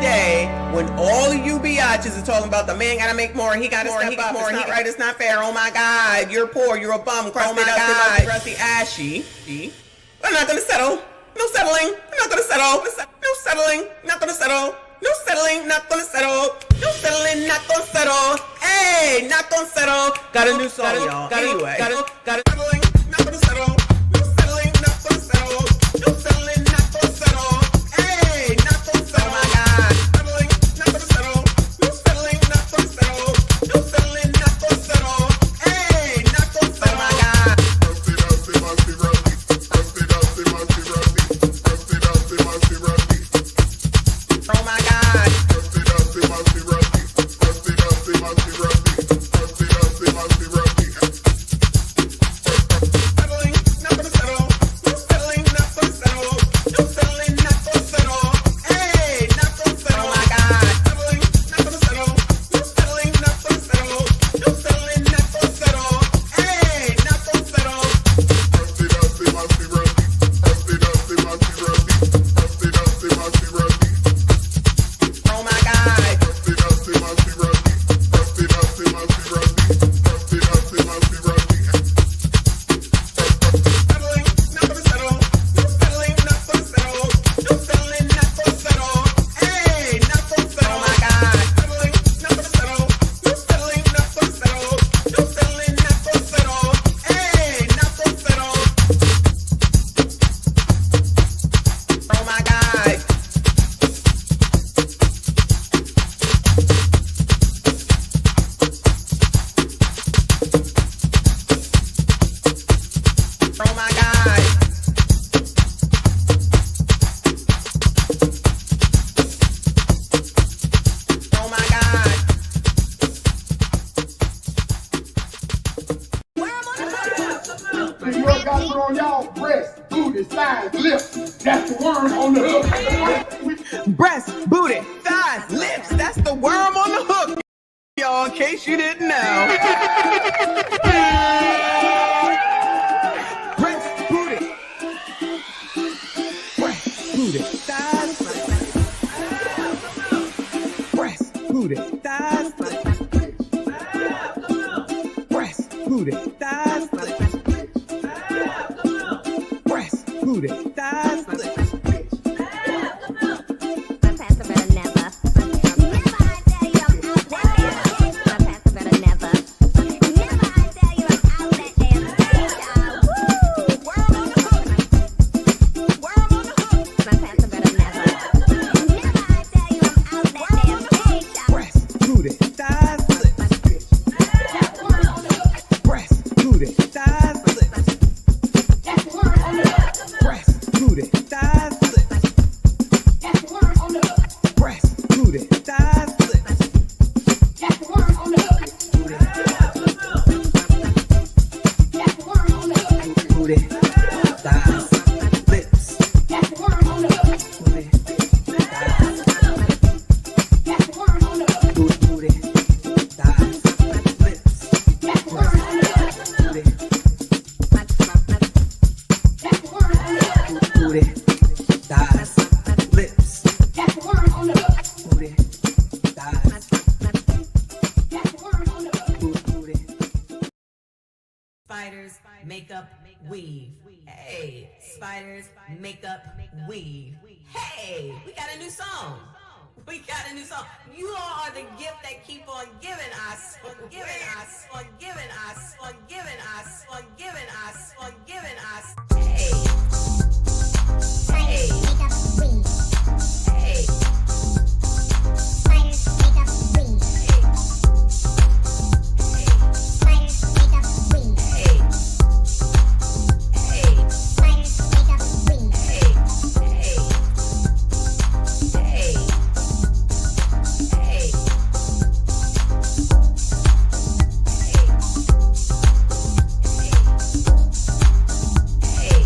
day when all of you biatches are talking about the man gotta make more, he gotta step up more, it's not right, it's not fair, oh my God, you're poor, you're a bum, crusty, dusty, rusty, ashy. I'm not gonna settle. No settling. I'm not gonna settle. No settling. Not gonna settle. No settling. Not gonna settle. No settling. Not gonna settle. Hey, not gonna settle. Got a new song, y'all. Anyway, got it. Settling. Not gonna settle. No settling. Not gonna settle. No settling. Not gonna settle. Hey, not gonna settle. Oh my God. Settling. Not gonna settle. No settling. Not gonna settle. No settling. Not gonna settle. Hey, not gonna settle. Oh my God. Oh my God. Settling, not gonna settle. No settling, not gonna settle. No settling, not gonna settle. Hey, not gonna settle. Oh my God. Settling, not gonna settle. No settling, not gonna settle. No settling, not gonna settle. Hey, not gonna settle. Oh my God. Settling, not gonna settle. No settling, not gonna settle. No settling, not gonna settle. Hey, not gonna settle. Oh my God. Settling, not gonna settle. No settling, not gonna settle. No settling, not gonna settle. Hey, not gonna settle. Oh my God. Oh my God. Oh my God. New York got it on y'all breast, booty, thighs, lips. That's the worm on the hook. Breast, booty, thighs, lips. That's the worm on the hook, y'all, in case you didn't know. Breast, booty. Breast, booty, thighs. Breast, booty, thighs. Breast, booty, thighs. Breast, booty, thighs. Breast, booty, thighs. Breast, booty, thighs. Breast, booty, thighs. Breast, booty, thighs. Booty, thighs, lips. Booty, thighs. Booty, thighs, lips. Booty, booty, thighs, lips. Booty, thighs, booty. Spiders, makeup, weave. Hey, spiders, makeup, weave. Hey, we got a new song. We got a new song. You all are the gift that keep on giving us, on giving us, on giving us, on giving us, on giving us, on giving us. Hey. Hey. Hey. Hey.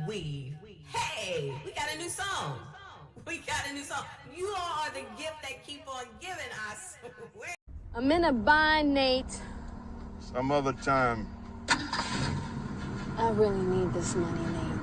weave. Hey, we got a new song. We got a new song. You all are the gift that keep on giving, I swear. I'm in a bind, Nate. Some other time. I really need this money, Nate.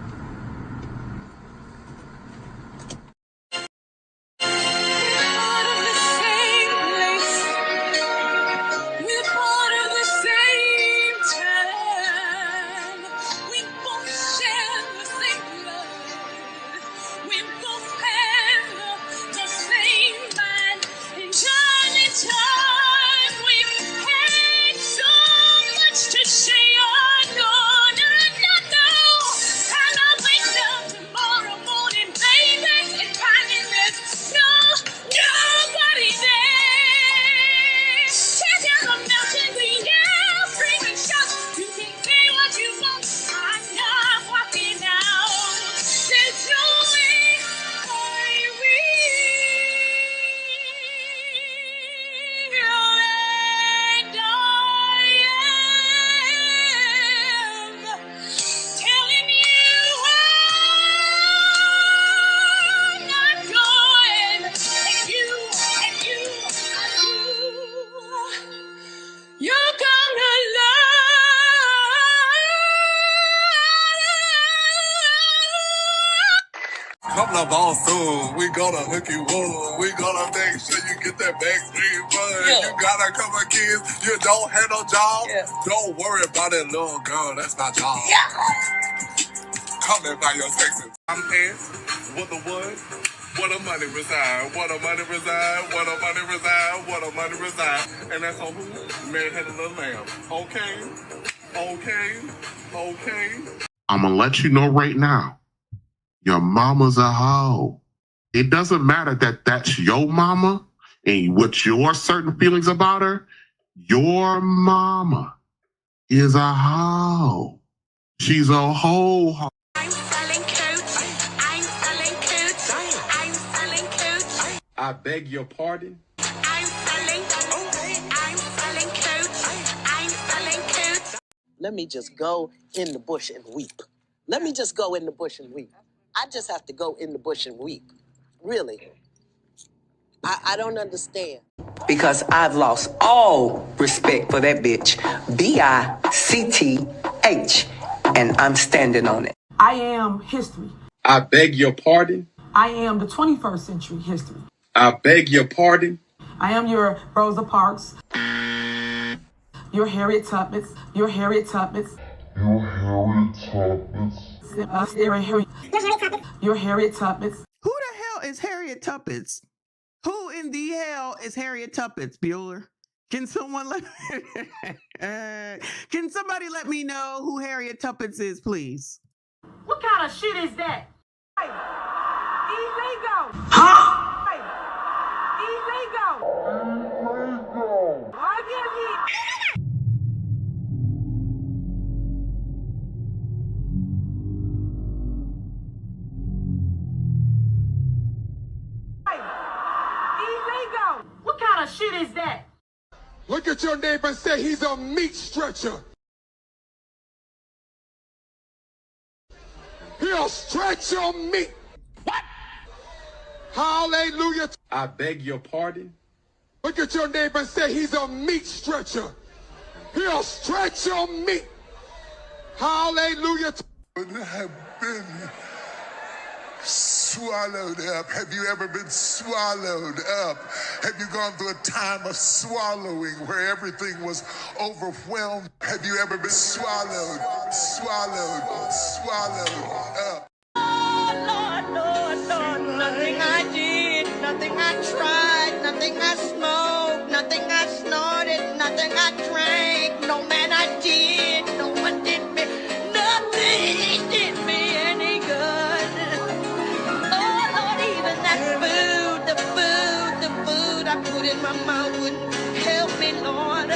Coming up all soon, we gonna hook you up. We gonna make sure you get that backstreet buzz. Yeah. You got a couple of kids, you don't have no job. Yeah. Don't worry about that little girl, that's my job. Yeah. Coming by your Texas. I'm pants, what the wood, what the money reside, what the money reside, what the money reside, what the money reside. And that's on who? Man had a little lamb. Okay, okay, okay. I'm gonna let you know right now. Your mama's a hoe. It doesn't matter that that's your mama and what your certain feelings about her. Your mama is a hoe. She's a hoe. I'm selling coats. I'm selling coats. I'm selling coats. I beg your pardon. I'm selling coats. I'm selling coats. Let me just go in the bush and weep. Let me just go in the bush and weep. I just have to go in the bush and weep. Really. I don't understand. Because I've lost all respect for that bitch. B-I-C-T-H. And I'm standing on it. I am history. I beg your pardon. I am the 21st century history. I beg your pardon. I am your Rosa Parks. Your Harriet Tubmans. Your Harriet Tubmans. Your Harriet Tubmans. Your Harriet Tubmans. Who the hell is Harriet Tubmans? Who in the hell is Harriet Tubmans, Bueller? Can someone can somebody let me know who Harriet Tubmans is, please? What kind of shit is that? Hey, illegal. Huh? Hey, illegal. Why give me? What kind of shit is that? Look at your neighbor and say he's a meat stretcher. He'll stretch your meat. What? Hallelujah. I beg your pardon. Look at your neighbor and say he's a meat stretcher. He'll stretch your meat. Hallelujah. Have been swallowed up. Have you ever been swallowed up? Have you gone through a time of swallowing where everything was overwhelmed? Have you ever been swallowed up? Oh, Lord, Lord, Lord, nothing I did, nothing I tried, nothing I smoked, nothing I snorted, nothing I drank, no man I did, no one did me, nothing did me any good. Oh, Lord, even that the food I put in my mouth wouldn't help me, Lord.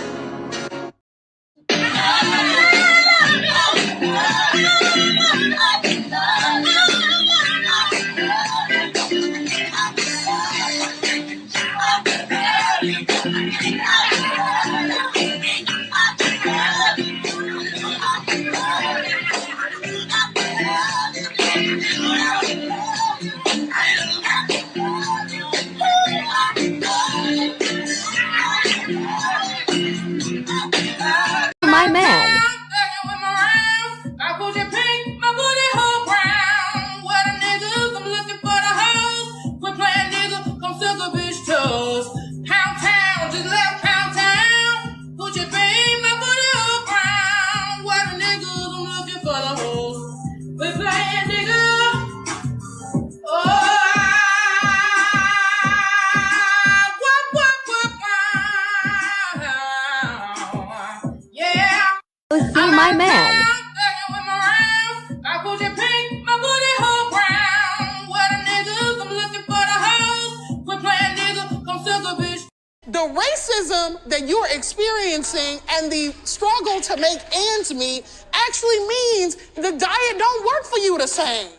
racism that you're experiencing and the struggle to make ends meet actually means the diet don't work for you the same.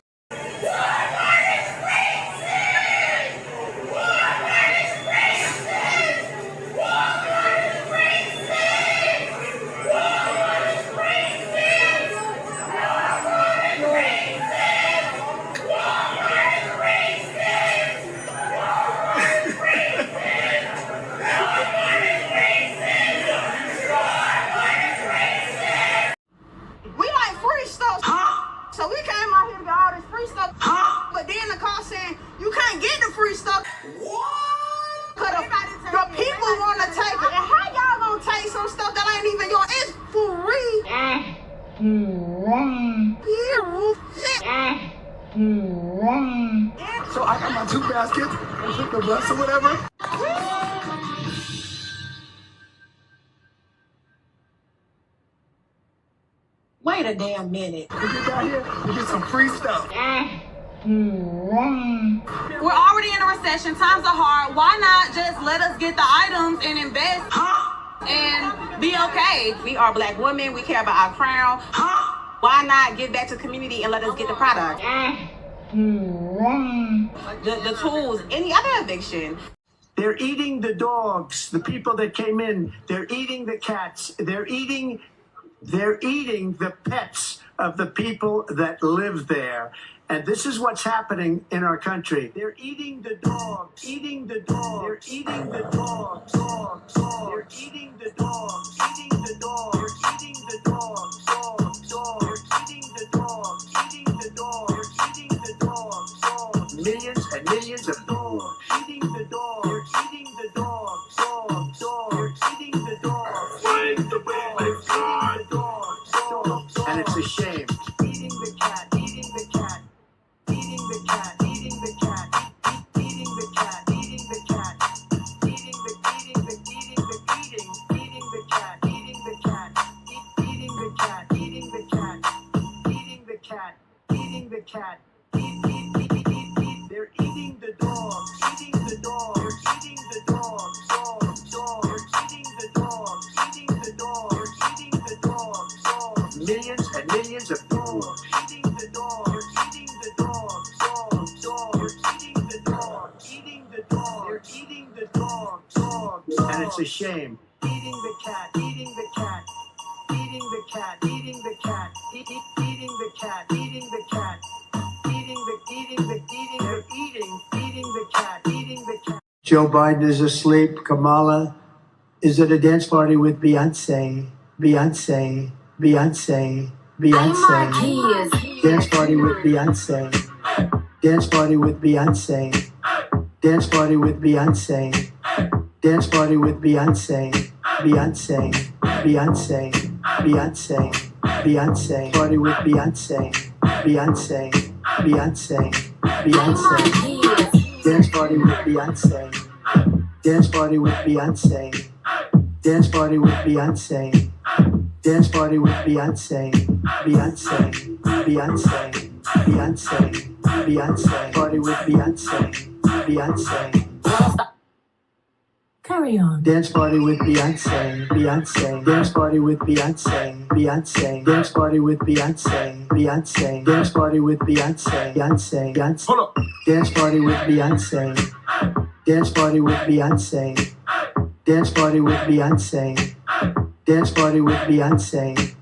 We like free stuff. So we came out here to get all this free stuff. But then the car saying, you can't get the free stuff. What? Cause the people want to take it. And how y'all gonna take some stuff that ain't even yours? It's free. So I got my 2 baskets and took the bus or whatever. Wait a damn minute. We get down here, we get some free stuff. We're already in a recession. Times are hard. Why not just let us get the items and invest and be okay? We are Black women. We care about our crown. Why not give back to the community and let us get the product? The tools, any other eviction. They're eating the dogs, the people that came in. They're eating the cats. They're eating the pets of the people that live there. And this is what's happening in our country. They're eating the dog, eating the dog. They're eating the dog, dog, dog. They're eating the dog, eating the dog. They're eating the dog, dog, dog. They're eating the dog, eating the dog. They're eating the dog, dog. Millions and millions of dogs eating the dog. They're eating the dog, dog, dog. They're eating the dog. Find the dog, eating the dog, dog, dog. And it's a shame. Eating the cat, eating the cat. Eating the cat, eating the cat, eating the cat, eating the cat, eating the cat, eating the cat, eating the cat, eating the cat, eating the cat. They're eating the dog, eating the dog. They're eating the dog, dog, dog. They're eating the dog, eating the dog. They're eating the dog, dog. Millions and millions of dogs eating the dog. They're eating the dog, dog, dog. They're eating the dog, eating the dog. They're eating the dog, dog, dog. And it's a shame. Eating the cat, eating the cat, eating the cat, eating the cat, eating the cat, eating the cat, eating the cat, eating the cat. Joe Biden is asleep. Kamala is at a dance party with Beyonce. Beyonce. Dance party with Beyonce. Dance party with Beyonce. Dance party with Beyonce. Dance party with Beyonce. Beyonce. Party with Beyonce. Dance party with Beyonce. Dance party with Beyonce. Dance party with Beyonce. Dance party with Beyonce. Party with Beyonce. Carry on. Dance party with Beyonce. Dance party with Beyonce. Dance party with Beyonce. Dance party with Beyonce. Hold up. Dance party with Beyonce. Dance party with Beyonce. Dance party with Beyonce. Dance party with Beyonce.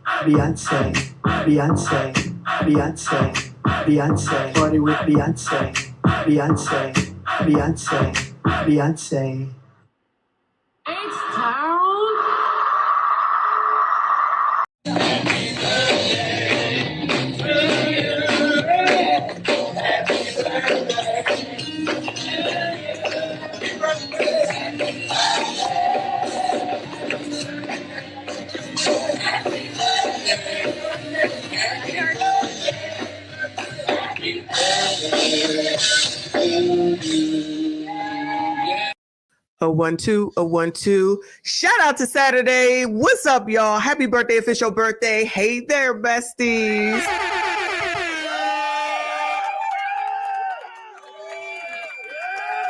Party with Beyonce. H-Town. A 1 2, a 1 2. Shout out to Saturday. What's up, y'all? Happy birthday, official birthday. Hey there, besties.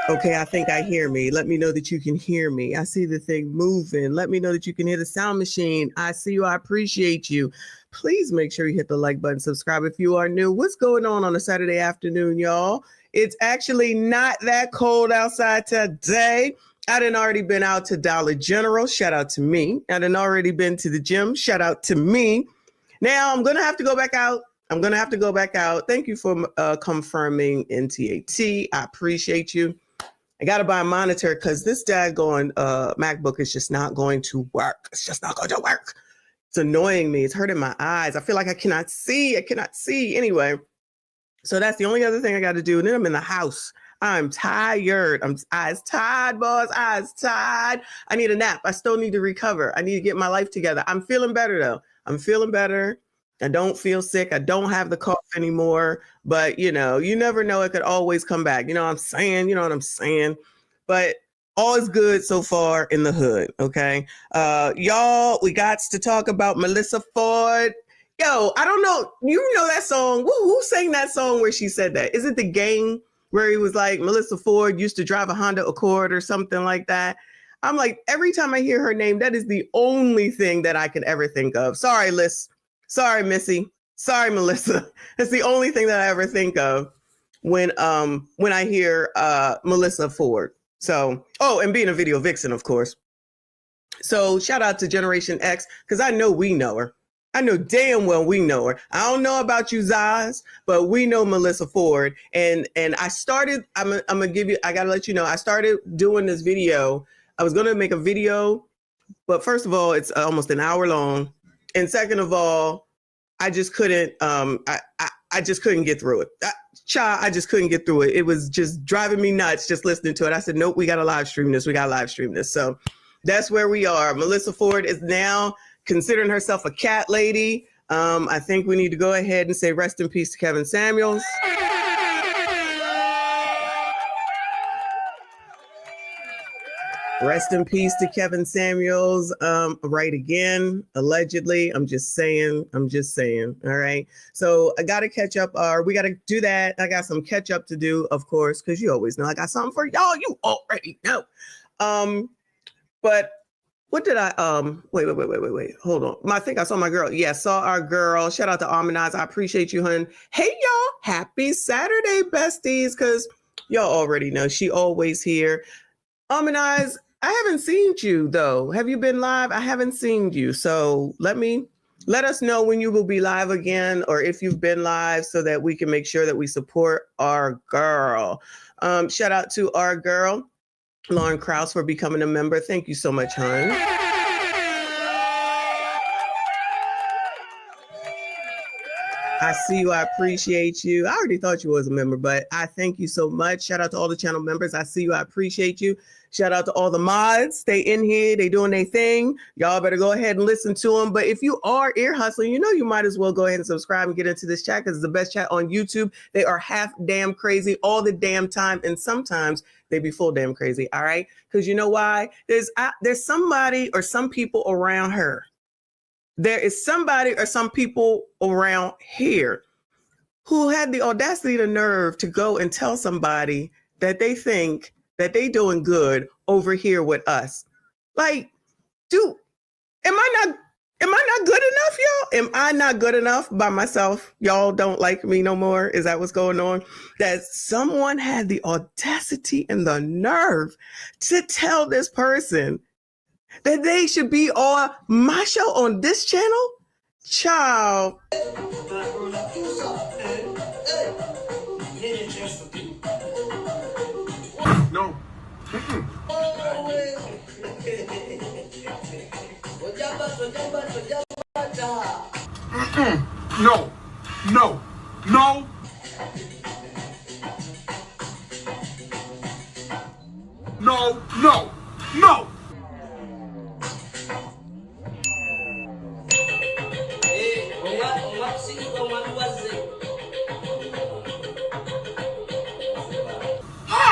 Okay, I think I hear me. Let me know that you can hear me. I see the thing moving. Let me know that you can hear the sound machine. I see you. I appreciate you. Please make sure you hit the like button, subscribe if you are new. What's going on a Saturday afternoon, y'all? It's actually not that cold outside today. I done already been out to Dollar General. Shout out to me. I done already been to the gym. Shout out to me. Now I'm going to have to go back out. Thank you for confirming NTAT. I appreciate you. I got to buy a monitor because this daggone MacBook is just not going to work. It's just not going to work. It's annoying me. It's hurting my eyes. I feel like I cannot see. Anyway, so that's the only other thing I got to do. And then I'm in the house. I'm tired. I'm eyes tired, boss. Eyes tired. I need a nap. I still need to recover. I need to get my life together. I'm feeling better, though. I'm feeling better. I don't feel sick. I don't have the cough anymore. But, you never know. It could always come back. You know what I'm saying? But all is good so far in the hood, okay? Y'all, we got to talk about Melyssa Ford. Yo, I don't know. You know that song? Who sang that song where she said that? Is it The Game? Where he was like, Melyssa Ford used to drive a Honda Accord or something like that. I'm like, every time I hear her name, that is the only thing that I can ever think of. Sorry, Liz. Sorry, Missy. Sorry, Melyssa. That's the only thing that I ever think of when I hear Melyssa Ford. So, and being a video vixen, of course. So shout out to Generation X, because I know we know her. I know damn well we know her. I don't know about you, Zaz, but we know Melyssa Ford. And I started, I gotta let you know, I started doing this video. I was gonna make a video, but first of all, it's almost an hour long. And second of all, I just couldn't, I just couldn't get through it. I just couldn't get through it. It was just driving me nuts just listening to it. I said, nope, we gotta live stream this. So that's where we are. Melyssa Ford is now considering herself a cat lady. I think we need to go ahead and say rest in peace to Kevin Samuels. Rest in peace to Kevin Samuels. Right again, allegedly. I'm just saying. All right. So I got to catch up. We got to do that. I got some catch up to do, of course, because you always know I got something for y'all. You already know. But what did I, wait, hold on. I think I saw my girl. Yeah, saw our girl. Shout out to Harmonize. I appreciate you, hun. Hey, y'all. Happy Saturday, besties, because y'all already know she always here. Harmonize, I haven't seen you, though. Have you been live? I haven't seen you. So let us know when you will be live again, or if you've been live, so that we can make sure that we support our girl. Shout out to our girl, Lauren Krause, for becoming a member. Thank you so much, hon. I see you. I appreciate you. I already thought you was a member, but I thank you so much. Shout out to all the channel members. I see you. I appreciate you. Shout out to all the mods. Stay in here. They doing their thing. Y'all better go ahead and listen to them. But if you are ear hustling, you might as well go ahead and subscribe and get into this chat, because it's the best chat on YouTube. They are half damn crazy all the damn time. And sometimes they be full damn crazy. All right. Because you know why? There's somebody or some people around her. There is somebody or some people around here who had the audacity, the nerve to go and tell somebody that they think that they doing good over here with us. Like, dude, am I not good enough, y'all? Am I not good enough by myself? Y'all don't like me no more? Is that what's going on? That someone had the audacity and the nerve to tell this person that they should be on my show on this channel? Child. No. No. No. No. No. No. No.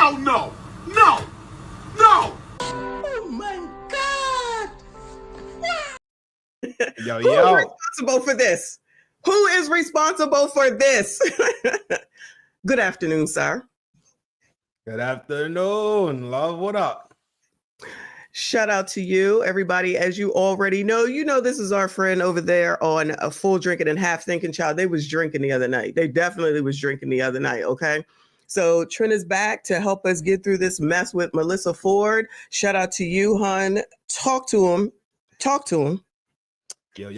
Hell no! No! No! Oh my God! Yo, Who is responsible for this? Who is responsible for this? Good afternoon, sir. Good afternoon. Love, what up? Shout out to you, everybody. As you already know, this is our friend over there on A Full Drinking and Half Thinking. Child, they was drinking the other night. They definitely was drinking the other night, okay? So Trent is back to help us get through this mess with Melyssa Ford. Shout out to you, hun. Talk to him. Yo.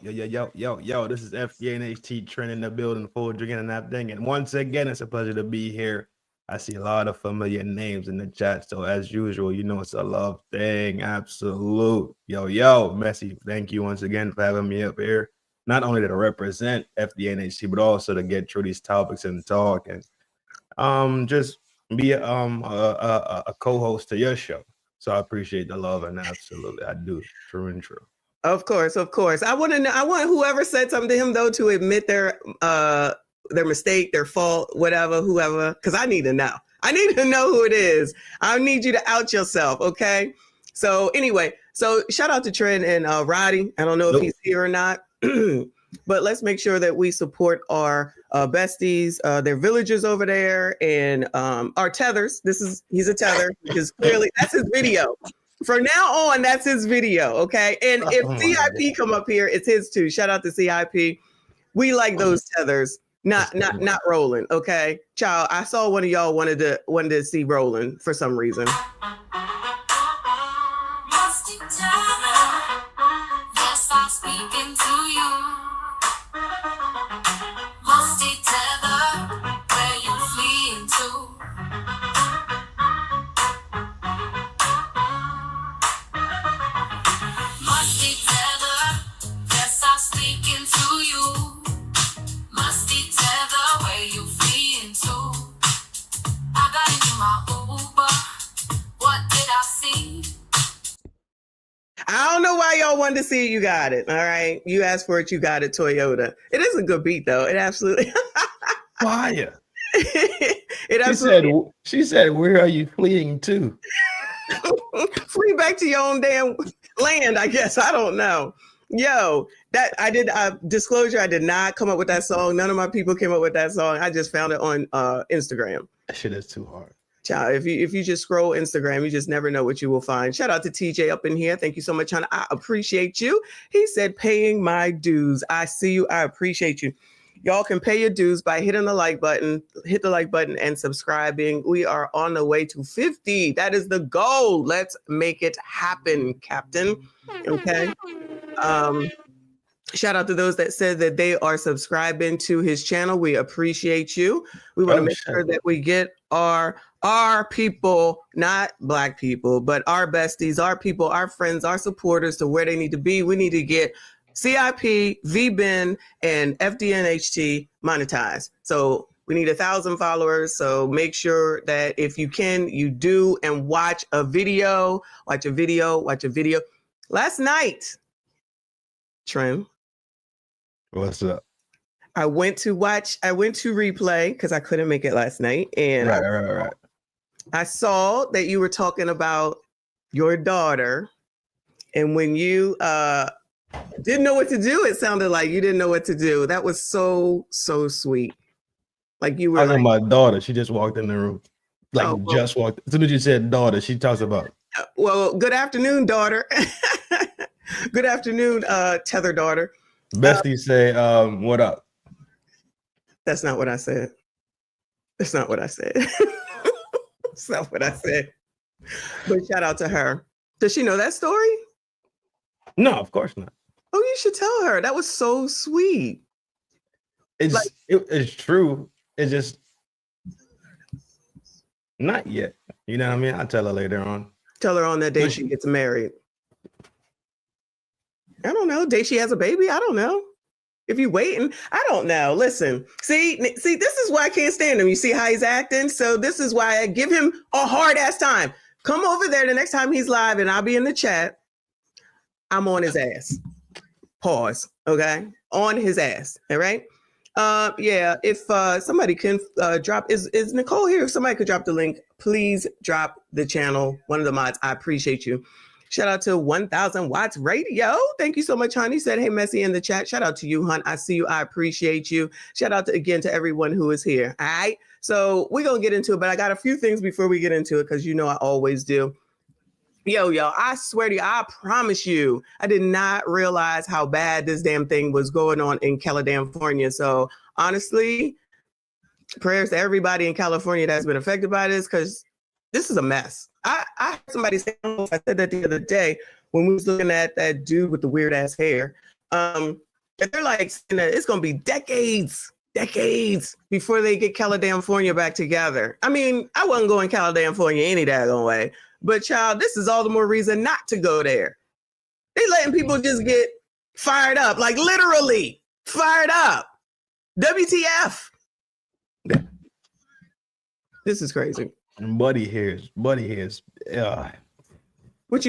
This is FDNHT Trent in the building, Full Drinking and Half Thinking. Once again, it's a pleasure to be here. I see a lot of familiar names in the chat. So as usual, it's a love thing. Absolute. Yo, Messy. Thank you once again for having me up here. Not only to represent FDNHT, but also to get through these topics and talk and just be a co-host to your show. So I appreciate the love, and absolutely I do. True and true. Of course. I want to know. I want whoever said something to him though to admit their mistake, their fault, whoever, because I need to know. I need to know who it is. I need you to out yourself, okay? So anyway, shout out to Trent and Roddy. I don't know if he's here or not, but let's make sure that we support our besties, their villagers over there, and our tethers. He's a tether because clearly that's his video. From now on, that's his video, okay? And if CIP come up here, it's his too. Shout out to CIP. We like those tethers. Not rolling, okay? Child, I saw one of y'all wanted to see rolling for some reason. Yes, I'm speaking to you. Musty tether, where you fleeing to? Musty tether, yes, I'm speaking to you. Musty tether, where you fleeing to? I got into my Uber. What did I see? I don't know why y'all wanted to see it. You got it. All right. You asked for it. You got it. Toyota. It is a good beat, though. It absolutely. Fire. It absolutely. She said, where are you fleeing to? Flee back to your own damn land, I guess. I don't know. Yo, that I did disclosure. I did not come up with that song. None of my people came up with that song. I just found it on Instagram. That shit is too hard. Child, if you just scroll Instagram, you just never know what you will find. Shout out to TJ up in here. Thank you so much, hon. I appreciate you. He said, paying my dues. I see you. I appreciate you. Y'all can pay your dues by hitting the like button. Hit the like button and subscribing. We are on the way to 50. That is the goal. Let's make it happen, Captain. Okay. Shout out to those that said that they are subscribing to his channel. We appreciate you. We want to make sure that we get our people, not Black people, but our besties, our people, our friends, our supporters to where they need to be. We need to get CIP, VBen, and FDNHT monetized. So we need 1,000 followers. So make sure that if you can, you do, and watch a video. Last night, Trim. What's up? I went to replay because I couldn't make it last night. And right. I saw that you were talking about your daughter. And when you didn't know what to do, it sounded like you didn't know what to do. That was so sweet. Like you were talking about my daughter. She just walked in the room. Just walked. As soon as you said daughter, she talks about. Well, good afternoon, daughter. Good afternoon, tether daughter. Bestie say, what up? That's not what I said. That's not what I said. That's not what I said. But shout out to her. Does she know that story? No, of course not. Oh, you should tell her. That was so sweet. It's true. It's just not yet. You know what I mean? I'll tell her later on. Tell her on that day she gets married. I don't know. Day she has a baby. I don't know. If you waiting, I don't know. Listen, see, this is why I can't stand him. You see how he's acting? So this is why I give him a hard ass time. Come over there the next time he's live and I'll be in the chat. I'm on his ass. Pause. Okay. On his ass. All right. Yeah. If somebody can drop, is Nicole here? If somebody could drop the link, please drop the channel. One of the mods. I appreciate you. Shout out to 1000 Watts Radio. Thank you so much, honey. Said, hey, Messy in the chat. Shout out to you, hun. I see you. I appreciate you. Shout out again to everyone who is here. All right. So we're going to get into it, but I got a few things before we get into it because you know I always do. Yo, I swear to you, I promise you, I did not realize how bad this damn thing was going on in California. So honestly, prayers to everybody in California that's been affected by this because this is a mess. I heard somebody say, I don't know if I said that the other day when we was looking at that dude with the weird ass hair. They're like saying that it's going to be decades before they get California back together. I mean, I wasn't going California any daggone way, but child, this is all the more reason not to go there. They letting people just get fired up, like literally fired up. WTF? This is crazy. And buddy here's. What, you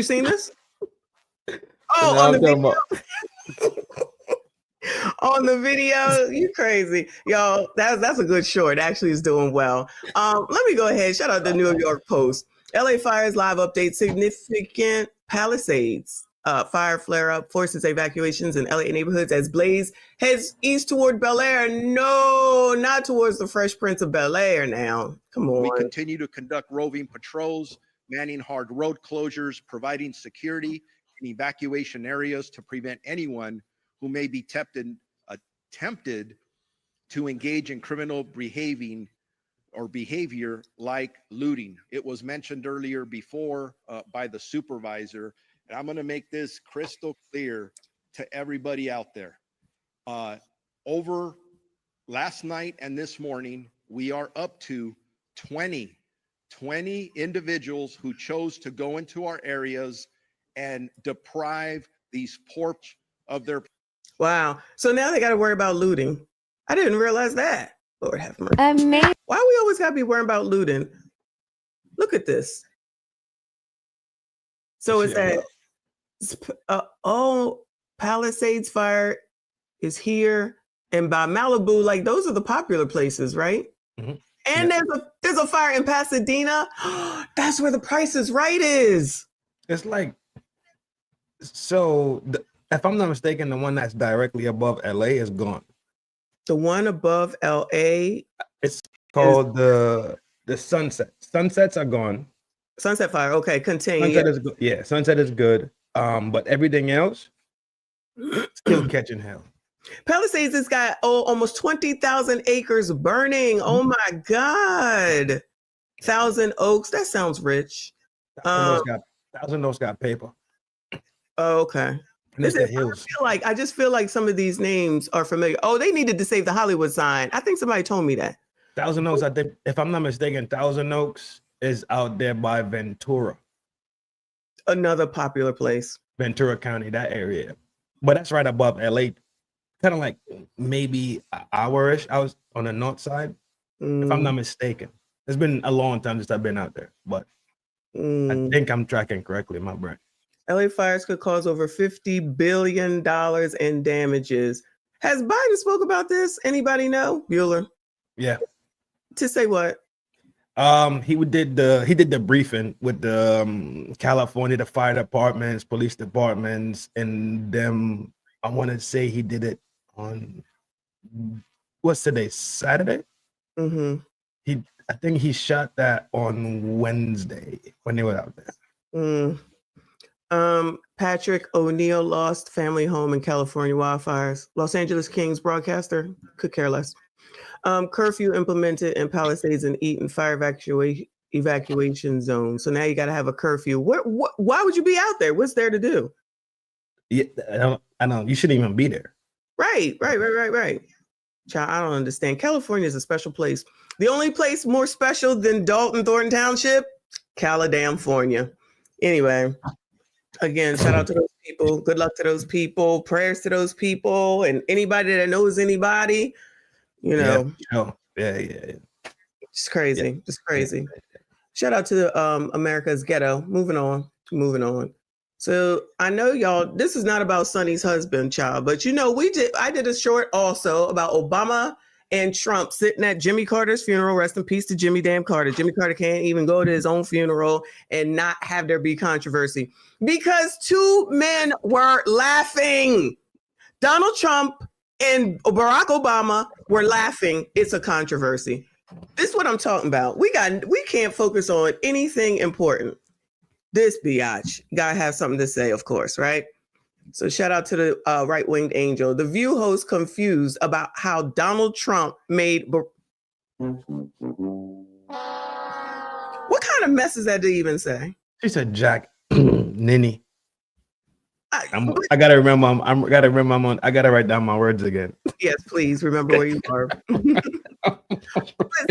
seen this? Oh, on the video. On the video, you crazy. Yo, that's a good short. Actually, is doing well. Let me go ahead. Shout out the New York Post. LA fires live update, significant Palisades. Fire flare-up forces evacuations in LA neighborhoods as blaze heads east toward Bel Air. No, not towards the Fresh Prince of Bel Air now. Come on. We continue to conduct roving patrols, manning hard road closures, providing security in evacuation areas to prevent anyone who may be tempted to engage in criminal behavior like looting. It was mentioned earlier before by the supervisor, and I'm going to make this crystal clear to everybody out there. Over last night and this morning, we are up to 20 individuals who chose to go into our areas and deprive these poor of their. Wow. So now they got to worry about looting. I didn't realize that. Lord have mercy. Why we always got to be worrying about looting? Look at this. So it's that, Palisades fire is here. And by Malibu, like those are the popular places, right? Mm-hmm. And there's a fire in Pasadena. That's where the Price is Right is. It's like, so if I'm not mistaken, the one that's directly above LA is gone. The one above LA, it's called the Sunset. Sunsets are gone. Sunset fire. Okay, continue. Sunset is good. Yeah, Sunset is good. But everything else still catching hell. Palisades has got almost 20,000 acres burning. Oh my God. Thousand Oaks. That sounds rich. Thousand Oaks got paper. Oh, okay. I just feel like some of these names are familiar. Oh, they needed to save the Hollywood sign. I think somebody told me that. Thousand Oaks, I think, if I'm not mistaken, Thousand Oaks is out there by Ventura. Another popular place. Ventura County, that area. But that's right above LA. Kind of like maybe an hour-ish. I was on the north side, if I'm not mistaken. It's been a long time since I've been out there, but I think I'm tracking correctly in my brain. LA fires could cause over $50 billion in damages. Has Biden spoke about this? Anybody know? Bueller? Yeah. To say what? He did the briefing with the California, the fire departments, police departments, and them. I want to say he did it on what's today? Saturday. Mm-hmm. I think he shot that on Wednesday when they were out there. Patrick O'Neill lost family home in California wildfires. Los Angeles Kings broadcaster could care less. Curfew implemented in Palisades and Eaton fire evacuation zone. So now you got to have a curfew. Why would you be out there? What's there to do? Yeah, I don't. You shouldn't even be there. Right. Child, I don't understand. California is a special place. The only place more special than Dalton Thornton Township, California. Anyway, again, shout out to those people. Good luck to those people. Prayers to those people and anybody that knows anybody. You know. Yeah. It's crazy. Yeah. Just crazy. Shout out to America's Ghetto. Moving on. So I know y'all, this is not about Sonny's husband, child, but you know, I did a short also about Obama and Trump sitting at Jimmy Carter's funeral. Rest in peace to Jimmy damn Carter. Jimmy Carter can't even go to his own funeral and not have there be controversy because two men were laughing. Donald Trump and Barack Obama were laughing. It's a controversy. This is what I'm talking about. We can't focus on anything important. This biatch gotta have something to say, of course, right? So shout out to the right-winged angel. The View host confused about how Donald Trump made. What kind of mess is that to even say? She said, "Jack, Ninny." I gotta remember. I gotta write down my words again. Yes, please remember where you are. But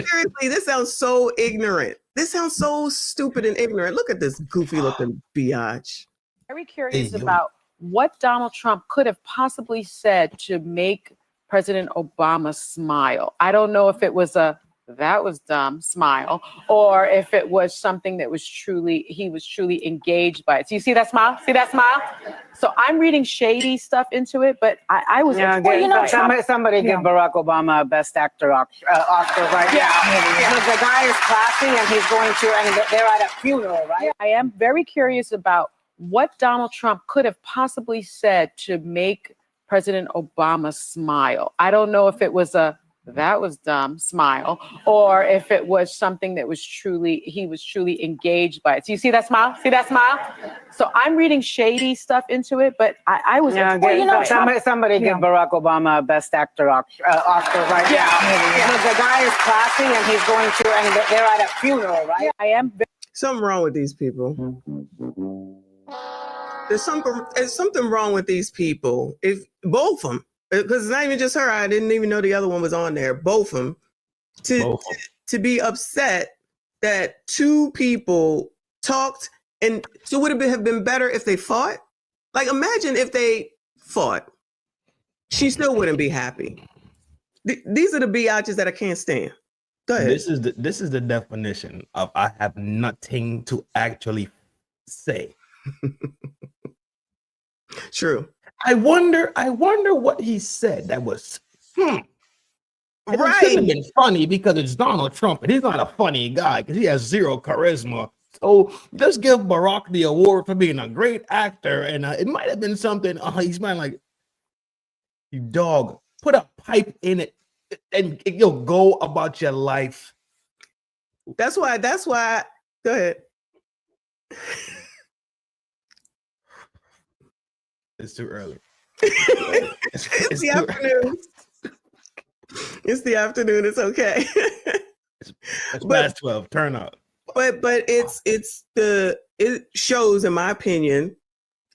seriously, this sounds so ignorant. This sounds so stupid and ignorant. Look at this goofy looking biatch. Very curious about what Donald Trump could have possibly said to make President Obama smile. I don't know if it was a "that was dumb" smile, or if it was something that was he was truly engaged by it. So you see that smile? See that smile? So I'm reading shady stuff into it, but I was somebody give Barack Obama a Best Actor Oscar right now. The guy is classy, and he's going to, and they're at a funeral, right? I am very curious about what Donald Trump could have possibly said to make President Obama smile. I don't know if it was a "that was dumb" smile, or if it was something that was he was truly engaged by it. So you see that smile? See that smile? So I'm reading shady stuff into it, but I was somebody give Barack Obama a Best Actor Oscar right now. The guy is classy, and he's going to, and they're at a funeral, right? I am. Something wrong with these people. There's something wrong with these people. If both of them. Because it's not even just her. I didn't even know the other one was on there. Both of them. To be upset that two people talked, and so would it have been better if they fought? Like, imagine if they fought. She still wouldn't be happy. These are the biatches that I can't stand. Go ahead. This is the definition of I have nothing to actually say. True. I wonder what he said that was right. It could have been funny because it's Donald Trump and he's not a funny guy because he has zero charisma. So just give Barack the award for being a great actor, and it might have been something. He's smiling like, "You dog, put a pipe in it and you'll go about your life." That's why. Go ahead. It's too early. It's the afternoon. It's the afternoon. It's okay. It's past 12. Turn up. But it shows, in my opinion,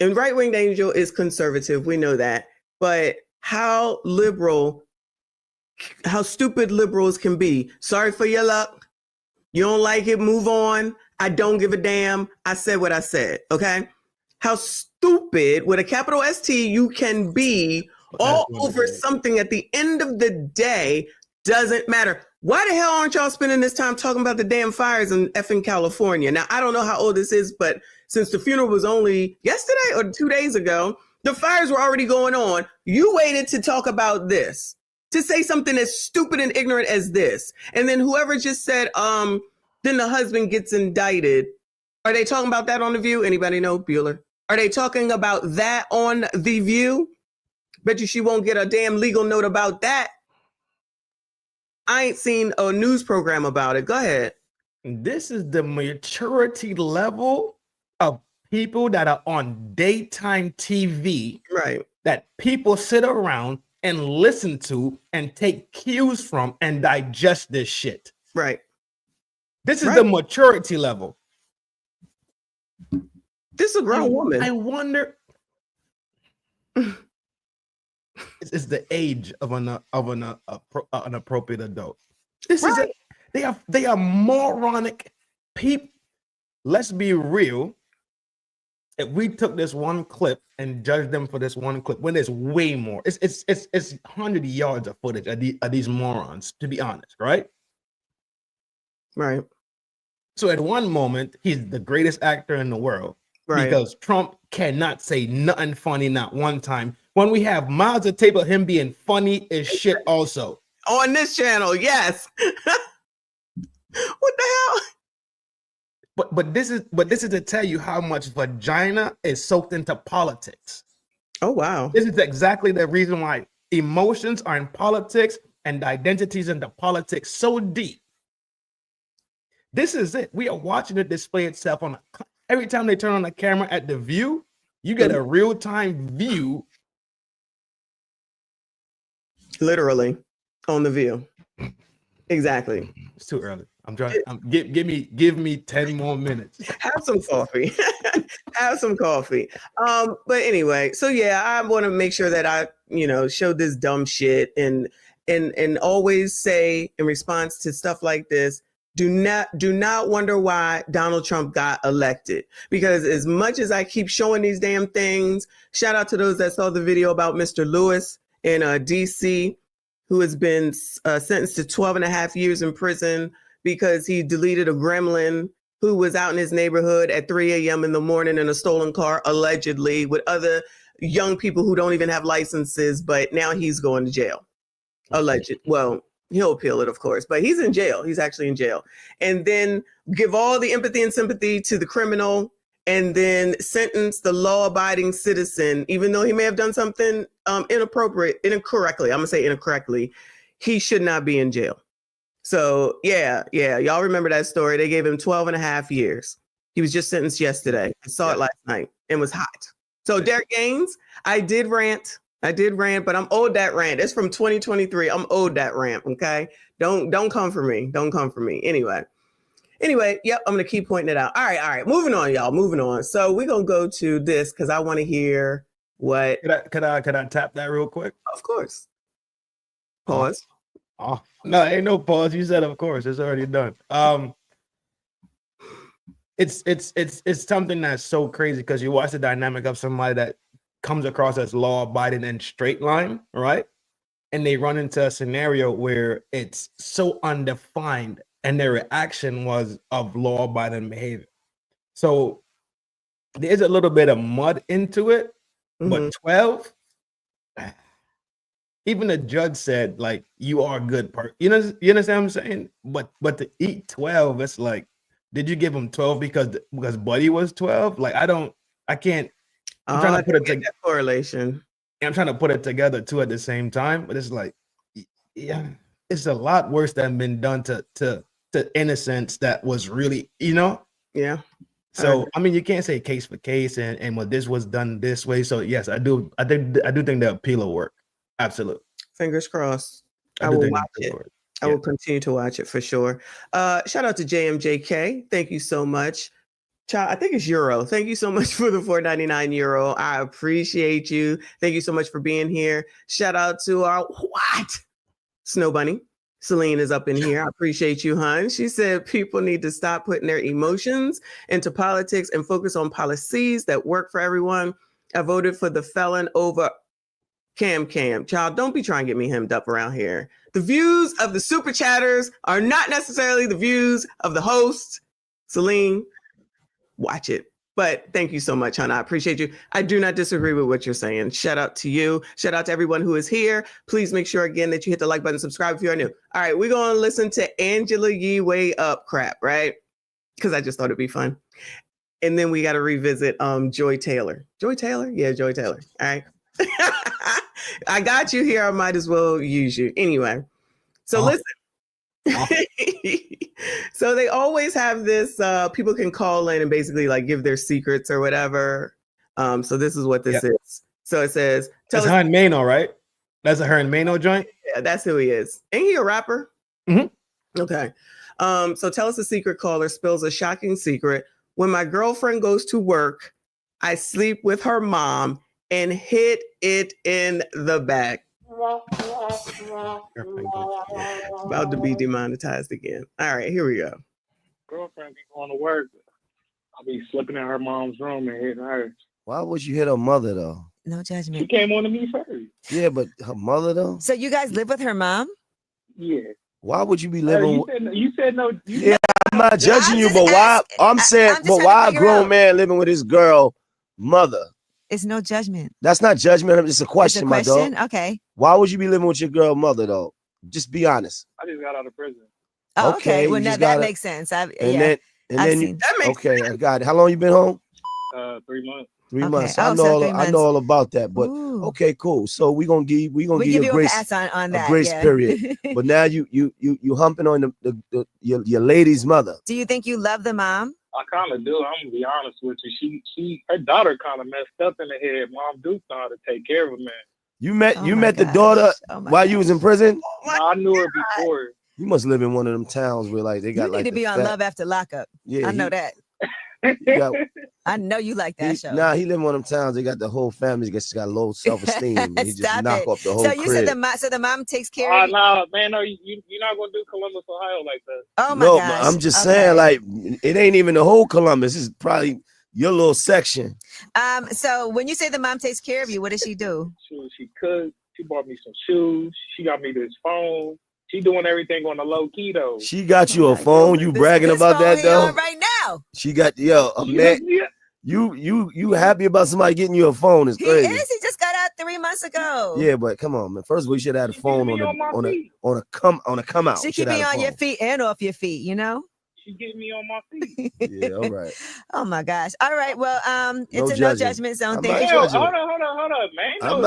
and Right Winged Angel is conservative. We know that. But how stupid liberals can be. Sorry for your luck. You don't like it. Move on. I don't give a damn. I said what I said. Okay. How stupid with a capital ST you can be all over something at the end of the day doesn't matter. Why the hell aren't y'all spending this time talking about the damn fires in effing California? Now, I don't know how old this is, but since the funeral was only yesterday or 2 days ago, the fires were already going on. You waited to talk about this, to say something as stupid and ignorant as this. And then whoever just said, then the husband gets indicted. Are they talking about that on The View? Anybody know, Bueller? Are they talking about that on The View? Bet you she won't get a damn legal note about that. I ain't seen a news program about it. Go ahead. This is the maturity level of people that are on daytime TV. Right. That people sit around and listen to and take cues from and digest this shit. Right. This is the maturity level. This is a grown woman. I wonder. It's the age of an appropriate adult. This is it. They are moronic people. Let's be real. If we took this one clip and judged them for this one clip, when there's way more, it's 100 yards of footage of these morons. To be honest, right? Right. So at one moment, he's the greatest actor in the world. Right. Because Trump cannot say nothing funny, not one time. When we have miles of tape of him being funny as shit also. On this channel, yes. What the hell? But this is to tell you how much vagina is soaked into politics. Oh wow. This is exactly the reason why emotions are in politics and identities into politics so deep. This is it. We are watching it display itself on every time they turn on the camera at The View, you get a real-time view. Literally on The View. Exactly. It's too early. I'm trying. Give me 10 more minutes. Have some coffee. Have some coffee. But anyway, so yeah, I want to make sure that I, show this dumb shit and always say in response to stuff like this, do not wonder why Donald Trump got elected. Because as much as I keep showing these damn things, shout out to those that saw the video about Mr. Lewis in DC, who has been sentenced to 12.5 years in prison because he deleted a gremlin who was out in his neighborhood at 3 a.m. in the morning in a stolen car, allegedly, with other young people who don't even have licenses, but now he's going to jail. Alleged. Well, he'll appeal it, of course, but he's in jail. He's actually in jail. And then give all the empathy and sympathy to the criminal and then sentence the law-abiding citizen, even though he may have done something incorrectly. I'm going to say incorrectly. He should not be in jail. So yeah. Y'all remember that story. They gave him 12.5 years. He was just sentenced yesterday. I saw it last night and was hot. So Derek Gaines, I did rant, but I'm owed that rant. It's from 2023. I'm owed that rant. Okay. Don't come for me. Don't come for me. Anyway, yep. I'm going to keep pointing it out. All right. Moving on, y'all. Moving on. So we're going to go to this because I want to hear what. Could I tap that real quick? Of course. Pause. Oh, no, ain't no pause. You said, of course, it's already done. It's something that's so crazy because you watch the dynamic of somebody that comes across as law-abiding and straight line, right? And they run into a scenario where it's so undefined and their reaction was of law-abiding behavior. So there's a little bit of mud into it, but 12, even the judge said, like, you are a good person. You understand what I'm saying? But to eat 12, it's like, did you give him 12 because Buddy was 12? Like, I can't. I'm trying to put it together. Correlation. I'm trying to put it together too at the same time, but it's like, yeah, it's a lot worse than been done to innocents that was really, Yeah. So I mean, you can't say case for case and well, this was done this way. So yes, I do think the appeal will work. Absolutely. Fingers crossed. I will watch it. I will continue to watch it for sure. Shout out to JMJK. Thank you so much. I think it's Euro. Thank you so much for the €4.99 Euro. I appreciate you. Thank you so much for being here. Shout out to our Snow Bunny. Celine is up in here. I appreciate you, hon. She said people need to stop putting their emotions into politics and focus on policies that work for everyone. I voted for the felon over Cam. Child, don't be trying to get me hemmed up around here. The views of the super chatters are not necessarily the views of the host. Celine, watch it. But thank you so much, hon. I appreciate you. I do not disagree with what you're saying. Shout out to you. Shout out to everyone who is here. Please make sure, again, that you hit the like button, subscribe if you are new. All right, we're going to listen to Angela Yee Way Up crap, right? Because I just thought it'd be fun. And then we got to revisit Joy Taylor. Joy Taylor? Yeah, Joy Taylor. All right. I got you here. I might as well use you. Anyway, so listen. So they always have this, people can call in and basically like give their secrets or whatever. So this is what this is. So it says, that's Herman Mano, right? That's a Herman Mano joint? Yeah, that's who he is. Ain't he a rapper? Mm-hmm. Okay. So Tell Us a Secret caller spills a shocking secret. When my girlfriend goes to work, I sleep with her mom and hit it in the back. About to be demonetized again. All right, here we go. Girlfriend be going to work. I'll be slipping in her mom's room and hitting her. Why would you hit her mother though? No judgment. She came on to me first. Yeah, but her mother though. So you guys live with her mom? Yeah. Why would you be living? You said no. Yeah, I'm not judging you, but why? I'm saying, but why a grown man living with his girl mother? It's no judgment. That's not judgment. It's a question, It's a question? my dog. Okay. Why would you be living with your girl mother though? Just be honest. I just got out of prison. Oh, okay. Okay, Well, you now just that gotta- makes sense. And I've then you, seen. That makes okay, I got it. How long you been home? 3 months. 3 Okay. months. Oh, I know so all 3 I months. know all about that. But Ooh. okay, cool. So we gonna give We you give a you a grace pass on a that. grace Yeah. period. But now you humping on your lady's mother. Do you think you love the mom? I kind of do. I'm gonna be honest with you. Her daughter kind of messed up in the head. Mom Duke know how to take care of a man. You met Oh you my met the gosh. daughter Oh my while you was in prison. No, I knew her before. You must live in one of them towns where like they got You need like to the be on fat- Love After Lockup. Yeah, I know that. he got- I know you like that show. Nah, he live in one of them towns. They got the whole family. Just got low self-esteem. And he just Stop knock it. off the whole So you crib. said the mom takes care Oh of you. no, man, no, you're not gonna do Columbus, Ohio like that. Oh my No, gosh. I'm just Okay. saying, like, it ain't even the whole Columbus. It's probably your little section. So when you say the mom takes care of you, what does she do? She cooked. She bought me some shoes. She got me this phone. She doing everything on the low key though. She got you a phone. You bragging This about phone that he though? on right now. She got a man. You happy about somebody getting you a phone? Is He crazy. is. He just got out 3 months ago. Yeah, but come on, man. First of all, you should have had a phone on a come out. She You should keep have you had a on your phone. feet and off your feet, you know? She getting me on my feet. Yeah, all right. Oh my gosh. All right. Well, it's No a no judging. judgment zone I'm thing. not Hell, judging. hold on, man. I'm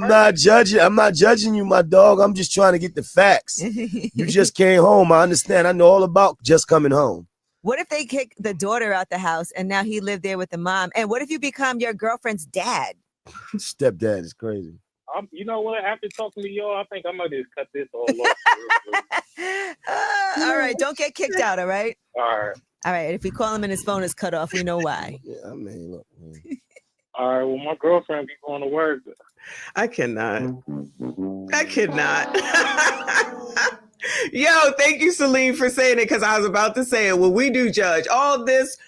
not judging. I'm not judging you, my dog. I'm just trying to get the facts. You just came home. I understand. I know all about just coming home. What if they kick the daughter out the house and now he lived there with the mom? And what if you become your girlfriend's dad? Stepdad is crazy. You know what? After talking to y'all, I think I might just cut this all off. All right. Don't get kicked out. All right. All right. All right. If we call him and his phone is cut off, we know why. Yeah, I mean, look. Man. All right. Well, my girlfriend be going to work. I cannot. Yo, thank you, Celine, for saying it, because I was about to say it. Well, we do judge all this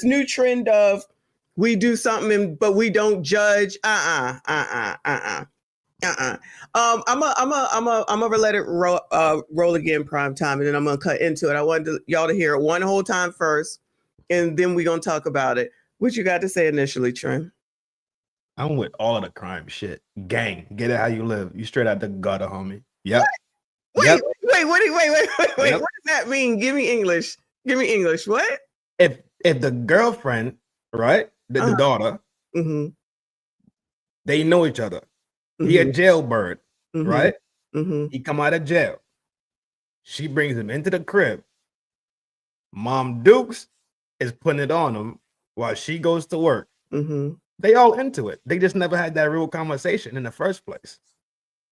new trend of we do something but we don't judge. I'm gonna let it roll again prime time, and then I'm gonna cut into it. I wanted y'all to hear it one whole time first, and then we're gonna talk about it. What you got to say initially, Trent? I'm with all of the crime shit. Gang, get it how you live. You straight out the gutter, homie. Yep. Wait, Yep. wait, Yep. what does that mean? Give me English. What? If the girlfriend, right, the daughter, they know each other. He a jailbird, right? He come out of jail. She brings him into the crib. Mom Dukes is putting it on him while she goes to work. They all into it. They just never had that real conversation in the first place.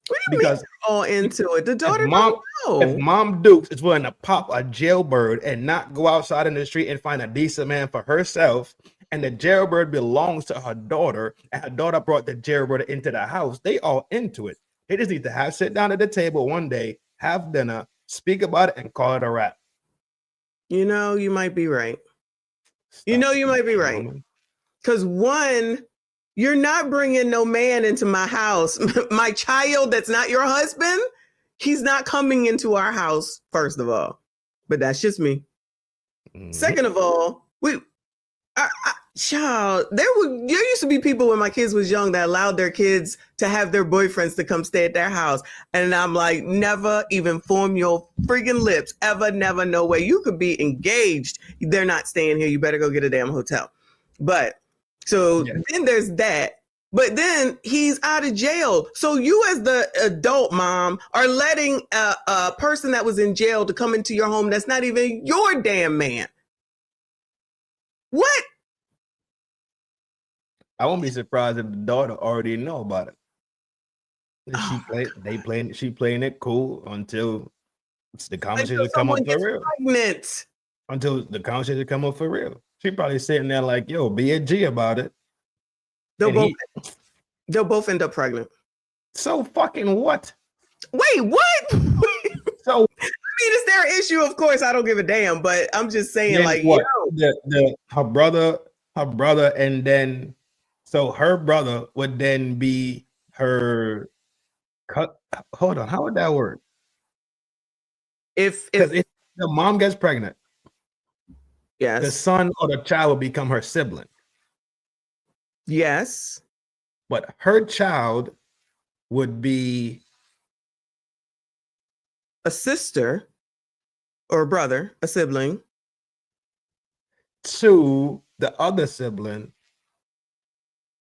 What do you mean all into it? The daughter If don't know. Mom Dukes is willing to pop a jailbird and not go outside in the street and find a decent man for herself, and the jailbird belongs to her daughter, and her daughter brought the jailbird into the house, they all into it. They just need to sit down at the table one day, have dinner, speak about it, and call it a wrap. You know, you might be right. You might be right. Because one, you're not bringing no man into my house. My child that's not your husband, he's not coming into our house, first of all. But that's just me. Second of all, child, there used to be people when my kids was young that allowed their kids to have their boyfriends to come stay at their house. And I'm like, never even form your freaking lips. Ever, never, no way. You could be engaged. They're not staying here. You better go get a damn hotel. But so then there's that. But then he's out of jail. So you as the adult mom are letting a person that was in jail to come into your home that's not even your damn man. What? I won't be surprised if the daughter already know about it. She playing it cool until the conversation come up for real. Pregnant. Until the conversation come up for real. She probably sitting there like, yo, be a G about it. They'll both end up pregnant. So fucking what? Wait, what? So I mean, it's their issue, of course. I don't give a damn, but I'm just saying, like, what? yo. Her brother, and then so her brother would then be her hold on, how would that work? If the mom gets pregnant, yes, the son or the child will become her sibling. Yes. But her child would be a sister or a brother, a sibling, to the other sibling,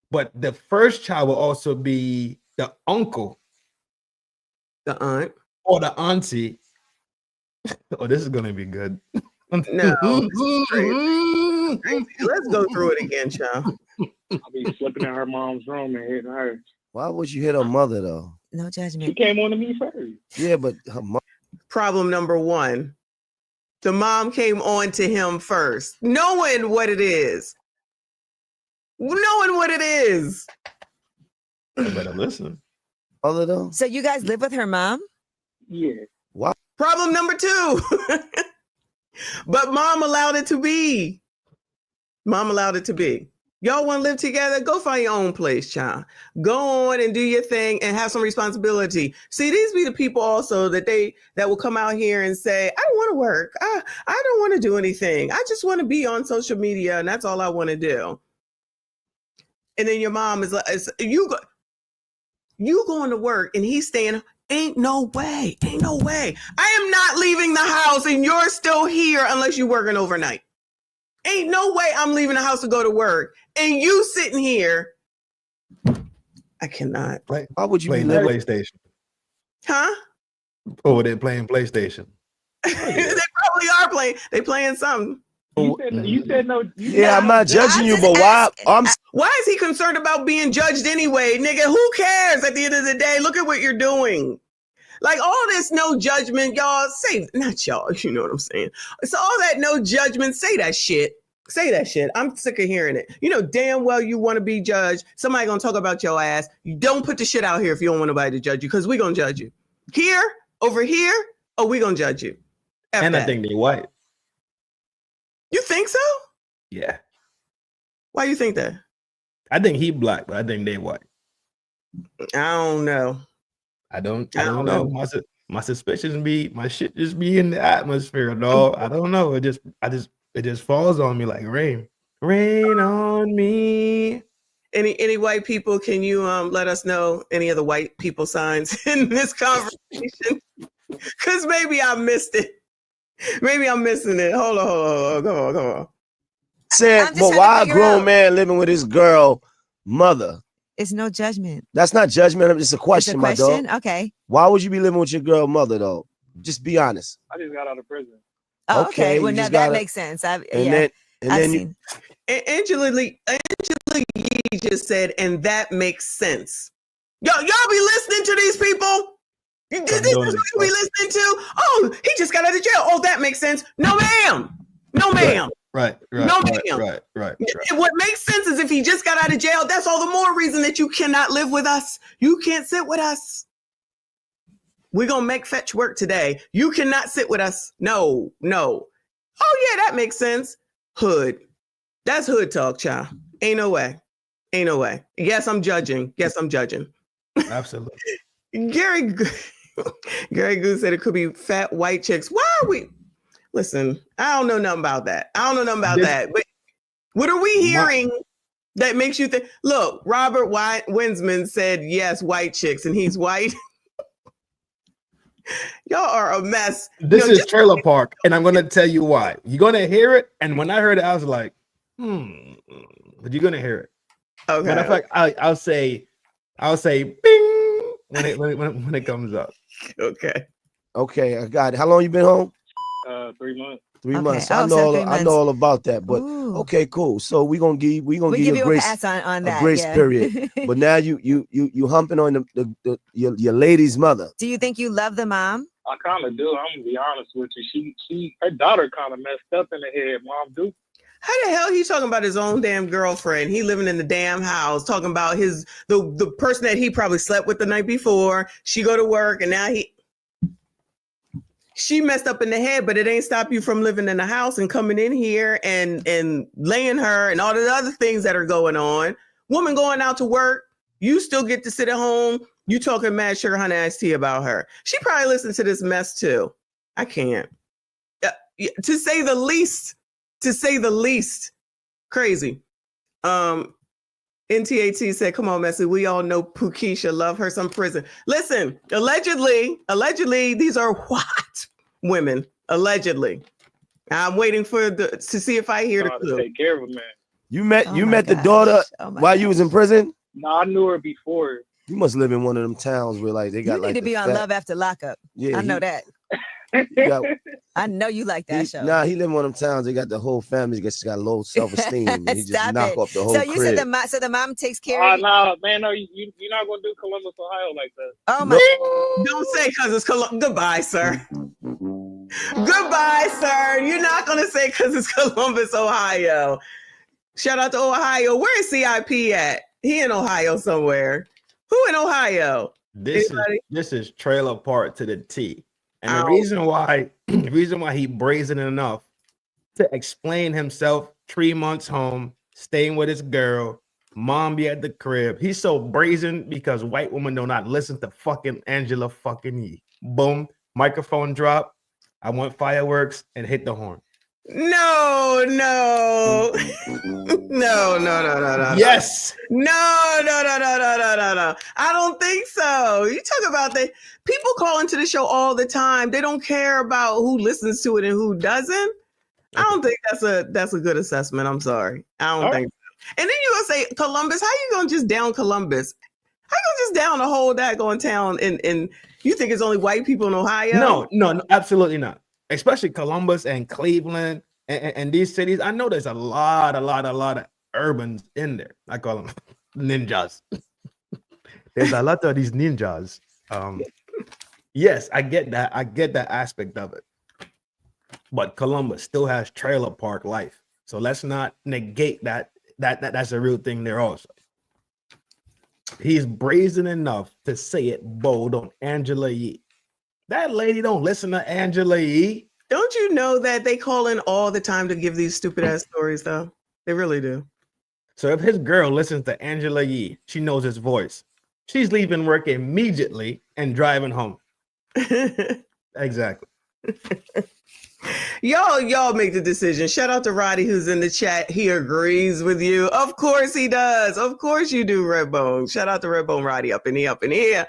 but the first child will also be the uncle, the aunt, or the auntie. Oh, this is gonna be good. No, this is crazy. Crazy. Let's go through it again, child. I'll be slipping in her mom's room and hitting her. Why would you hit her mother though? No She judgment. came on to me first. Yeah, but her mom. Problem number one. The mom came on to him first, knowing what it is. Knowing what it is. I better listen. Mother though. So you guys live with her mom? Yeah. Why? Problem number two. But mom allowed it to be. Mom allowed it to be. Y'all want to live together? Go find your own place, child. Go on and do your thing and have some responsibility. See, these be the people also that will come out here and say, I don't want to work. I don't want to do anything. I just want to be on social media and that's all I want to do. And then your mom is like, you going to work and he's staying. Ain't no way. Ain't no way. I am not leaving the house and you're still here unless you're working overnight. Ain't no way I'm leaving the house to go to work. And you sitting here. I cannot. Why would you play be the living? PlayStation? Huh? Oh, they're playing PlayStation. They probably are playing. They playing something. You said no. Yeah, I'm not judging you, but why? Why is he concerned about being judged anyway? Nigga, who cares at the end of the day? Look at what you're doing. Like all this no judgment, y'all say, not y'all, you know what I'm saying? So all that no judgment, say that shit. Say that shit. I'm sick of hearing it. You know damn well you want to be judged. Somebody gonna talk about your ass. You don't put the shit out here if you don't want nobody to judge you, because we gonna judge you. Here, over here, oh, we gonna judge you. F And that. I think they white. You think so? Yeah. Why you think that? I think he black, but I think they white. I don't know. I don't know. My suspicions be, my shit just be in the atmosphere, dog. I don't know. It just falls on me like rain. Rain on me. Any white people, can you let us know any of the white people signs in this conversation? Because maybe I missed it. Maybe I'm missing it. Hold on. Come on. Said, but why a grown man living with his girl mother? It's no judgment. That's not judgment. It's a question, my dog. Okay. Why would you be living with your girl mother though? Just be honest. I just got out of prison. Oh, okay. Well, you now just that gotta- makes sense. And then Angela Yee just said, and that makes sense. Y'all be listening to these people? This is what you be listening to? Oh, he just got out of jail. Oh, that makes sense. No, ma'am. No, ma'am. Right. No, ma'am. Right. What makes sense is if he just got out of jail, that's all the more reason that you cannot live with us. You can't sit with us. We're going to make fetch work today. You cannot sit with us. No. Oh, yeah, that makes sense. Hood. That's hood talk, child. Ain't no way. Yes, I'm judging. Absolutely. Gary Goose said it could be fat white chicks. Why are we? Listen, I don't know nothing about that. But what are we hearing that makes you think? Look, Robert Winsman said, yes, white chicks, and he's white. Y'all are a mess. This is Trailer Park, and I'm going to tell you why. You're going to hear it, and when I heard it, I was like, but you're going to hear it. Okay. Matter of fact, I'll say, bing, when it comes up. Okay, I got it. How long you been home? 3 months. 3 Okay. months. Oh, I so know 3 I know all about that. But okay, cool. So we're gonna give We you give a you grace, a pass on that. a grace yeah. period. But now you humping on your lady's mother. Do you think you love the mom? I kind of do. I'm gonna be honest with you. Her daughter kind of messed up in the head. Mom do. How the hell he talking about his own damn girlfriend? He living in the damn house, talking about the person that he probably slept with the night before. She go to work and now she messed up in the head, but it ain't stop you from living in the house and coming in here and laying her and all the other things that are going on. Woman going out to work, you still get to sit at home. You talking mad sugar honey iced tea about her. She probably listened to this mess too. I can't. To say the least, crazy. NTAT said, come on, Messy. We all know Pukisha love her some prison. Listen, allegedly, these are what? Women. Allegedly. I'm waiting to see if I hear the clue. Take care of a man. You met the daughter while you was in prison? No, I knew her before. You must live in one of them towns where like they got You need to be on Love After Lockup. Yeah, I know that. I know you like that show. Nah, he live in one of them towns. They got the whole family. Just got low self-esteem. And he just knock off the whole So you crib. said the mom takes care of you? No, man, no, you're not gonna do Columbus, Ohio like that. Oh my! Don't say because it's Columbus. Goodbye, sir. Goodbye, sir. You're not gonna say because it's Columbus, Ohio. Shout out to Ohio. Where is CIP at? He in Ohio somewhere. Who in Ohio? This is trailer park to the T. And the reason why he brazen enough to explain himself 3 months home, staying with his girl, mom be at the crib. He's so brazen because white women do not listen to fucking Angela fucking Yee. Boom, microphone drop. I want fireworks and hit the horn. No. Yes. No. I don't think so. You talk about people call into the show all the time. They don't care about who listens to it and who doesn't. I don't think that's a good assessment. I'm sorry. I don't think so. And then you gonna say Columbus. How you gonna just down Columbus? How you gonna just down the whole daggone town? And you think it's only white people in Ohio? No, absolutely not. Especially Columbus and Cleveland and these cities. I know there's a lot of urbans in there. I call them ninjas. There's a lot of these ninjas. Yes, I get that. I get that aspect of it. But Columbus still has trailer park life. So let's not negate that that's a real thing there also. He's brazen enough to say it bold on Angela Yee. That lady don't listen to Angela Yee. Don't you know that they call in all the time to give these stupid ass stories though? They really do. So if his girl listens to Angela Yee, she knows his voice. She's leaving work immediately and driving home. Exactly. Y'all make the decision. Shout out to Roddy who's in the chat. He agrees with you. Of course he does. Of course you do, Redbone. Shout out to Redbone Roddy up in here.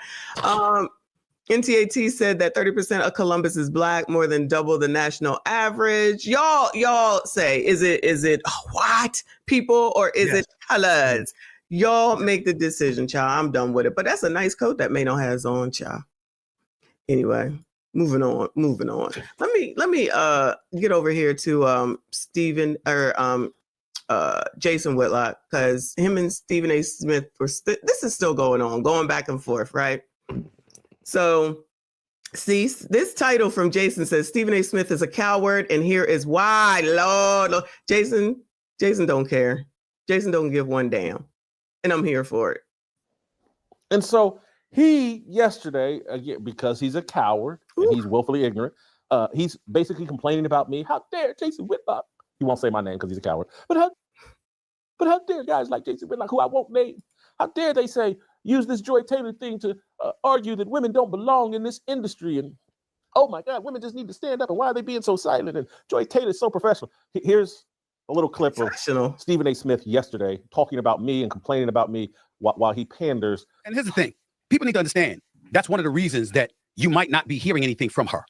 NTAT said that 30% of Columbus is black, more than double the national average. Y'all say, is it white people or is it colors? Y'all make the decision, child. I'm done with it. But that's a nice coat that Mano has on, child. Anyway, moving on. Let me get over here to Stephen or Jason Whitlock, because him and Stephen A. Smith this is still going back and forth, right? So, see, this title from Jason says Stephen A. Smith is a coward, and here is why. Lord. Jason don't care. Jason don't give one damn, and I'm here for it. And so he yesterday, again, because he's a coward and he's willfully ignorant, he's basically complaining about me. How dare Jason Whitlock? He won't say my name because he's a coward. But how dare guys like Jason Whitlock, who I won't name, how dare they use this Joy Taylor thing to argue that women don't belong in this industry? And oh my God, women just need to stand up. And why are they being so silent? And Joy Taylor's so professional. Here's a little clip of Stephen A. Smith yesterday talking about me and complaining about me while he panders. And here's the thing. People need to understand that's one of the reasons that you might not be hearing anything from her,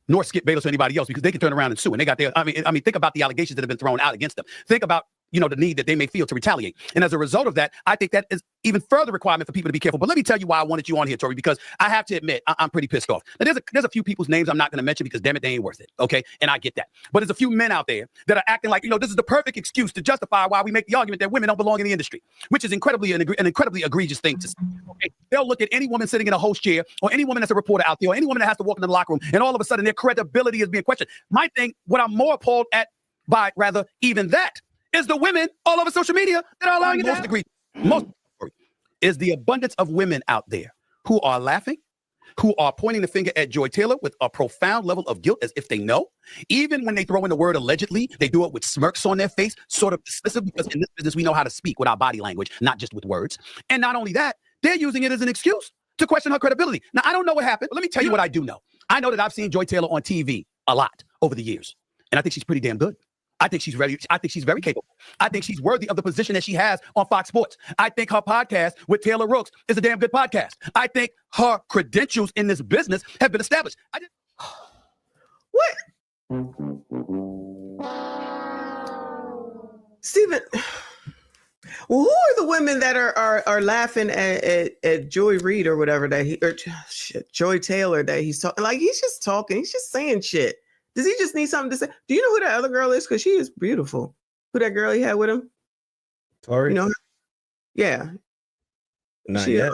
nor Skip Bayless or anybody else, because they can turn around and sue. And they got their, I mean, think about the allegations that have been thrown out against them. Think about, the need that they may feel to retaliate. And as a result of that, I think that is even further requirement for people to be careful. But let me tell you why I wanted you on here, Tori, because I have to admit, I'm pretty pissed off. Now, there's a few people's names I'm not going to mention because, damn it, they ain't worth it. Okay. And I get that. But there's a few men out there that are acting like, this is the perfect excuse to justify why we make the argument that women don't belong in the industry, which is an incredibly egregious thing to say. Okay. They'll look at any woman sitting in a host chair or any woman that's a reporter out there or any woman that has to walk into the locker room, and all of a sudden their credibility is being questioned. My thing, what I'm more appalled at by rather even that, is the women all over social media that are allowing it to happen. Most is the abundance of women out there who are laughing, who are pointing the finger at Joy Taylor with a profound level of guilt as if they know. Even when they throw in the word allegedly, they do it with smirks on their face, sort of dismissive, because in this business, we know how to speak with our body language, not just with words. And not only that, they're using it as an excuse to question her credibility. Now, I don't know what happened, but let me tell you what I do know. I know that I've seen Joy Taylor on TV a lot over the years, and I think she's pretty damn good. I think she's very capable. I think she's worthy of the position that she has on Fox Sports. I think her podcast with Taylor Rooks is a damn good podcast. I think her credentials in this business have been established. What? Stephen, well, who are the women that are laughing at Joy Reid or whatever Joy Taylor that he's talking? Like, he's just talking. He's just saying shit. Does he just need something to say? Do you know who that other girl is? Because she is beautiful. Who that girl he had with him? Tori? You know her? Yeah. Not yet.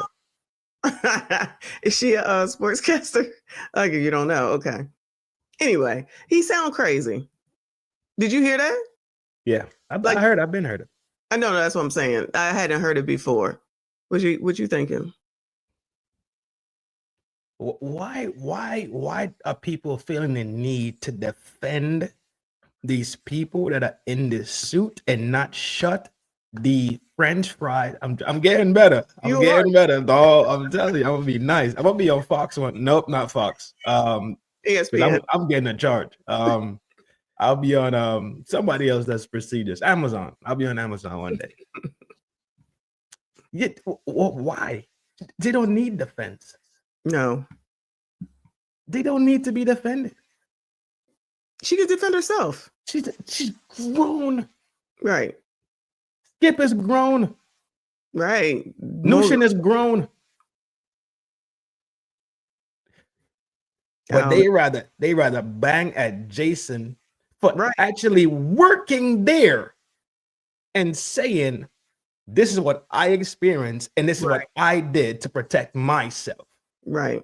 Is she a sportscaster? Okay, you don't know. Okay. Anyway, he sound crazy. Did you hear that? Yeah, I've been heard it. I know that's what I'm saying. I hadn't heard it before. What you thinking? Why are people feeling the need to defend these people that are in this suit and not shut the French fries? I'm getting better. I'm getting better, dog. I'm telling you, I'm gonna be nice. I'm gonna be on Fox one. Nope, not Fox. ESPN. I'm getting a charge. I'll be on somebody else that's prestigious. Amazon. I'll be on Amazon one day. Why? They don't need defense. No. They don't need to be defended. She can defend herself. She's grown. Right. Skip is grown. Right. Nushin is grown. But they rather bang at Jason for actually working there and saying, this is what I experienced and this is what I did to protect myself. Right.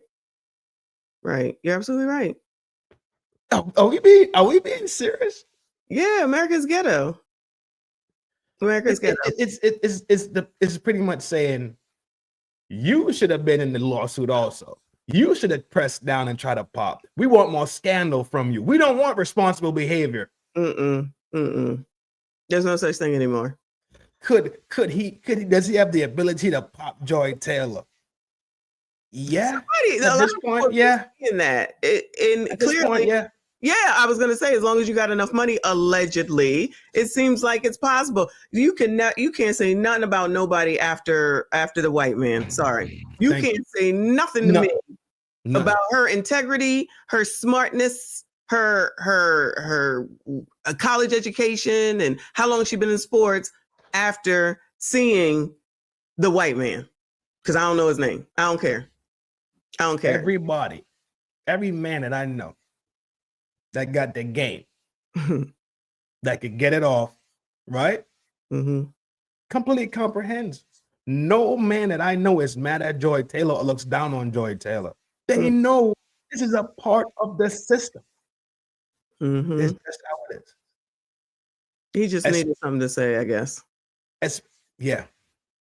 Right. You're absolutely right. Are we being serious? Yeah, America's ghetto. America's ghetto. It's pretty much saying you should have been in the lawsuit also. You should have pressed down and tried to pop. We want more scandal from you. We don't want responsible behavior. There's no such thing anymore. Does he have the ability to pop Joy Taylor? Yeah. At this point, yeah. In that, clearly, yeah. Yeah, I was gonna say, as long as you got enough money, allegedly, it seems like it's possible. You can't say nothing about nobody after the white man. Sorry, you can't say nothing to me about her integrity, her smartness, her college education, and how long she been in sports after seeing the white man. Because I don't know his name. I don't care. Everybody, every man that I know that got the game, that could get it off, right? Completely comprehends. No man that I know is mad at Joy Taylor or looks down on Joy Taylor. They know this is a part of the system. It's just how it is. He just needed something to say, I guess. Yeah.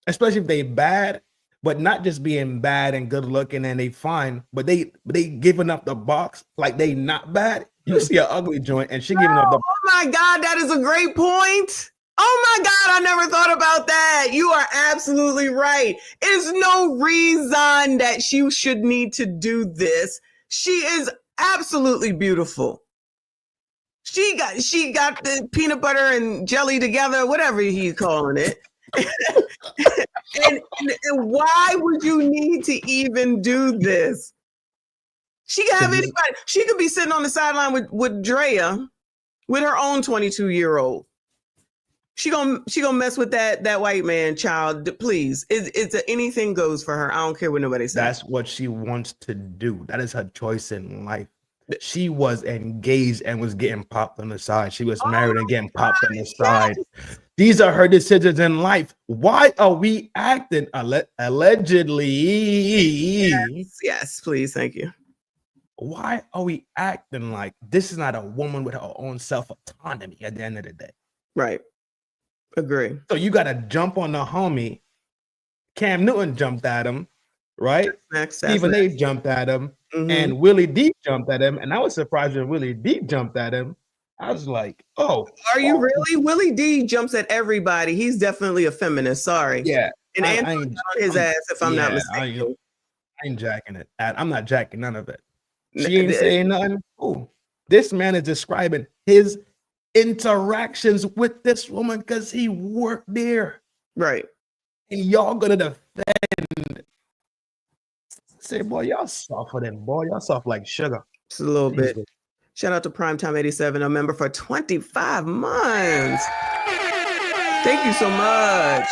Especially if they bad, but not just being bad and good looking and they fine, but they giving up the box like they not bad. You see an ugly joint and she giving up the. Oh my God, that is a great point. Oh my God, I never thought about that. You are absolutely right. There's no reason that she should need to do this. She is absolutely beautiful. She got the peanut butter and jelly together, whatever he's calling it. and why would you need to even do this? She can have anybody. She could be sitting on the sideline with Drea, with her own 22-year-old. She gonna mess with that white man child. Please, it's anything goes for her. I don't care what nobody says. That's what she wants to do. That is her choice in life. She was engaged and was getting popped on the side. She was married and getting popped on the side. These are her decisions in life. Why are we acting allegedly? Yes, please, thank you. Why are we acting like this is not a woman with her own self-autonomy at the end of the day? Right. Agree. So you got to jump on the homie. Cam Newton jumped at him, right? Stephen A jumped at him, and Willie D jumped at him. And I was surprised when Willie D jumped at him. I was like, oh. Are you really? Willie D jumps at everybody. He's definitely a feminist. Sorry. Yeah. And Anthony on his ass, if I'm not mistaken. I ain't jacking it. I'm not jacking none of it. She ain't saying nothing. Ooh, this man is describing his interactions with this woman because he worked there. Right. And y'all gonna defend. Say, boy, y'all soft for them, boy. Y'all soft like sugar. Just a little bit. Jesus. Shout out to Primetime 87, a member for 25 months. Thank you so much.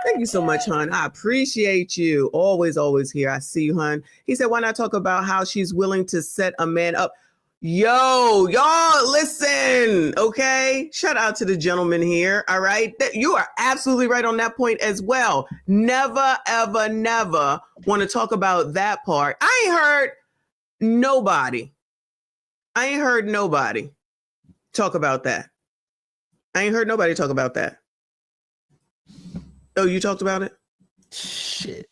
Thank you so much, hon. I appreciate you. Always, always here. I see you, hon. He said, why not talk about how she's willing to set a man up? Yo, y'all, listen, okay? Shout out to the gentleman here, all right? You are absolutely right on that point as well. Never, ever, never want to talk about that part. I ain't heard nobody talk about that. I ain't heard nobody talk about that. Oh, you talked about it? Shit.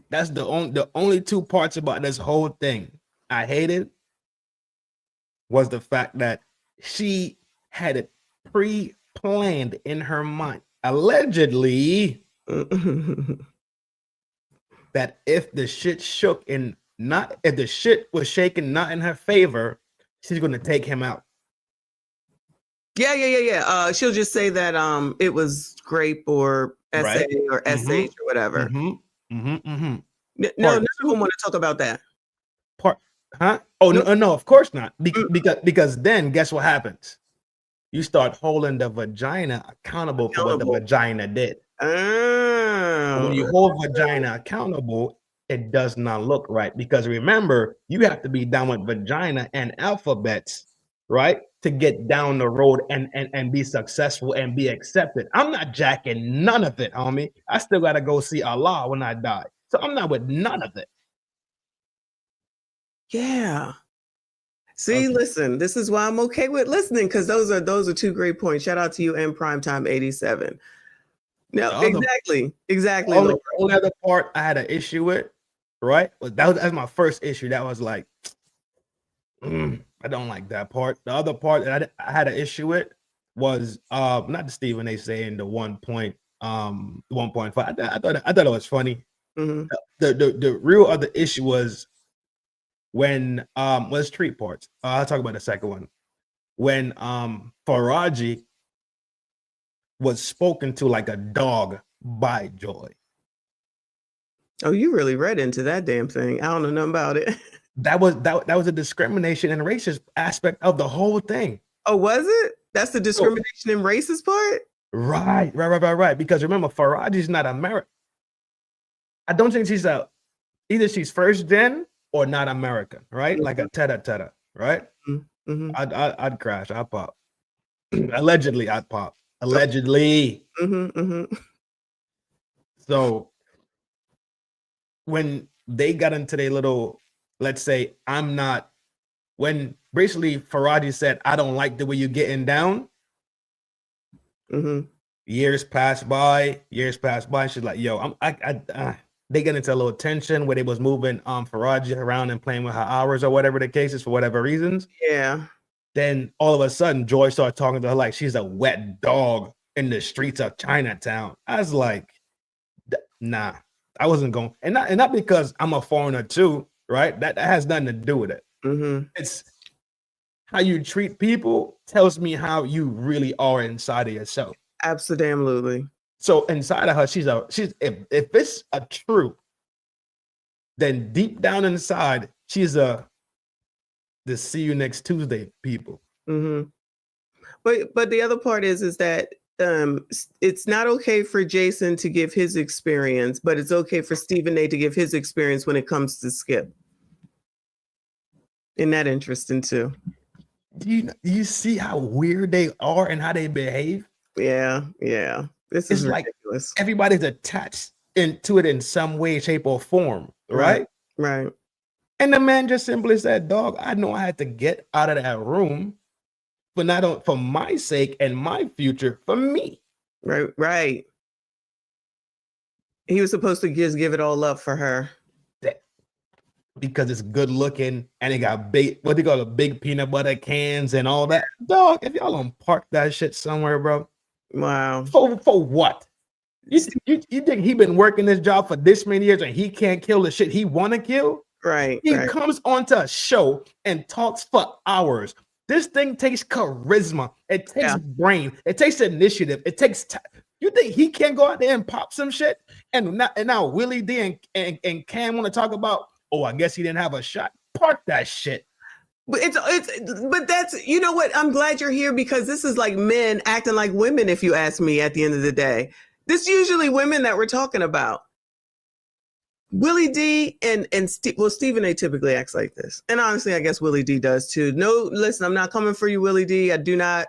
That's the only two parts about this whole thing I hated was the fact that she had it pre-planned in her mind, allegedly, that if the shit shook and not if the shit was shaking not in her favor, she's gonna take him out. Yeah. She'll just say that it was grape or SA Right. or SH or whatever. No, none of them want to talk about that. Huh? Oh no, of course not. Because then guess what happens? You start holding the vagina accountable for what the vagina did. When you hold vagina accountable, it does not look right. Because remember, you have to be down with vagina and alphabets, right? To get down the road and be successful and be accepted. I'm not jacking none of it, homie. I still gotta go see Allah when I die. So I'm not with none of it. Yeah. See, listen, this is why I'm okay with listening, because those are two great points. Shout out to you and Primetime 87. No, exactly. Only other part I had an issue with, right? That's my first issue. That was like, I don't like that part. The other part that I had an issue with was not the Stephen A saying the 1.5. I thought it was funny. The real other issue was when let's treat parts. I'll talk about the second one. When Faraji was spoken to like a dog by Joy. Oh, you really read into that damn thing. I don't know nothing about it. That was a discrimination and racist aspect of the whole thing. Oh, was it? That's the discrimination and racist part? Right. Because remember, Faraji's not American. I don't think either she's first gen or not American, right? Like a teta, right? I'd crash. I'd pop. Allegedly, I'd pop. Allegedly. So when they got into their little, let's say, when basically Faraji said, I don't like the way you're getting down. Years passed by. She's like, yo, they get into a little tension where they was moving Faraji around and playing with her hours or whatever the case is for whatever reasons. Yeah. Then all of a sudden, Joy started talking to her like she's a wet dog in the streets of Chinatown. I was like, nah, I wasn't going. And not because I'm a foreigner too, right? That has nothing to do with it. It's how you treat people tells me how you really are inside of yourself. Absolutely. So inside of her, she's if it's a truth, then deep down inside, she's the see you next Tuesday people. But the other part is that it's not okay for Jason to give his experience, but it's okay for Stephen A to give his experience when it comes to Skip. Isn't that interesting too? Do you see how weird they are and how they behave? Yeah. This is ridiculous. Like everybody's attached into it in some way, shape, or form, right? Right. And the man just simply said, dog, I know I had to get out of that room, but not for my sake and my future, for me. Right. He was supposed to just give it all up for her. Because it's good looking and it got big peanut butter cans and all that. Dog, if y'all don't park that shit somewhere, bro. Wow. For what? You think he been working this job for this many years and he can't kill the shit he want to kill? Right. He comes onto a show and talks for hours. This thing takes charisma. It takes brain. It takes initiative. It takes time. You think he can't go out there and pop some shit? And now Willie D and Cam want to talk about, oh, I guess he didn't have a shot. Park that shit. But but that's, you know what? I'm glad you're here because this is like men acting like women, if you ask me, at the end of the day. This is usually women that we're talking about. Willie D and Stephen A typically acts like this. And honestly, I guess Willie D does too. No, listen, I'm not coming for you, Willie D. I do not,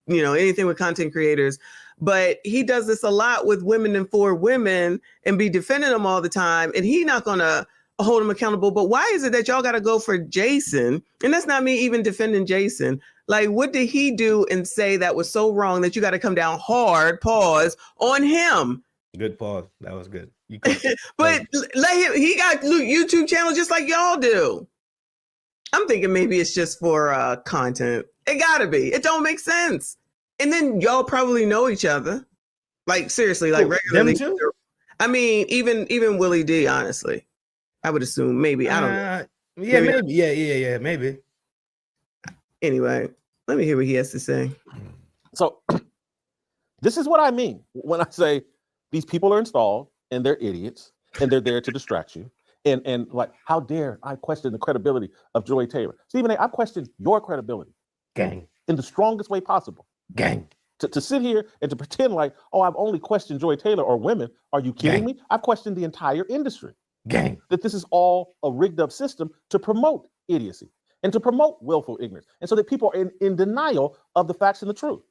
anything with content creators. But he does this a lot with women and for women and be defending them all the time. And he's not going to hold him accountable. But why is it that y'all got to go for Jason? And that's not me even defending Jason. Like, what did he do and say that was so wrong that you got to come down hard, pause, on him? Good pause. That was good. But let him, he got YouTube channel just like y'all do. I'm thinking maybe it's just for content. It gotta be. It don't make sense. And then y'all probably know each other. Like seriously, like regularly. Them too? I mean, even Willie D, honestly. I would assume maybe. I don't know. Yeah, maybe. Yeah, maybe. Anyway, let me hear what he has to say. So this is what I mean when I say these people are installed and they're idiots and they're there to distract you. And like, how dare I question the credibility of Joy Taylor? Stephen A., I've questioned your credibility. Gang. In the strongest way possible. Gang. To sit here and to pretend like, oh, I've only questioned Joy Taylor or women. Are you kidding me? I've questioned the entire industry. Gang. That this is all a rigged up system to promote idiocy and to promote willful ignorance. And so that people are in denial of the facts and the truth.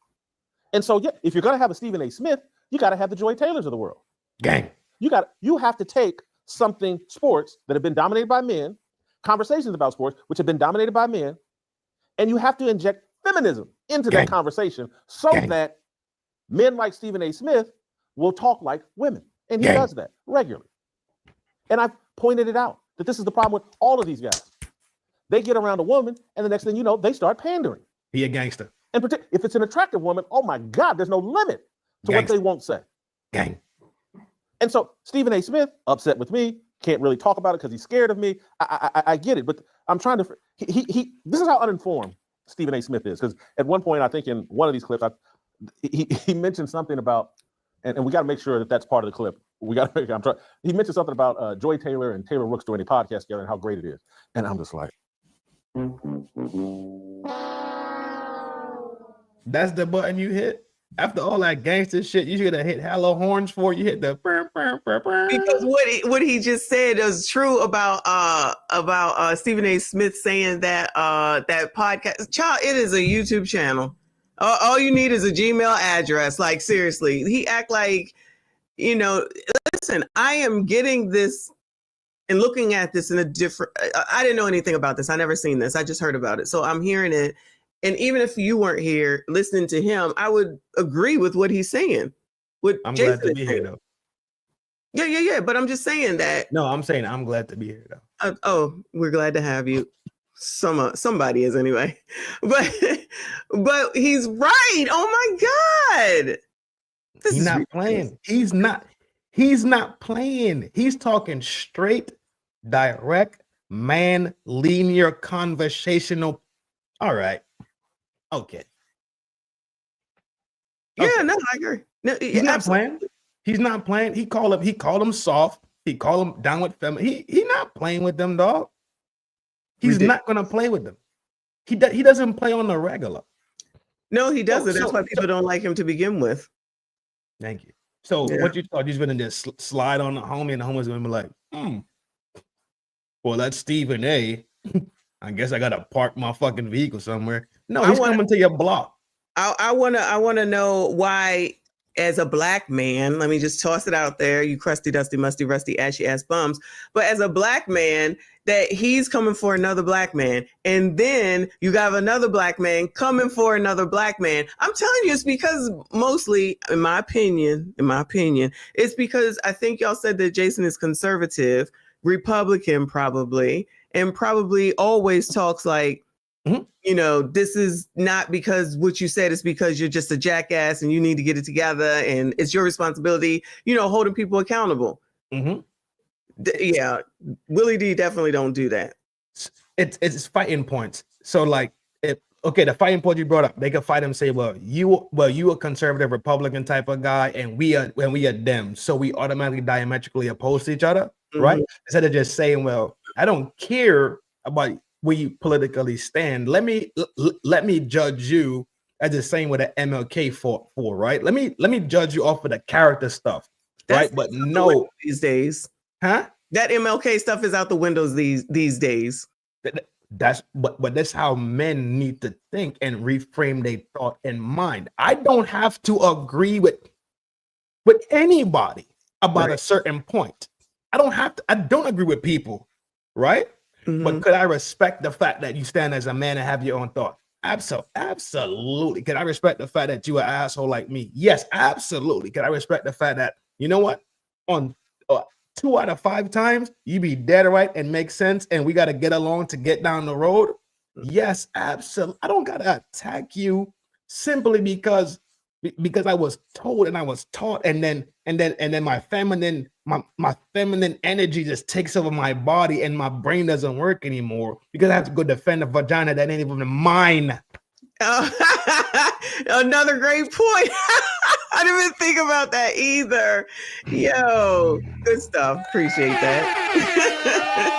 And so, yeah, if you're going to have a Stephen A. Smith, you got to have the Joy Taylors of the world. Gang. You have to take something, sports that have been dominated by men, conversations about sports, which have been dominated by men, and you have to inject feminism into that conversation so that men like Stephen A. Smith will talk like women. And he does that regularly. And I've pointed it out that this is the problem with all of these guys. They get around a woman, and the next thing you know, they start pandering. He a gangster. And if it's an attractive woman, oh my God, there's no limit to what they won't say. Gang. And so Stephen A. Smith, upset with me, can't really talk about it because he's scared of me. I get it, but I'm trying to, this is how uninformed Stephen A. Smith is. Because at one point, I think in one of these clips, he mentioned something about, and we got to make sure that that's part of the clip. He mentioned something about Joy Taylor and Taylor Rooks doing a podcast together and how great it is. And I'm just like. That's the button you hit? After all that gangster shit, you should have hit hello horns for you hit the because what he just said is true about Stephen A. Smith saying that that podcast. Child, it is a YouTube channel. All you need is a Gmail address. Like seriously, he act like, listen, I am getting this and looking at this in a different. I didn't know anything about this. I never seen this. I just heard about it. So I'm hearing it. And even if you weren't here listening to him, I would agree with what he's saying. I'm glad to be here, though. Yeah. But I'm just saying that. No, I'm saying I'm glad to be here, though. We're glad to have you. Somebody is anyway. But he's right. Oh my God. He's not playing. He's not playing. He's talking straight, direct, man, linear, conversational. All right. Okay. Yeah, no, I agree. No, he's not playing. He's not playing. He called him soft. He called him down with them. He not playing with them, dog. He's not gonna play with them. He doesn't play on the regular. No, he doesn't. That's why people don't like him to begin with. Thank you. So what you thought? You're gonna just slide on the homie, and the homie's gonna be like, well, that's Stephen A. I guess I gotta park my fucking vehicle somewhere. No, he's coming to your block. I wanna know why, as a black man, let me just toss it out there, you crusty, dusty, musty, rusty, ashy ass bums. But as a black man, that he's coming for another black man, and then you got another black man coming for another black man. I'm telling you, it's because mostly, in my opinion, it's because I think y'all said that Jason is conservative, Republican probably, and probably always talks like, this is not because what you said, is because you're just a jackass and you need to get it together and it's your responsibility, holding people accountable. Yeah, Willie D definitely don't do that. It's fighting points. So like, okay, the fighting point you brought up, they could fight and say, well, you a conservative Republican type of guy, and we are them, so we automatically diametrically oppose to each other, right? Instead of just saying, well, I don't care about where you politically stand. Let me judge you as the same with the MLK fought for, right? Let me judge you off of the character stuff, right? But no, these days, huh? That MLK stuff is out the windows these days. But that's how men need to think and reframe their thought and mind. I don't have to agree with anybody about a certain point. I don't agree with people, right? But could I respect the fact that you stand as a man and have your own thought? Absolutely. Can I respect the fact that you an asshole like me? Yes, absolutely. Can I respect the fact that, you know what, on 2 out of 5 times you be dead right and make sense, and we got to get along to get down the road? Yes, absolutely. I don't gotta attack you simply because I was told and I was taught, and then my feminine energy just takes over my body and my brain doesn't work anymore because I have to go defend a vagina that ain't even mine. Another great point. I didn't even think about that either. Yo, good stuff. Appreciate that.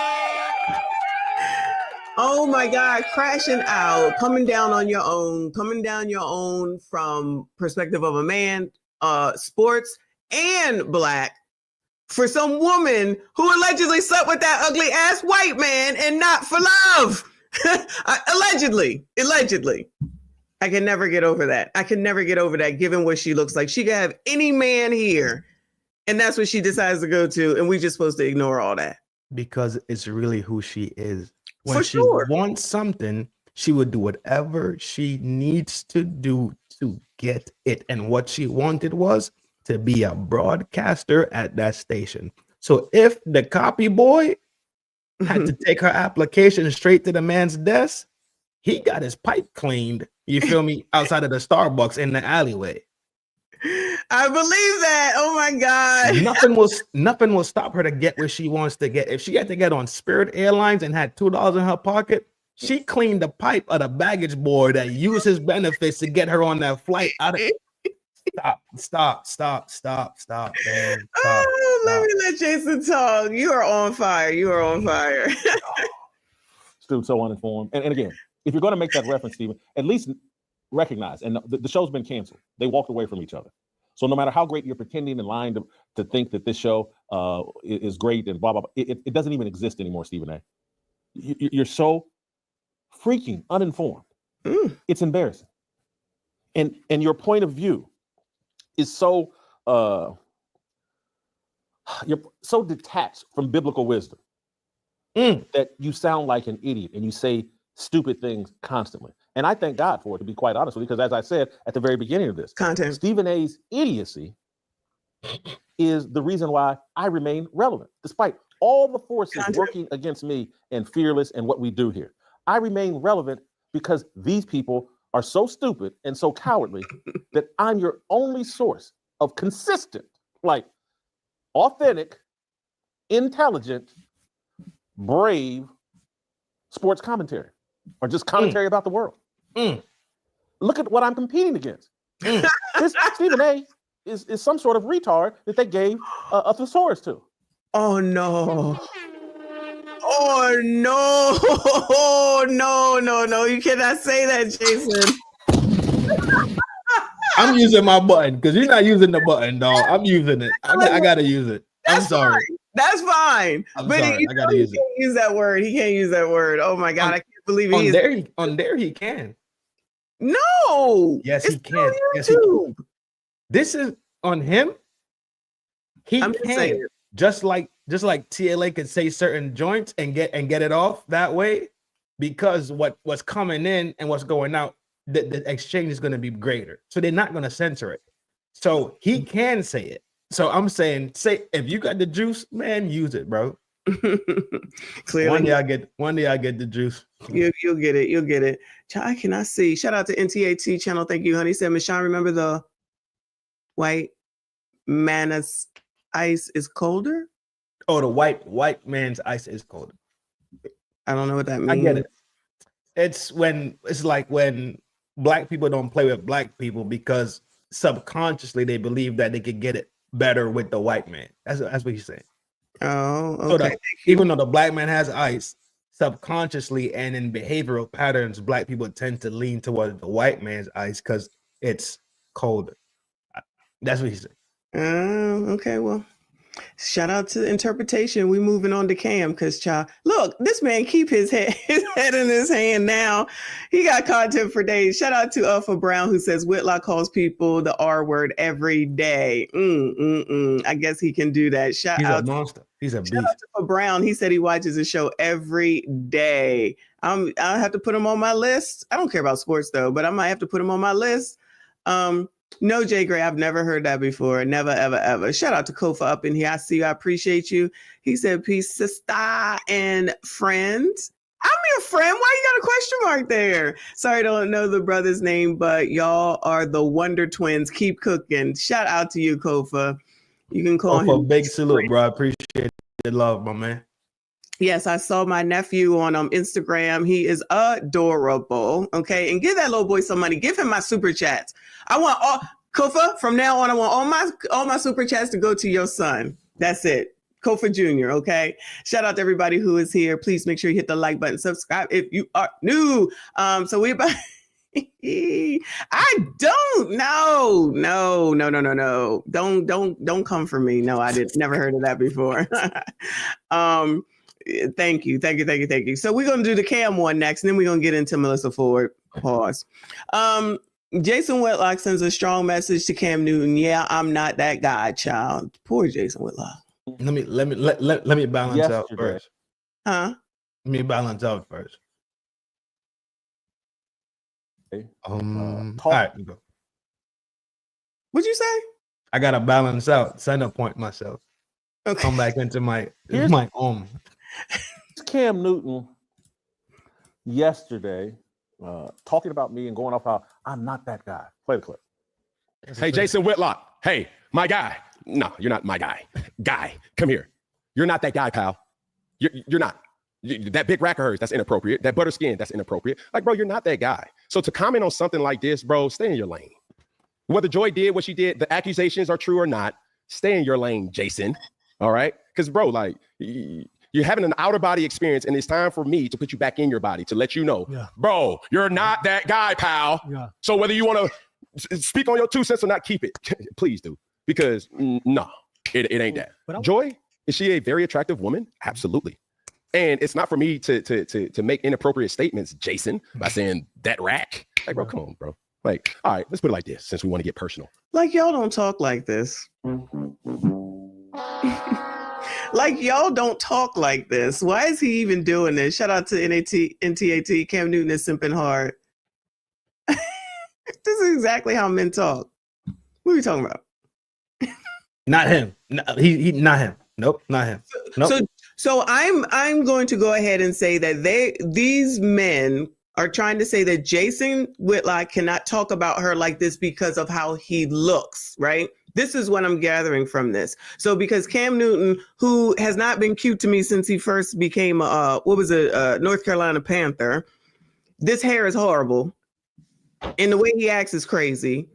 Oh my God, crashing out, coming down your own from perspective of a man, sports and Black, for some woman who allegedly slept with that ugly ass white man and not for love. Allegedly. I can never get over that. Given what she looks like. She could have any man here, and that's what she decides to go to, and we just supposed to ignore all that. Because it's really who she is. When For she sure. wants something, she would do whatever she needs to do to get it. And what she wanted was to be a broadcaster at that station. So if the copy boy had to take her application straight to the man's desk, he got his pipe cleaned, you feel me, outside of the Starbucks in the alleyway. I believe that. Oh my God. Nothing will stop her to get where she wants to get. If she had to get on Spirit Airlines and had $2 in her pocket, she cleaned the pipe of the baggage boy that used his benefits to get her on that flight out of. Stop, man. Let me let Jason talk. You are on fire. Dude, so uninformed. And again, if you're going to make that reference, Stephen, at least recognize, and the show's been canceled. They walked away from each other. So no matter how great you're pretending and lying to think that this show is great and blah, blah, blah, it doesn't even exist anymore, Stephen A. You're so freaking uninformed. It's embarrassing. And your point of view is so you're so detached from biblical wisdom that you sound like an idiot and you say stupid things constantly. And I thank God for it, to be quite honest with you, because as I said at the very beginning of this, Stephen A's idiocy is the reason why I remain relevant, despite all the forces working against me and Fearless and what we do here. I remain relevant because these people are so stupid and so cowardly that I'm your only source of consistent, like authentic, intelligent, brave sports commentary, or just commentary about the world. Look at what I'm competing against. This Stephen A is some sort of retard that they gave a thesaurus to. Oh no. Oh no. No. You cannot say that, Jason. I'm using my button because you're not using the button, dog. I'm using it. I gotta use it. I'm sorry. That's fine. I'm but sorry. I gotta use it. Use that word. He can't use that word. Oh my God, I can't believe it. On there he can. No. Yes, he can. Yes, he can. This is on him. He can. Just like TLA could say certain joints and get it off that way, because what's coming in and what's going out, the exchange is going to be greater. So they're not going to censor it. So he can say it. So I'm saying, if you got the juice, man, use it, bro. Clearly, one day I get the juice. You'll get it. I cannot see. Shout out to NTAT channel. Thank you, honey. Said Michonne, remember the white man's ice is colder? Oh, the white man's ice is colder. I don't know what that means. I get it. It's like when black people don't play with black people because subconsciously they believe that they could get it better with the white man. That's what he's saying. Oh, So okay. that even though the black man has ice, subconsciously and in behavioral patterns, black people tend to lean towards the white man's ice because it's colder. That's what he said. Okay, well, shout out to interpretation. We moving on to Cam because child, look, this man keep his head in his hand now. He got content for days. Shout out to Alpha Brown who says Whitlock calls people the R word every day. I guess he can do that. He's a monster. He's a beast. Shout out to Alpha Brown. He said he watches the show every day. I'll have to put him on my list. I don't care about sports though, but I might have to put him on my list. No, Jay Gray, I've never heard that before. Never, ever, ever. Shout out to Kofa up in here. I see you. I appreciate you. He said, peace, sister and friends. I'm your friend. Why you got a question mark there? Sorry, I don't know the brother's name, but y'all are the Wonder Twins. Keep cooking. Shout out to you, Kofa. You can call him. Big salute, bro. I appreciate the love, my man. Yes, I saw my nephew on Instagram. He is adorable. Okay, and give that little boy some money. Give him my super chats. I want all Kofa from now on. I want all my super chats to go to your son. That's it, Kofa Jr. Okay. Shout out to everybody who is here. Please make sure you hit the like button, subscribe if you are new. So we about. I don't. No. Don't come for me. No, I never heard of that before. Thank you. So we're going to do the Cam one next, and then we're going to get into Melyssa Ford. Pause. Jason Whitlock sends a strong message to Cam Newton. Yeah, I'm not that guy, child. Poor Jason Whitlock. Let me balance out first. Huh? Let me balance out first. All right, we go. What'd you say? I gotta balance out. Center point myself. Okay. Come back into my own. Cam Newton yesterday talking about me and going off how I'm not that guy. Play the clip. Hey, Jason Whitlock. Hey, my guy. No, you're not my guy. Guy, come here. You're not that guy, pal. You're not. That big rack of hers, that's inappropriate. That butter skin, that's inappropriate. Like, bro, you're not that guy. So to comment on something like this, bro, stay in your lane. Whether Joy did what she did, the accusations are true or not, stay in your lane, Jason. All right? Because, bro, like, you're having an outer body experience, and it's time for me to put you back in your body to let you know, bro, you're not that guy, pal. Yeah. So whether you want to speak on your 2 cents or not, keep it. Please do. Because, no, it ain't that. Joy, is she a very attractive woman? Absolutely. And it's not for me to make inappropriate statements, Jason, by saying that rack. Like, bro, come on, bro. Like, all right, let's put it like this, since we want to get personal. Like, y'all don't talk like this. Like, y'all don't talk like this. Why is he even doing this? Shout out to NTAT. Cam Newton is simping hard. This is exactly how men talk. What are we talking about? Not him. No, he not him. Nope, not him. Nope. So I'm going to go ahead and say that these men are trying to say that Jason Whitlock cannot talk about her like this because of how he looks, right? This is what I'm gathering from this. So because Cam Newton, who has not been cute to me since he first became North Carolina Panther, this hair is horrible. And the way he acts is crazy.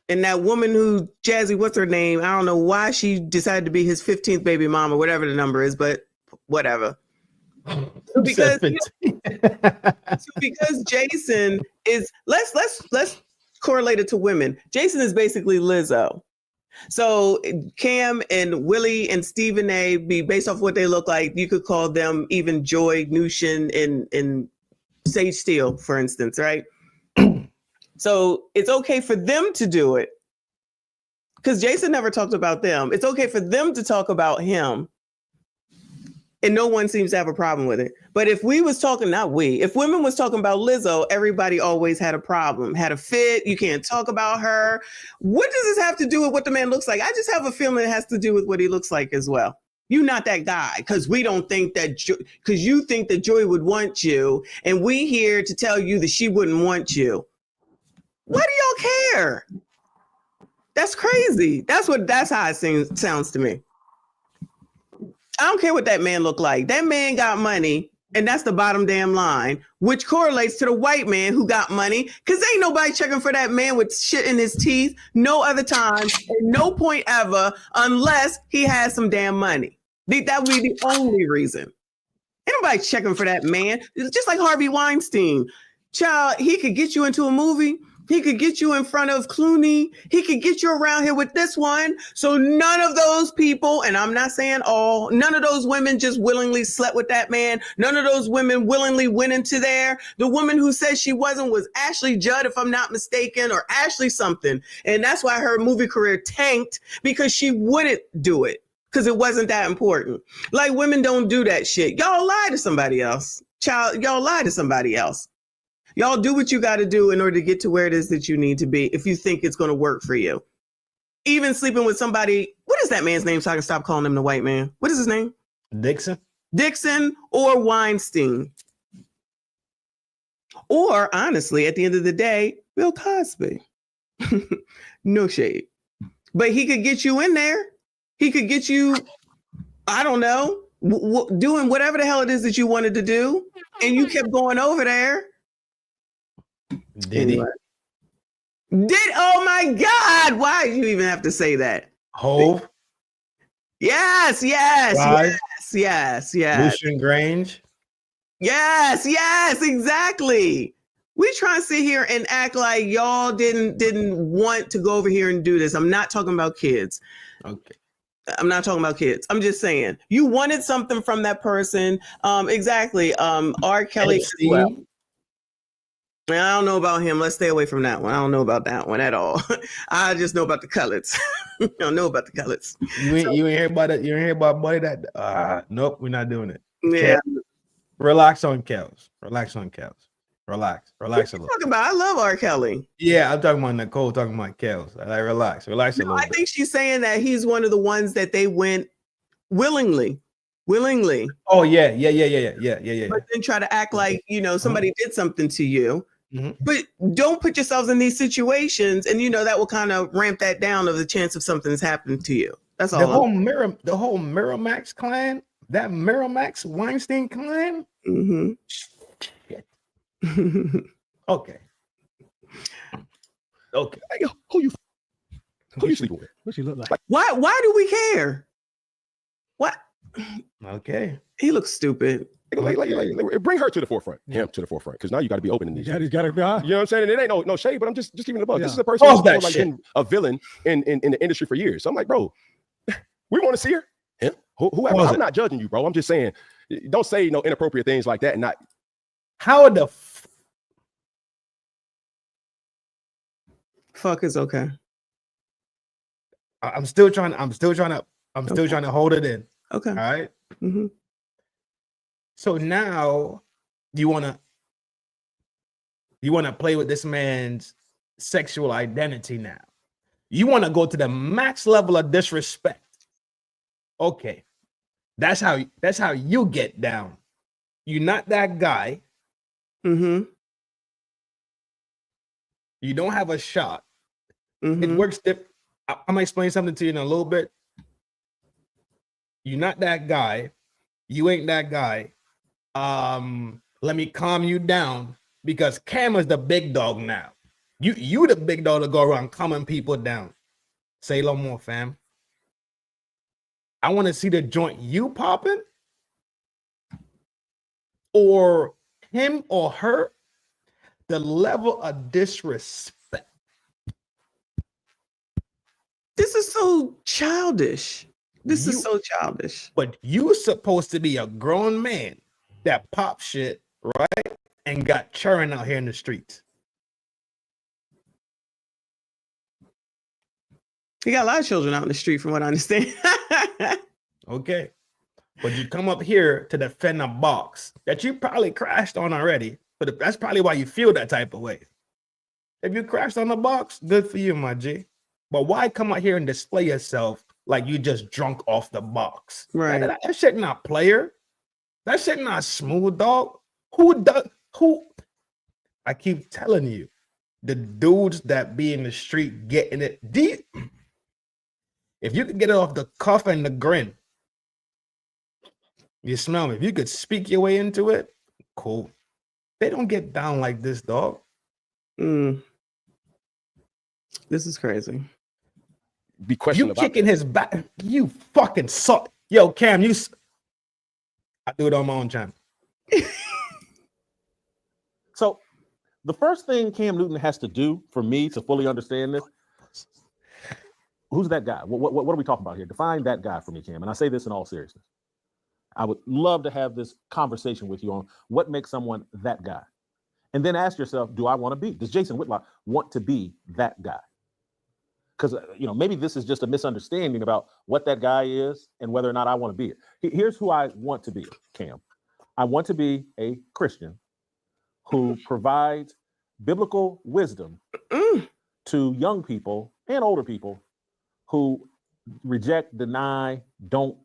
And that woman who, Jazzy, what's her name? I don't know why she decided to be his 15th baby mama, whatever the number is, but whatever. So because Jason is, let's correlate it to women. Jason is basically Lizzo. So Cam and Willie and Stephen A, based off what they look like, you could call them even Joy, Nushin, and Sage Steele, for instance, right? So it's okay for them to do it because Jason never talked about them. It's okay for them to talk about him. And no one seems to have a problem with it. But if we was talking, if women was talking about Lizzo, everybody always had a problem, had a fit. You can't talk about her. What does this have to do with what the man looks like? I just have a feeling it has to do with what he looks like as well. You're not that guy because we don't think that, because you think that Joy would want you. And we here to tell you that she wouldn't want you. Why do y'all care? That's crazy. That's how it sounds to me. I don't care what that man looked like. That man got money, and that's the bottom damn line, which correlates to the white man who got money, because ain't nobody checking for that man with shit in his teeth no other time, and no point ever, unless he has some damn money. That would be the only reason. Ain't nobody checking for that man. It's just like Harvey Weinstein. Child, he could get you into a movie. He could get you in front of Clooney. He could get you around here with this one. So none of those people, and I'm not saying all, none of those women just willingly slept with that man. None of those women willingly went into there. The woman who said she wasn't was Ashley Judd, if I'm not mistaken, or Ashley something. And that's why her movie career tanked, because she wouldn't do it, because it wasn't that important. Like, women don't do that shit. Y'all lie to somebody else. Child, y'all lie to somebody else. Y'all do what you got to do in order to get to where it is that you need to be if you think it's going to work for you. Even sleeping with somebody, what is that man's name so I can stop calling him the white man? What is his name? Dixon. Dixon or Weinstein. Or, honestly, at the end of the day, Bill Cosby. No shade. But he could get you in there. He could get you, I don't know, doing whatever the hell it is that you wanted to do. And you kept going over there. Did he? Oh my God, why do you even have to say that? Hove? Yes. Lucian Grange? Yes, exactly. We try to sit here and act like y'all didn't want to go over here and do this. I'm not talking about kids. Okay. I'm not talking about kids. I'm just saying you wanted something from that person. Exactly. R. Kelly as well. I don't know about him. Let's stay away from that one. I don't know about that one at all. I just know about the colors. I don't know about the colors. You ain't hear about it. You ain't hear about buddy that. Nope, we're not doing it. Yeah. Relax on Kels. Relax on Kels. Relax a little. Talking about, I love R. Kelly. Yeah, I'm talking about Nicole. Talking about Kels. Like, relax a little. I think she's saying that he's one of the ones that they went willingly. Oh yeah. But then try to act like somebody did something to you. Mm-hmm. But don't put yourselves in these situations, and that will kind of ramp that down of the chance of something's happened to you. That's all. The whole Miramax clan, that Miramax Weinstein clan. Mm-hmm. Shit. Okay. Hey, who you sleeping with? What she look like? Why do we care? What? Okay. He looks stupid. Like, bring her to the forefront, him to the forefront, because now you got to be open in these. He's got to be. You know what I'm saying? And it ain't no shade, but I'm just giving a buzz. Yeah. This is a person who's that like been a villain in the industry for years. So I'm like, bro, we want to see her. Him, whoever. I'm not judging you, bro. I'm just saying, don't say inappropriate things like that. And not. How the fuck is okay? I'm still trying to hold it in. Okay. All right. Mm-hmm. So now you wanna play with this man's sexual identity now. You want to go to the max level of disrespect. Okay. That's how you get down. You're not that guy. Mm-hmm. You don't have a shot. Mm-hmm. It works. I'm gonna explain something to you in a little bit. You're not that guy. You ain't that guy. Let me calm you down, because Cam is the big dog now. You the big dog to go around calming people down. Say a little more, fam. I want to see the joint you popping, or him or her. The level of disrespect. This is so childish. This is so childish. But you supposed to be a grown man that pop shit, right? And got churning out here in the streets. He got a lot of children out in the street, from what I understand. Okay. But you come up here to defend a box that you probably crashed on already. But that's probably why you feel that type of way. If you crashed on the box, good for you, my G. But why come out here and display yourself like you just drunk off the box? Right. That shit not player. That shit not smooth, dog. I keep telling you, the dudes that be in the street getting it deep. If you can get it off the cuff and the grin, You smell me? If you could speak your way into it, cool. They don't get down like this, dog. This is crazy. Be questioned You about kicking his back. You fucking suck. Yo, Cam, I do it on my own channel. So the first thing Cam Newton has to do for me to fully understand this, who's that guy? What are we talking about here? Define that guy for me, Cam. And I say this in all seriousness. I would love to have this conversation with you on what makes someone that guy. And then ask yourself, do I want to be? Does Jason Whitlock want to be that guy? Because, maybe this is just a misunderstanding about what that guy is and whether or not I want to be it. Here's who I want to be, Cam. I want to be a Christian who provides biblical wisdom to young people and older people who reject, deny, don't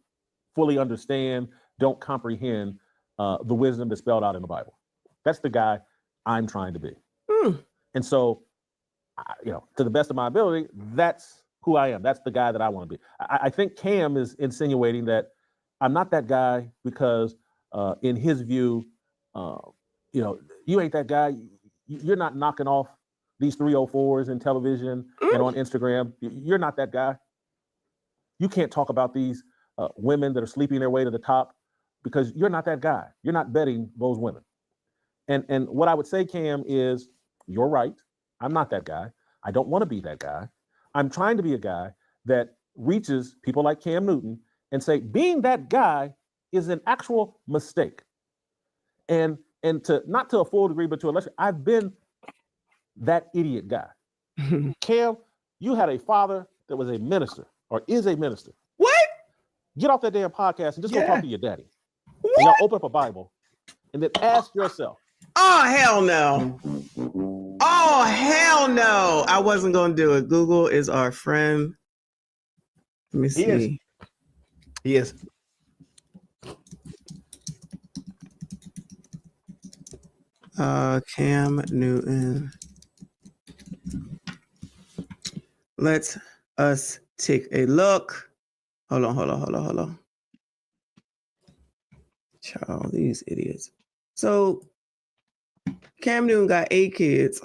fully understand, don't comprehend the wisdom that's spelled out in the Bible. That's the guy I'm trying to be. And so, to the best of my ability, that's who I am. That's the guy that I want to be. I think Cam is insinuating that I'm not that guy because in his view, you ain't that guy. You're not knocking off these 304s in television and on Instagram. You're not that guy. You can't talk about these women that are sleeping their way to the top because you're not that guy. You're not betting those women. And what I would say, Cam, is you're right. I'm not that guy. I don't want to be that guy. I'm trying to be a guy that reaches people like Cam Newton and say, being that guy is an actual mistake. And to not to a full degree, but to a lesser, I've been that idiot guy. Cam, you had a father that was a minister or is a minister. What? Get off that damn podcast and just go talk to your daddy. And y'all open up a Bible and then ask yourself. Oh, hell no. Oh, hell no. I wasn't going to do it. Google is our friend. Let me see. He is. Cam Newton. Let us take a look. Hold on. Child, these idiots. So Cam Newton got 8 kids.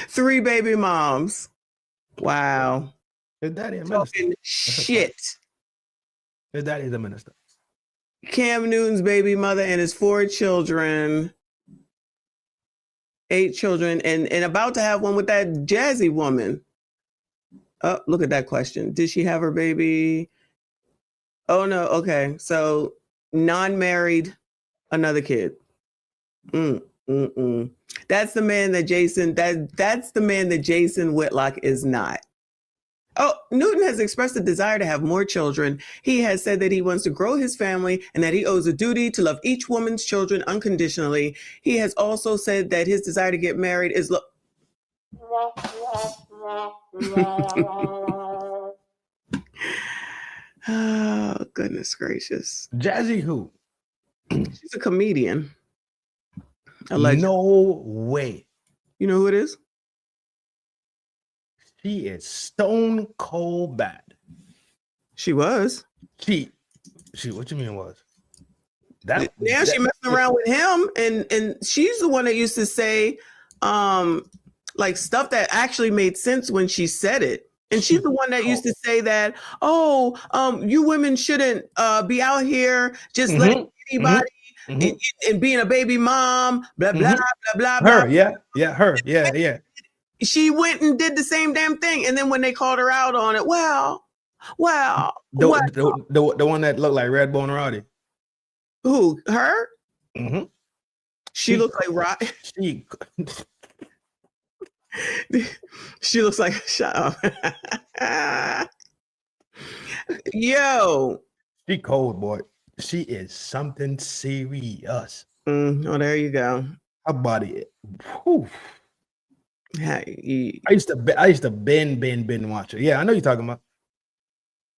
3 baby moms. Wow. His daddy a minister. Shit. His daddy's a minister. Cam Newton's baby mother and his 4 children. 8 children and about to have one with that jazzy woman. Oh, look at that question. Did she have her baby? Oh no. Okay. So non-married, another kid. That's the man that that's the man that Jason Whitlock is not. Oh, Newton has expressed a desire to have more children. He has said that he wants to grow his family and that he owes a duty to love each woman's children unconditionally. He has also said that his desire to get married is oh, goodness gracious. Jazzy who? She's a comedian. No way. You know who it is? She is stone cold bad. She was. She what you mean was? Now she messing around with him and she's the one that used to say like stuff that actually made sense when she said it. And she's the one that used to say that, you women shouldn't be out here just letting anybody and being a baby mom, blah, blah, blah, blah, Her, blah. her, yeah. She went and did the same damn thing. And then when they called her out on it, The one that looked like Redbone Roddy. Who? Her? Mm-hmm. She looks like Rod. She looks like, shut up. Yo. She cold, boy. She is something serious. Oh, there you go. Her body. Whew. Hey, I used to bend watch her. Yeah, I know you're talking about.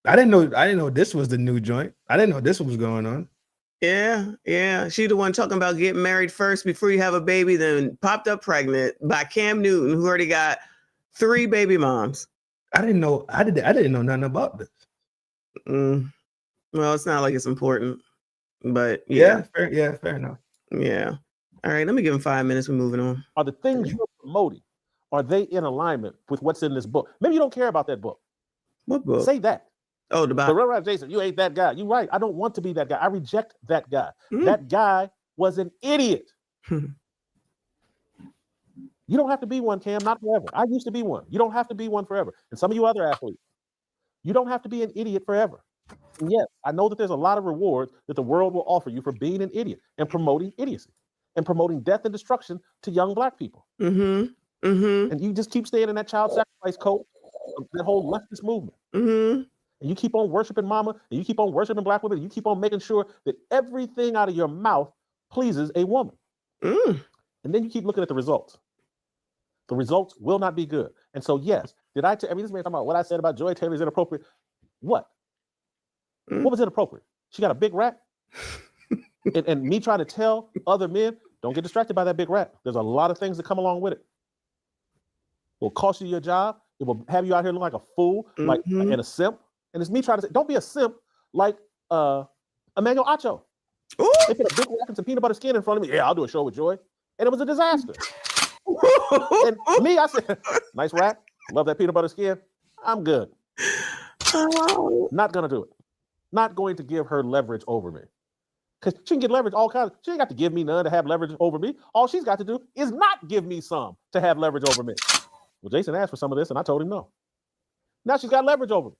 I didn't know this was the new joint. I didn't know this was going on. Yeah. She the one talking about getting married first before you have a baby, then popped up pregnant by Cam Newton, who already got 3 baby moms. I didn't know. I didn't know nothing about this. Well, it's not like it's important, but Yeah, fair enough. Yeah. All right, let me give him 5 minutes. We're moving on. Are the things you're promoting, are they in alignment with what's in this book? Maybe you don't care about that book. What book? Say that. Oh, the But Bible. right, Jason, you ain't that guy. You're right. I don't want to be that guy. I reject that guy. That guy was an idiot. You don't have to be one, Cam, not forever. I used to be one. You don't have to be one forever. And some of you other athletes, you don't have to be an idiot forever. And yes, I know that there's a lot of rewards that the world will offer you for being an idiot and promoting idiocy and promoting death and destruction to young Black people. And you just keep staying in that child sacrifice cult, that whole leftist movement. And you keep on worshiping mama, and you keep on worshiping Black women, and you keep on making sure that everything out of your mouth pleases a woman. And then you keep looking at the results. The results will not be good. And so, yes, this man talking about what I said about Joy Taylor is inappropriate. What? What was inappropriate? She got a big rat? and me trying to tell other men, don't get distracted by that big rat. There's a lot of things that come along with it. It will cost you your job. It will have you out here looking like a fool, like and a simp. And it's me trying to say, don't be a simp like Emmanuel Acho. They put a big rat and some peanut butter skin in front of me. Yeah, I'll do a show with Joy. And it was a disaster. And me, I said, nice rat. Love that peanut butter skin. I'm good. Not going to do it. Not going to give her leverage over me. Because she can get leverage all kinds. She ain't got to give me none to have leverage over me. All she's got to do is not give me some to have leverage over me. Well, Jason asked for some of this, and I told him no. Now she's got leverage over me.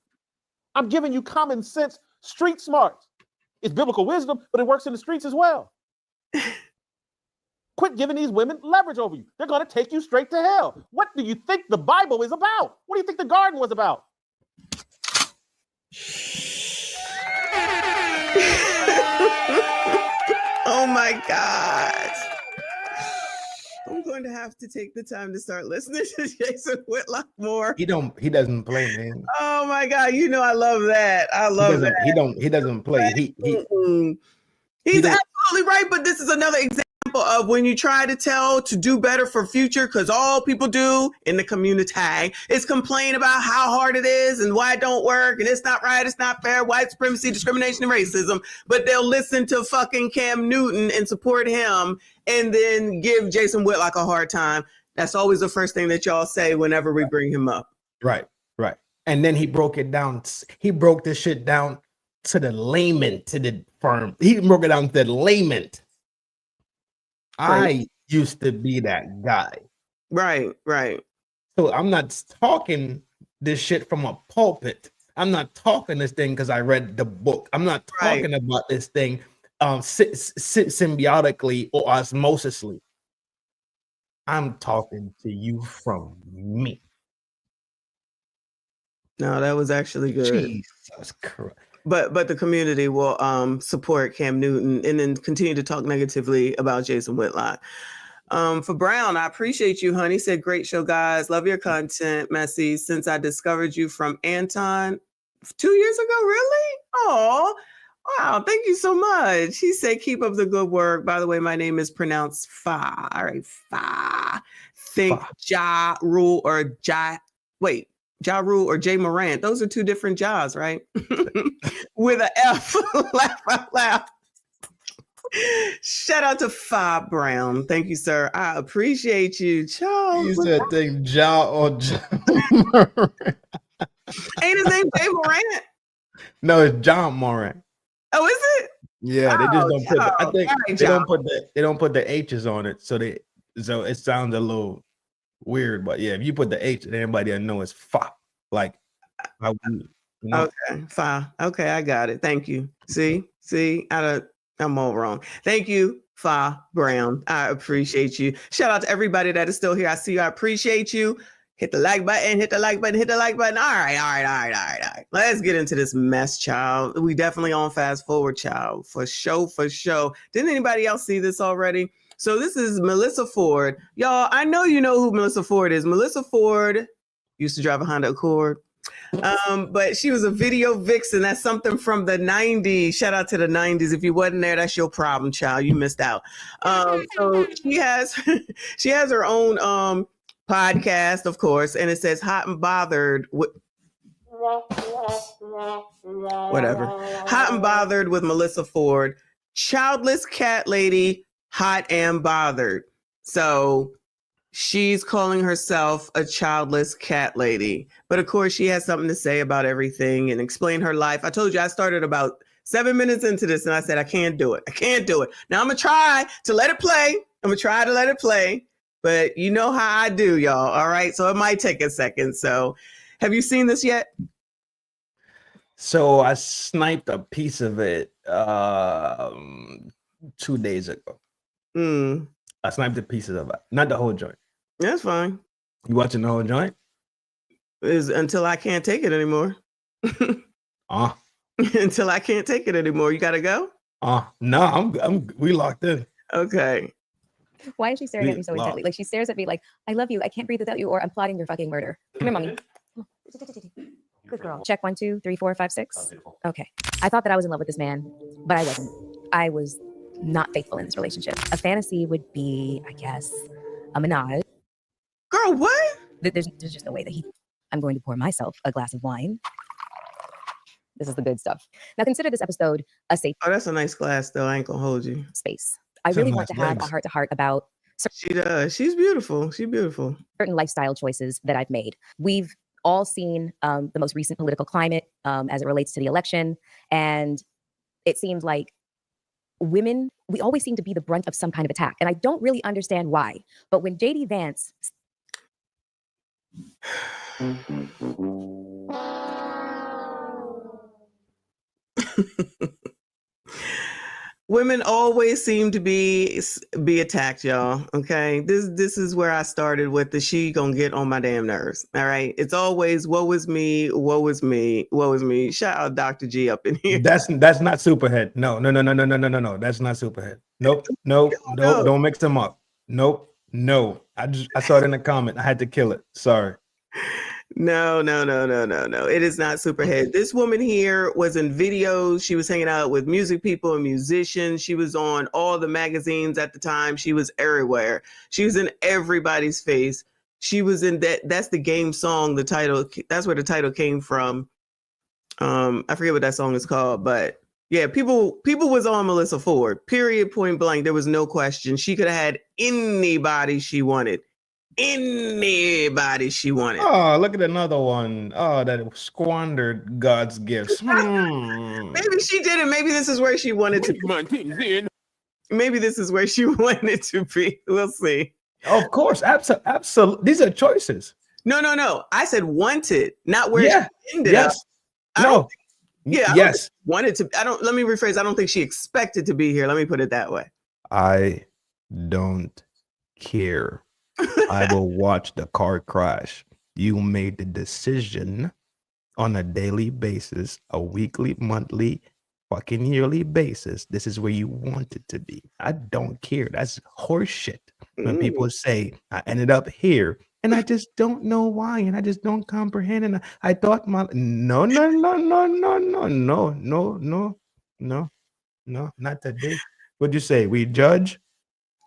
I'm giving you common sense, street smarts. It's biblical wisdom, but it works in the streets as well. Quit giving these women leverage over you. They're going to take you straight to hell. What do you think the Bible is about? What do you think the garden was about? Oh my God. I'm going to have to take the time to start listening to Jason Whitlock more. He doesn't play, man. Oh my God. You know I love that. I love that. He doesn't play. He's absolutely right, but this is another example of when you try to tell to do better for future, because all people do in the community is complain about how hard it is and why it don't work and it's not right, it's not fair, white supremacy, discrimination, and racism, but they'll listen to fucking Cam Newton and support him and then give Jason Whitlock a hard time. That's always the first thing that y'all say whenever we bring him up. Right. And then he broke it down. He broke this shit down to the layman, to the firm. He broke it down to the layman. I used to be that guy. Right. So I'm not talking this shit from a pulpit. I'm not talking this thing because I read the book. I'm not talking about this thing symbiotically or osmosisly. I'm talking to you from me. No, that was actually good. Jesus Christ. But the community will support Cam Newton and then continue to talk negatively about Jason Whitlock. For Brown, I appreciate you, honey. Said, great show, guys. Love your content, Messy. Since I discovered you from Anton 2 years ago, really? Oh, wow. Thank you so much. He said, keep up the good work. By the way, my name is pronounced Fa. All right, Fa. Think Ja Rule or Ja. Wait. Ja Rule or Jay Morant. Those are two different Ja's, right? With an F. Laugh out loud. Shout out to Fa Brown. Thank you, sir. I appreciate you. Ciao. You said thing Ja or Ja. Ain't his name Jay Morant? No, it's John Morant. Oh, is it? Yeah, they just don't put. I think right, they don't put the H's on it, so it sounds a little weird. But yeah, if you put the H, then everybody will know it's Fa. Like, Okay, Fa. Okay, I got it. Thank you. See, I'm all wrong. Thank you, Fa Brown. I appreciate you. Shout out to everybody that is still here. I see you. I appreciate you. Hit the like button, hit the like button, hit the like button. All right. Let's get into this mess, child. We definitely on fast forward, child. For show. Didn't anybody else see this already? So this is Melyssa Ford. Y'all, I know you know who Melyssa Ford is. Melyssa Ford used to drive a Honda Accord. But she was a video vixen. That's something from the 90s. Shout out to the 90s. If you wasn't there, that's your problem, child. You missed out. So she has her own podcast, of course, and it says Hot and Bothered with Whatever. Hot and bothered with Melyssa Ford. Childless cat lady, hot and bothered. So she's calling herself a childless cat lady. But of course, she has something to say about everything and explain her life. I told you I started about 7 minutes into this and I said, I can't do it. I can't do it. Now I'm going to try to let it play. I'm going to try to let it play. But you know how I do, y'all. All right. So it might take a second. So have you seen this yet? So I sniped a piece of it 2 days ago. I sniped the pieces of it, not the whole joint. That's fine. You watching the whole joint? Is until I can't take it anymore. Until I can't take it anymore. You gotta go? No, we locked in. Okay. Why is she staring at me so intently? Like she stares at me like, I love you, I can't breathe without you, or I'm plotting your fucking murder. Come here, mommy. Good girl. Check 1, 2, 3, 4, 5, 6. Okay. I thought that I was in love with this man, but I wasn't. I was not faithful in this relationship. A fantasy would be, I guess, a menage. Girl, what? There's just no way that I'm going to pour myself a glass of wine. This is the good stuff. Now consider this episode a safe. Oh, that's a nice glass, though. I ain't gonna hold you. Space. I really want to have a heart-to-heart about. She does. She's beautiful. She's beautiful. Certain lifestyle choices that I've made. We've all seen the most recent political climate as it relates to the election, and it seems like women, we always seem to be the brunt of some kind of attack, and I don't really understand why. But when JD Vance women always seem to be attacked, y'all. Okay, this is where I started with the she gonna get on my damn nerves. All right, it's always woe is me, woe is me, woe is me. Shout out Dr. G up in here. That's not Superhead. No. That's not Superhead. Nope. Don't mix them up. Nope. No. I saw it in the comment. I had to kill it. Sorry. No. It is not Superhead. This woman here was in videos. She was hanging out with music people and musicians. She was on all the magazines at the time. She was everywhere. She was in everybody's face. She was in that's the game song, the title. That's where the title came from. I forget what that song is called, but yeah, people was on Melyssa Ford. Period, point blank. There was no question. She could have had anybody she wanted. Anybody she wanted. Oh, look at another one. Oh, that squandered God's gifts. Maybe she didn't. Maybe this is where she wanted to be. Maybe this is where she wanted to be. We'll see. Of course, absolutely. These are choices. No. I said wanted, not where she ended up. Yes. Wanted to. Let me rephrase. I don't think she expected to be here. Let me put it that way. I don't care. I will watch the car crash. You made the decision on a daily basis, a weekly, monthly, fucking yearly basis. This is where you want it to be. I don't care. That's horseshit. When people say, I ended up here, and I just don't know why, and I just don't comprehend. And I thought no, not today. What'd you say? We judge?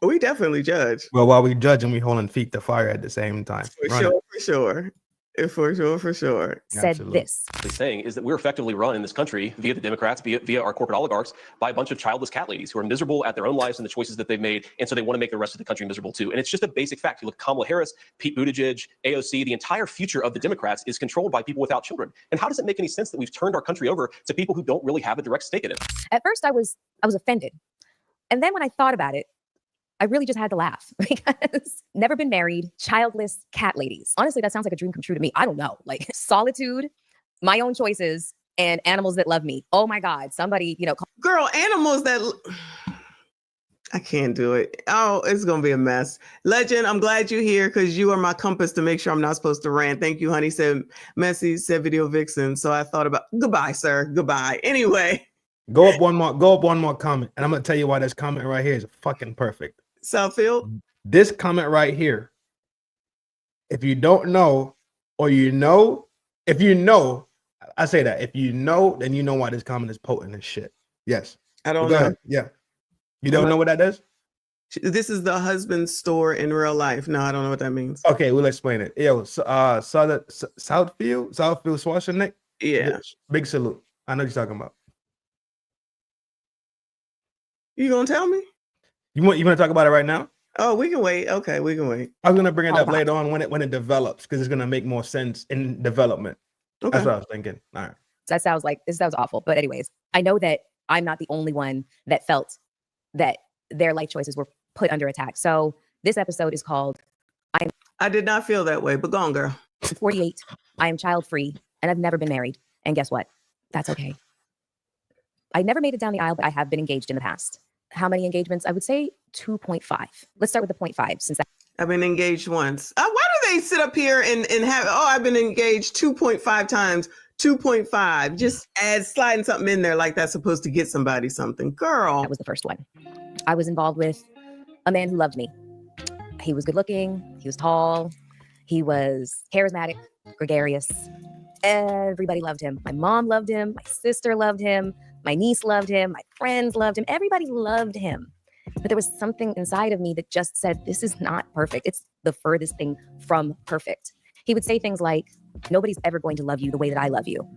We definitely judge. Well, while we judge and we holding feet to fire at the same time. For sure. Said Absolutely. this. Saying is that we're effectively run in this country via the Democrats, via our corporate oligarchs, by a bunch of childless cat ladies who are miserable at their own lives and the choices that they've made, and so they want to make the rest of the country miserable too. And it's just a basic fact. You look at Kamala Harris, Pete Buttigieg, AOC, the entire future of the Democrats is controlled by people without children. And how does it make any sense that we've turned our country over to people who don't really have a direct stake in it? At first I was offended. And then when I thought about it, I really just had to laugh because never been married, childless cat ladies. Honestly, that sounds like a dream come true to me. I don't know, like solitude, my own choices, and animals that love me. Oh my God, somebody, girl, animals that I can't do it. Oh, it's going to be a mess. Legend, I'm glad you're here because you are my compass to make sure I'm not supposed to rant. Thank you, honey, said Messi, said Video Vixen. So I thought about, goodbye, sir. Goodbye. Anyway. Go up one more comment. And I'm going to tell you why this comment right here is fucking perfect. Southfield? This comment right here. If you don't know, or if you know, I say that. If you know, then you know why this comment is potent as shit. Yes. I don't know. Ahead. Yeah. You don't know what that is? This is the husband's store in real life. No, I don't know what that means. Okay, we'll explain it. Yo, Southfield Schwarzenegger. Yeah. Big salute. I know what you're talking about. You gonna tell me? You want to talk about it right now? Oh, we can wait. Okay, we can wait. I was gonna bring it up later on when it develops because it's gonna make more sense in development. Okay. That's what I was thinking. All right. That sounds awful. But anyways, I know that I'm not the only one that felt that their life choices were put under attack. So this episode is called I did not feel that way, but go on, girl. I'm 48. I am child free and I've never been married. And guess what? That's okay. I never made it down the aisle, but I have been engaged in the past. How many engagements? I would say 2.5. Let's start with the 0.5 since I've been engaged once. Why do they sit up here and have, I've been engaged 2.5 times, 2.5, just add sliding something in there like that's supposed to get somebody something. Girl. That was the first one. I was involved with a man who loved me. He was good looking. He was tall. He was charismatic, gregarious. Everybody loved him. My mom loved him. My sister loved him. My niece loved him. My friends loved him. Everybody loved him. But there was something inside of me that just said, this is not perfect. It's the furthest thing from perfect. He would say things like, nobody's ever going to love you the way that I love you.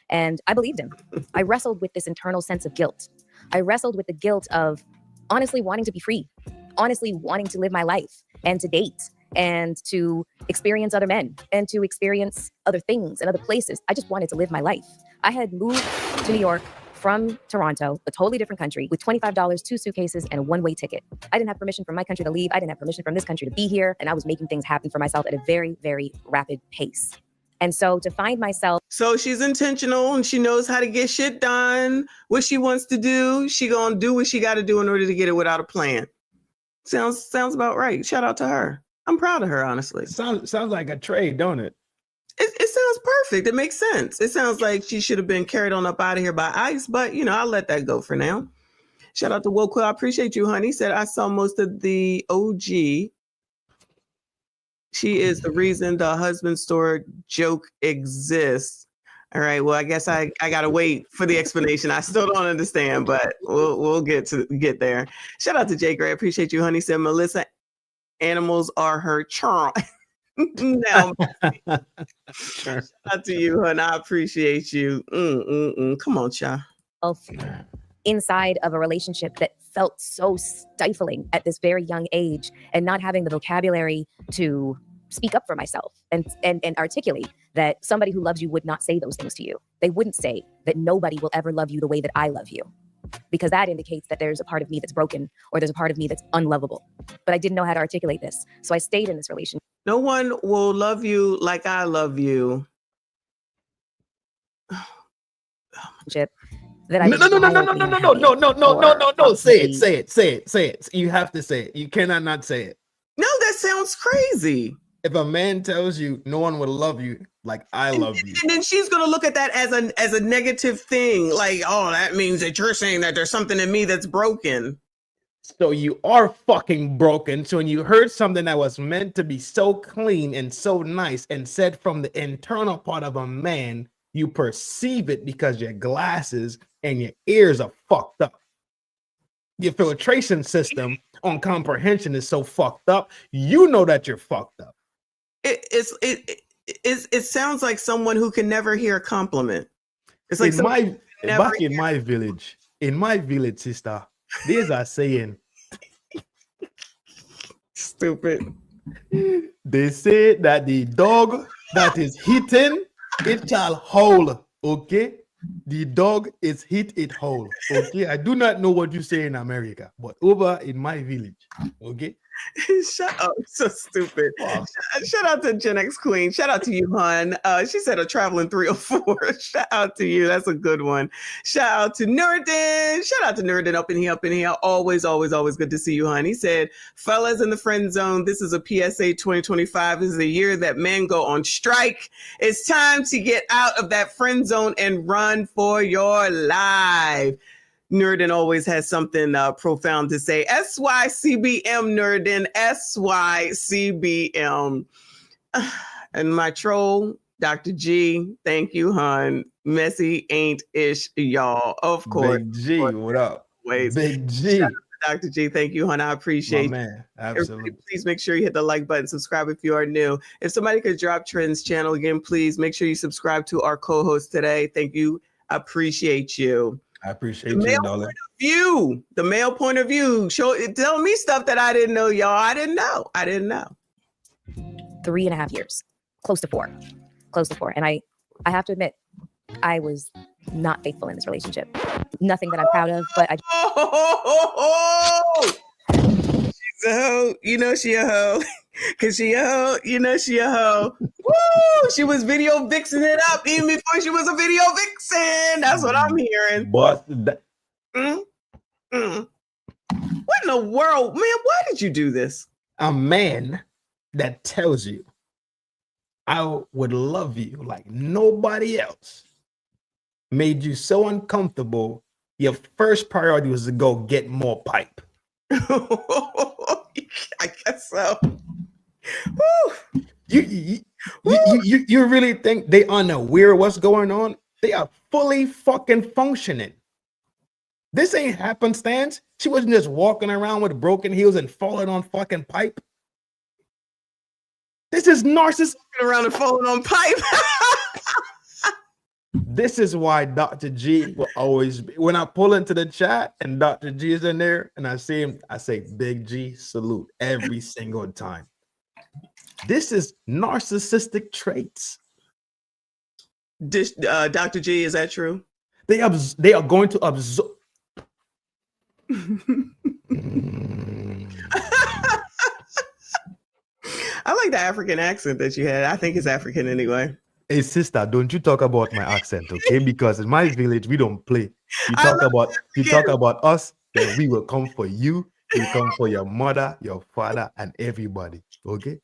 And I believed him. I wrestled with this internal sense of guilt. I wrestled with the guilt of honestly wanting to be free, honestly wanting to live my life and to date and to experience other men and to experience other things and other places. I just wanted to live my life. I had moved to New York from Toronto, a totally different country, with $25, 2 suitcases, and a one-way ticket. I didn't have permission from my country to leave. I didn't have permission from this country to be here. And I was making things happen for myself at a very, very rapid pace. And so to find myself. So she's intentional and she knows how to get shit done, what she wants to do. She gonna do what she got to do in order to get it without a plan. Sounds about right. Shout out to her. I'm proud of her, honestly. Sounds like a trade, don't it? It sounds perfect. It makes sense. It sounds like she should have been carried on up out of here by ICE, but I'll let that go for now. Shout out to Wokel. I appreciate you, honey. Said I saw most of the OG. She is the reason the husband store joke exists. All right. Well, I guess I gotta wait for the explanation. I still don't understand, but we'll get there. Shout out to Jay Gray. Appreciate you, honey. Said Melyssa, animals are her charm. Now, shout out to you, honey. I appreciate you. Come on, child. Inside of a relationship that felt so stifling at this very young age, and not having the vocabulary to speak up for myself and articulate that somebody who loves you would not say those things to you. They wouldn't say that nobody will ever love you the way that I love you, because that indicates that there's a part of me that's broken or there's a part of me that's unlovable. But I didn't know how to articulate this. So I stayed in this relationship. No one will love you like I love you. That I No. Say it. You have to say it. You cannot not say it. No, that sounds crazy. If a man tells you no one will love you like I love you, and then she's gonna look at that as a negative thing, like, oh, that means that you're saying that there's something in me that's broken. So you are fucking broken. So when you heard something that was meant to be so clean and so nice and said from the internal part of a man, you perceive it because your glasses and your ears are fucked up. Your filtration system on comprehension is so fucked up. You know that you're fucked up. It sounds like someone who can never hear a compliment. It's like in my village, sister, there's a saying. Stupid. They say that the dog that is hitting, it shall howl. Okay, the dog is hit it whole. Okay, I do not know what you say in America, but over in my village, okay. Shut up, so stupid. Shout out to Gen X Queen. Shout out to you, hon. She said a traveling 304. Shout out to you. That's a good one. Shout out to Nurdin. Shout out to Nurdin up in here. Always good to see you, hon. He said, fellas in the friend zone, this is a PSA 2025. This is the year that men go on strike. It's time to get out of that friend zone and run for your life. Nurdin always has something profound to say. SYCBM, Nurdin, SYCBM. And my troll, Dr. G, thank you, hon. Messy ain't ish, y'all. Of course. Big G, what up? Ways. Big G. Dr. G. Thank you, hon. I appreciate you. man. Everybody, Absolutely. please make sure you hit the like button, subscribe if you are new. If somebody could drop Trend's channel again, please make sure you subscribe to our co-host today. Thank you. I appreciate you. I appreciate The you, male darling. point of view. The male point of view. Tell me stuff that I didn't know, y'all. I didn't know. 3.5 years, close to 4. And I have to admit, I was not faithful in this relationship. Nothing that I'm proud of, but She's a hoe. You know she a hoe. Cause she a hoe. You know she a hoe. Woo! She was video vixening it up even before she was a video vixen. That's what I'm hearing. But What in the world, man? Why did you do this? a man that tells you, I would love you like nobody else, made you so uncomfortable, your first priority was to go get more pipe. I guess so. Woo. You really think they unaware of what's going on? They are fully fucking functioning. This ain't happenstance. She wasn't just walking around with broken heels and falling on fucking pipe. This is narcissism. Around and falling on pipe. This is why Dr. G will always be. When I pull into the chat and Dr. G is in there and I see him, I say, Big G, salute every single time. This is narcissistic traits. Dr. G, is that true? They are going to absorb. I like the African accent that you had. I think it's African anyway. Hey sister, don't you talk about my accent, okay? Because in my village we don't play. You talk about us, then we will come for you. We come for your mother, your father, and everybody. Okay.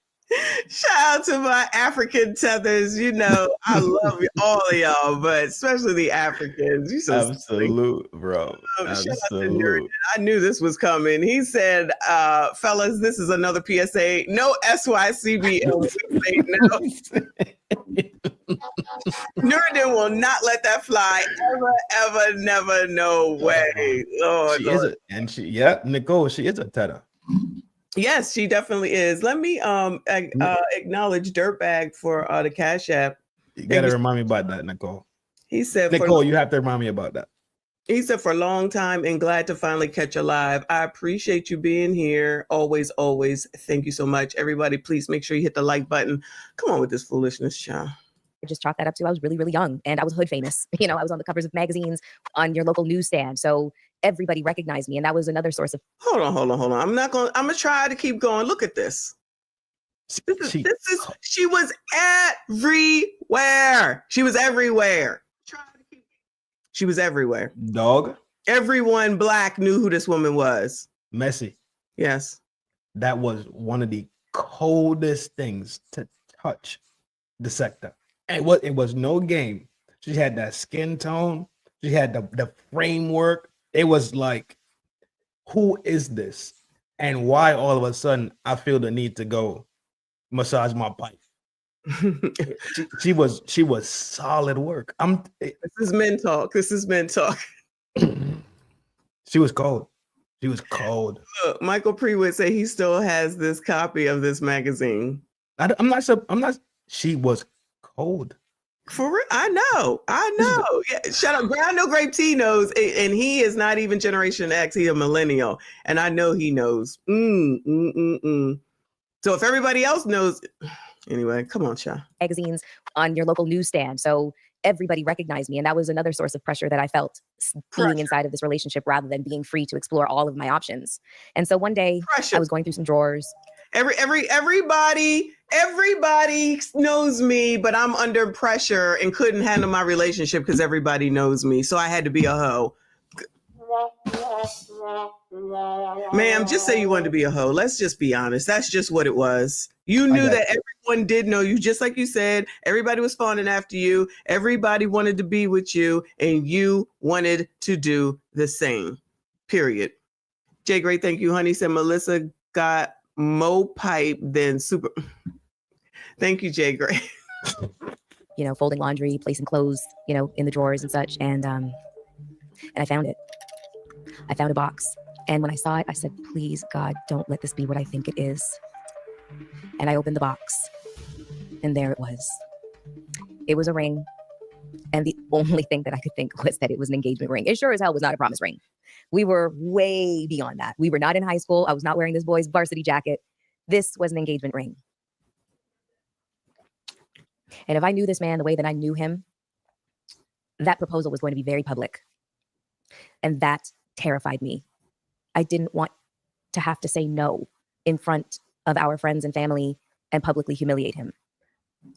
Shout out to my African tethers. You know, I love all of y'all, but especially the Africans. You so Absolute, bro. Shout out to Absolute. Nerd. I knew this was coming. He said, fellas, this is another PSA. No SYCBL. No. Nurdin will not let that fly ever, never, no way. Lord, She is Nicole, she is a tether. Yes, she definitely is. Let me acknowledge Dirtbag for the Cash App. You gotta remind me about that, Nicole. He said, Nicole, you have to remind me about that. He said, for a long time and glad to finally catch you live. I appreciate you being here. Always, always. Thank you so much. Everybody, please make sure you hit the like button. Come on with this foolishness, child. I just chalked that up to I was really, really young and I was hood famous. You know, I was on the covers of magazines on your local newsstand. So everybody recognized me. And that was another source of. Hold on. I'm going to try to keep going. Look at this. She was everywhere. She was everywhere. She was everywhere. Dog. Everyone black knew who this woman was. Messy. Yes. That was one of the coldest things to touch the sector. And it was no game. She had that skin tone. She had the framework. It was like, who is this? And why all of a sudden I feel the need to go massage my pipe? she was solid work. This is men talk. She was cold. She was cold. Look, Michael Pre would say he still has this copy of this magazine. I'm not. She was cold. For real, I know. Yeah, shout out. I know Grape T knows, and he is not even Generation X. He's a millennial, and I know he knows. So if everybody else knows, anyway, come on, Cha. Magazines on your local newsstand. So everybody recognized me. And that was another source of pressure that I felt being inside of this relationship rather than being free to explore all of my options. And so one day I was going through some drawers. Everybody knows me, but I'm under pressure and couldn't handle my relationship because everybody knows me. So I had to be a hoe. Ma'am, just say you wanted to be a hoe. Let's just be honest. That's just what it was. You knew that everyone did know you, just like you said. Everybody was fawning after you. Everybody wanted to be with you, and you wanted to do the same. Period. Jay Gray, thank you, honey. Said Melyssa got more pipe than super. Thank you, Jay Gray. You know, folding laundry, placing clothes, you know, in the drawers and such. And I found it. I found a box And when I saw it, I said, please, God, don't let this be what I think it is. And I opened the box, and there it was. It was a ring. And the only thing that I could think was that it was an engagement ring. It sure as hell was not a promise ring. We were way beyond that. We were not in high school. I was not wearing this boy's varsity jacket. This was an engagement ring. And if I knew this man the way that I knew him, that proposal was going to be very public. And that terrified me. I didn't want to have to say no in front of our friends and family and publicly humiliate him.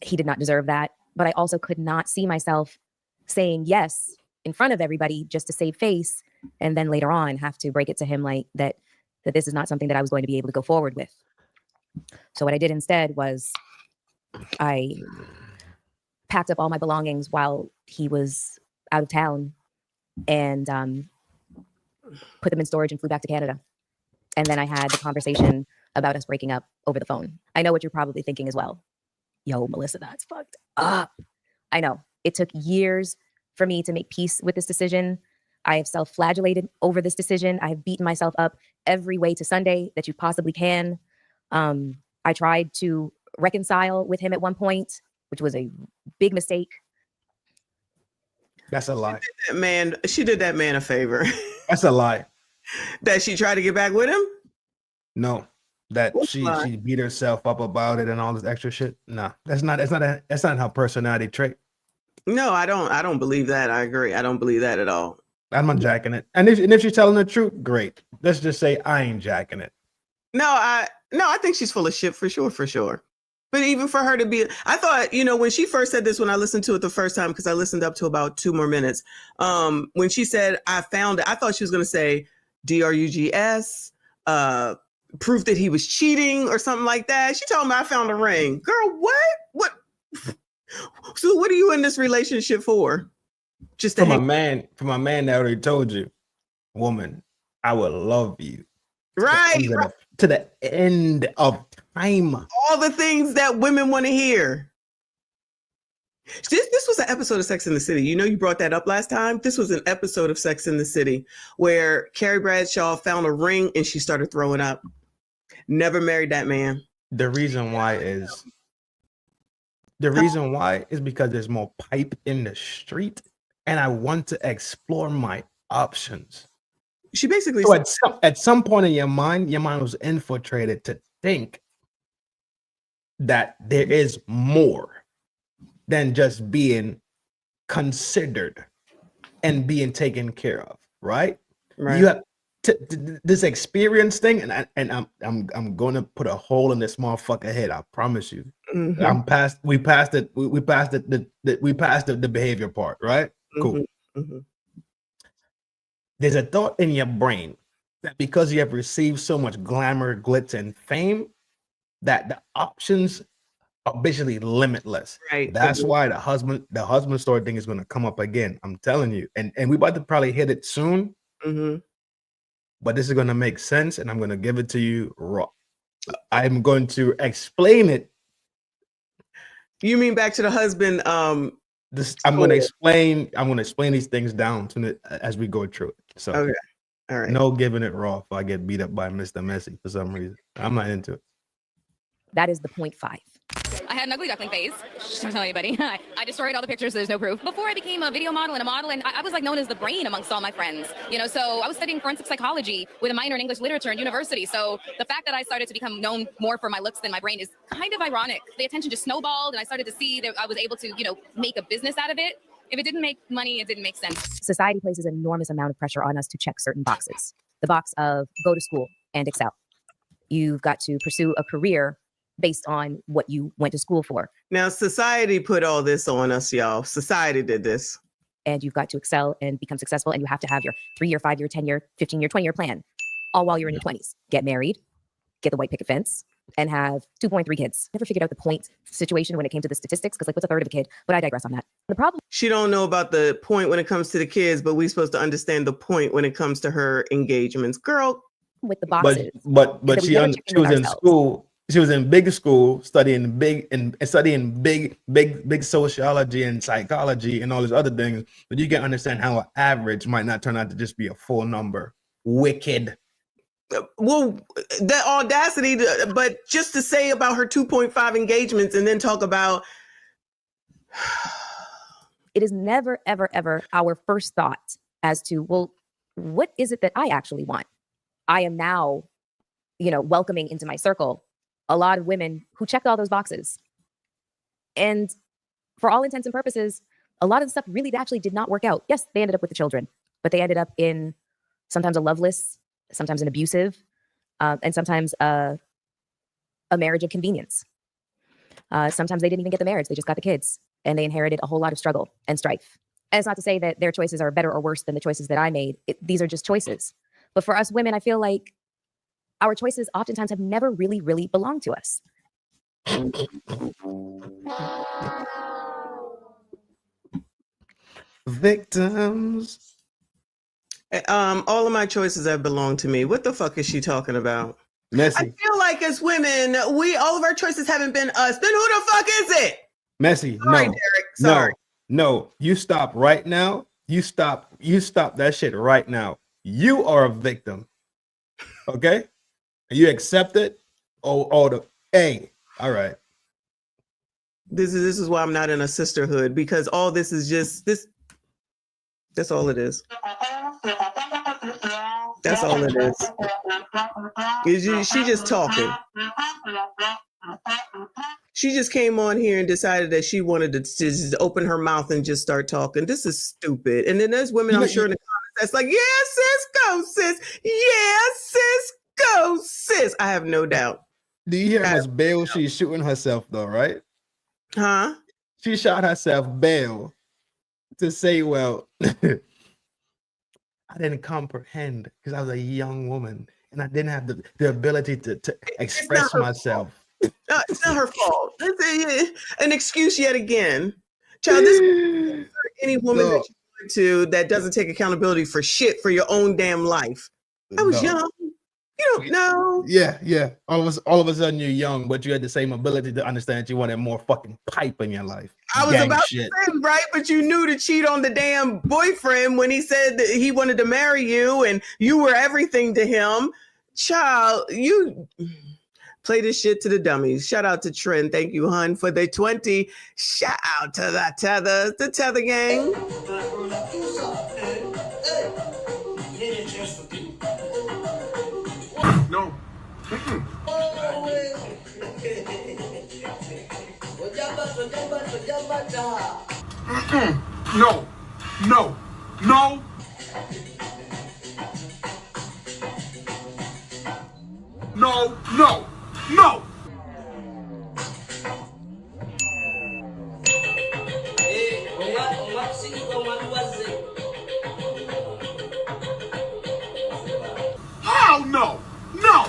He did not deserve that. But I also could not see myself saying yes in front of everybody just to save face, and then later on have to break it to him like that this is not something that I was going to be able to go forward with. So what I did instead was I packed up all my belongings while he was out of town and put them in storage and flew back to Canada. And then I had the conversation about us breaking up over the phone. I know what you're probably thinking as well. Yo, Melyssa, that's fucked up. I know. It took years for me to make peace with this decision. I have self-flagellated over this decision. I have beaten myself up every way to Sunday that you possibly can. I tried to reconcile with him at one point, which was a big mistake. That's a lie. She did that man a favor. That's a lie. That she tried to get back with him? No. That she beat herself up about it and all this extra shit. No, that's not her personality trait. No, I don't believe that. I agree. I don't believe that at all. I'm not jacking it. And if she's telling the truth, great. Let's just say I ain't jacking it. No, I think she's full of shit for sure. But even for her to be, I thought, when she first said this, when I listened to it the first time, because I listened up to about 2 more minutes, when she said, I found it, I thought she was going to say DRUGS, proof that he was cheating or something like that. She told me I found a ring. Girl, what? So what are you in this relationship for? Just to from a man that already told you, woman, I will love you. Right. To the end of time. All the things that women want to hear. This was an episode of Sex and the City. You brought that up last time. This was an episode of Sex and the City where Carrie Bradshaw found a ring and she started throwing up. Never married that man. The reason why is because there's more pipe in the street and I want to explore my options. She basically so at some point in your mind was infiltrated to think that there is more than just being considered and being taken care of, right? You have this experience thing, and I'm going to put a hole in this motherfucker head. I promise you. Mm-hmm. We passed the behavior part, right? Cool. Mm-hmm. There's a thought in your brain that because you have received so much glamour, glitz, and fame, that the options are basically limitless. Right. That's why the husband story thing is going to come up again. I'm telling you, and we about to probably hit it soon. Mm-hmm. But this is going to make sense, and I'm going to give it to you raw. I'm going to explain it. You mean back to the husband? I'm going to explain these things down as we go through it. So, okay, all right. No giving it raw if I get beat up by Mr. Messy for some reason. I'm not into it. That is the 0.5. I had an ugly duckling phase. Don't tell anybody. I destroyed all the pictures, so there's no proof. Before I became a video model and a model, and I was like known as the brain amongst all my friends. So I was studying forensic psychology with a minor in English literature in university. So the fact that I started to become known more for my looks than my brain is kind of ironic. The attention just snowballed, and I started to see that I was able to, make a business out of it. If it didn't make money, it didn't make sense. Society places an enormous amount of pressure on us to check certain boxes. The box of go to school and excel. You've got to pursue a career based on what you went to school for. Now, society put all this on us, y'all. Society did this. And you've got to excel and become successful, and you have to have your 3-year, 5-year, 10-year, 15-year, 20-year plan, all while you're in your 20s. Get married, get the white picket fence, and have 2.3 kids. Never figured out the point situation when it came to the statistics, because what's a third of a kid? But I digress on that. The problem. She don't know about the point when it comes to the kids, but we're supposed to understand the point when it comes to her engagements. Girl. With the boxes. But she was in school. She was in big school studying big sociology and psychology and all these other things. But you can understand how an average might not turn out to just be a full number. Wicked. Well, the audacity, but just to say about her 2.5 engagements and then talk about. It is never, ever, ever our first thought as to, well, what is it that I actually want? I am now, welcoming into my circle a lot of women who checked all those boxes. And for all intents and purposes, a lot of the stuff really actually did not work out. Yes, they ended up with the children, but they ended up in sometimes a loveless, sometimes an abusive, and sometimes a marriage of convenience. Sometimes they didn't even get the marriage. They just got the kids, and they inherited a whole lot of struggle and strife. And it's not to say that their choices are better or worse than the choices that I made. These are just choices. But for us women, I feel like our choices oftentimes have never really, really belonged to us. Victims. All of my choices have belonged to me. What the fuck is she talking about? Messy. I feel like as women, all of our choices haven't been us. Then who the fuck is it? Messy. Sorry, No. Derek. Sorry. No. You stop right now. You stop that shit right now. You are a victim. Okay? You accept it? All right. This is why I'm not in a sisterhood, because all this is just this. That's all it is. That's all it is. She just talking. She just came on here and decided that she wanted to just open her mouth and just start talking. This is stupid. And then there's women, I'm sure, in the comments that's like, yeah, sis, go, sis. Yeah, sis, go, sis. I have no doubt. Do you hear how much bail she's shooting herself, though, right? Huh? She shot herself bail to say, well, I didn't comprehend because I was a young woman and I didn't have the ability to express myself. It's not her fault. It's an excuse yet again. Child, this is any woman that you want to that doesn't take accountability for shit for your own damn life. I was young. You don't know. Yeah. All of a sudden you're young, but you had the same ability to understand that you wanted more fucking pipe in your life. I was about to say, right, but you knew to cheat on the damn boyfriend when he said that he wanted to marry you and you were everything to him. Child, you play this shit to the dummies. Shout out to Trent. Thank you, hun, for the 20. Shout out to the Tether gang. No. No. No. No. No. No. No. Hell no. No.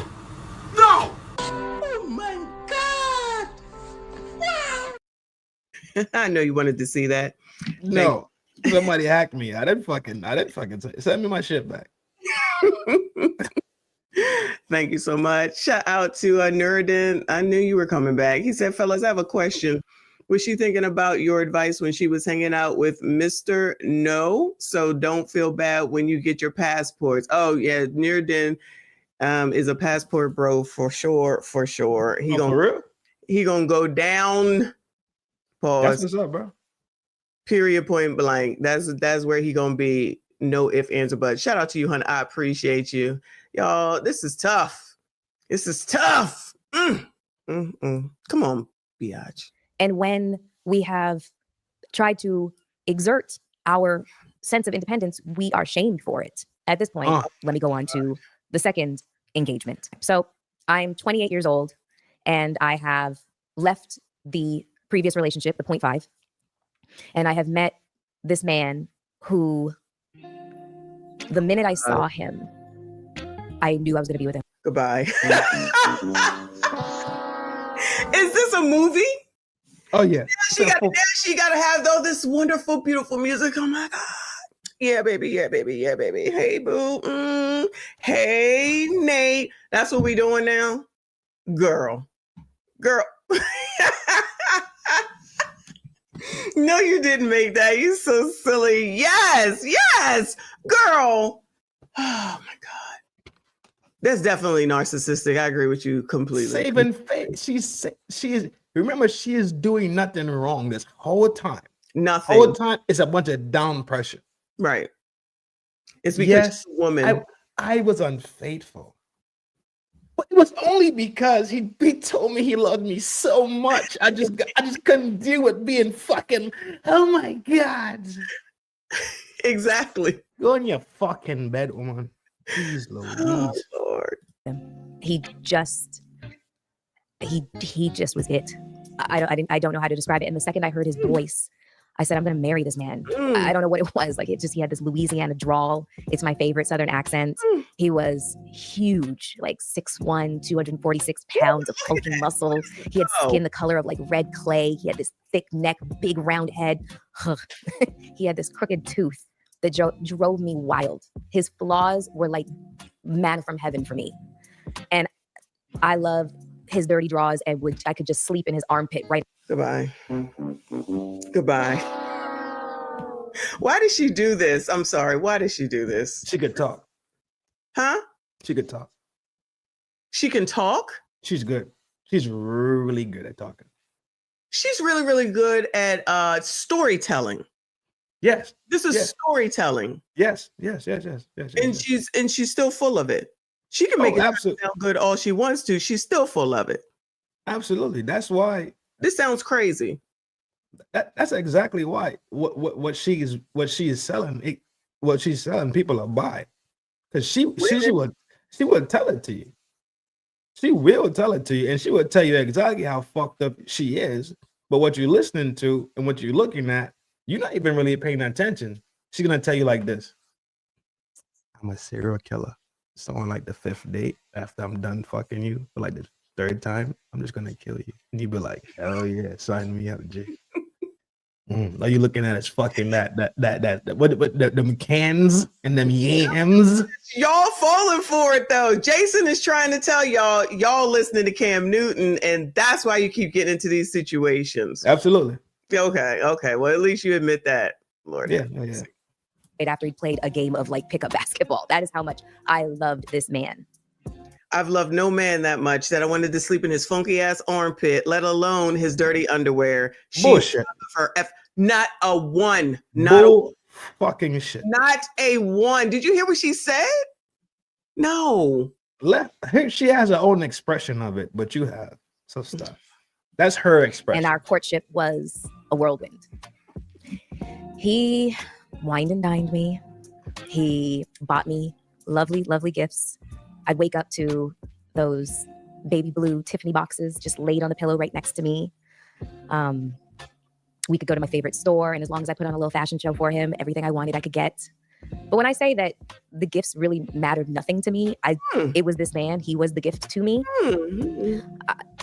No. Oh my God. I know you wanted to see that. No. Somebody hacked me. I didn't fucking send me my shit back. Thank you so much. Shout out to Nuruddin. I knew you were coming back. He said, fellas, I have a question. Was she thinking about your advice when she was hanging out with Mr. No? So don't feel bad when you get your passports. Oh, yeah. Nuruddin is a passport bro for sure. For sure. He gonna go down. Pause. That's what's up, bro. Period, point blank. That's where he gonna be. No ifs, ands, or buts. Shout out to you, hun. I appreciate you. Y'all, this is tough. This is tough. Come on, biatch. And when we have tried to exert our sense of independence, we are shamed for it. At this point, let me go on to the second engagement. So I'm 28 years old and I have left the previous relationship, the 0.5, and I have met this man who, the minute I saw him, I knew I was going to be with him. Goodbye. Is this a movie? Oh, yeah. She got to have though this wonderful, beautiful music. Oh my God. Yeah, baby. Yeah, baby. Yeah, baby. Hey, boo. Hey, Nate. That's what we doing now? Girl. No, you didn't make that. You so silly. Yes. Girl. Oh my God. That's definitely narcissistic. I agree with you completely. Saving face. She is. Remember, she is doing nothing wrong this whole time. Nothing. Whole time it's a bunch of down pressure. Right. It's because she's a woman. I was unfaithful. But it was only because he told me he loved me so much. I just couldn't deal with being fucking. Oh my God. Exactly. Go in your fucking bed, woman. Please, Louise. Oh, Lord. He just was it. I don't know how to describe it. And the second I heard his voice, I said, I'm going to marry this man. I don't know what it was. Like, he had this Louisiana drawl. It's my favorite Southern accent. He was huge, like 6'1", 246 pounds of hulking muscle. He had skin the color of like red clay. He had this thick neck, big round head. He had this crooked tooth that drove me wild. His flaws were like manna from heaven for me. And I loved his dirty draws and I could just sleep in his armpit right. Goodbye. Goodbye. Why did she do this? I'm sorry. Why did she do this? She could talk. Huh? She could talk. She can talk? She's good. She's really good at talking. She's really, really good at storytelling. Yes. This is storytelling. Yes. And she's still full of it. She can make it sound good all she wants to. She's still full of it. Absolutely. That's why. This sounds crazy. That's exactly why what she is selling. What she's selling, people will buy. Because she would tell it to you. She will tell it to you, and she will tell you exactly how fucked up she is. But what you're listening to and what you're looking at, you're not even really paying attention. She's gonna tell you like this: I'm a serial killer. So on like the 5th date, after I'm done fucking you for like the 3rd time, I'm just gonna kill you. And you'd be like, hell yeah, sign me up, G. Are you looking at us fucking what the cans and them yams? Y'all falling for it though. Jason is trying to tell y'all listening to Cam Newton, and that's why you keep getting into these situations. Absolutely. Okay. Well, at least you admit that, Lord. Yeah. After he played a game of like pickup basketball. That is how much I loved this man. I've loved no man that much that I wanted to sleep in his funky ass armpit, let alone his dirty underwear. Bullshit. Not a one. Fucking shit. Not a one. Did you hear what she said? No. She has her own expression of it, but you have. So stop. That's her expression. And our courtship was a whirlwind. He wined and dined me. He bought me lovely, lovely gifts. I'd wake up to those baby blue Tiffany boxes just laid on the pillow right next to me. We could go to my favorite store, and as long as I put on a little fashion show for him, everything I wanted I could get. But when I say that the gifts really mattered nothing to me, it was this man. He was the gift to me.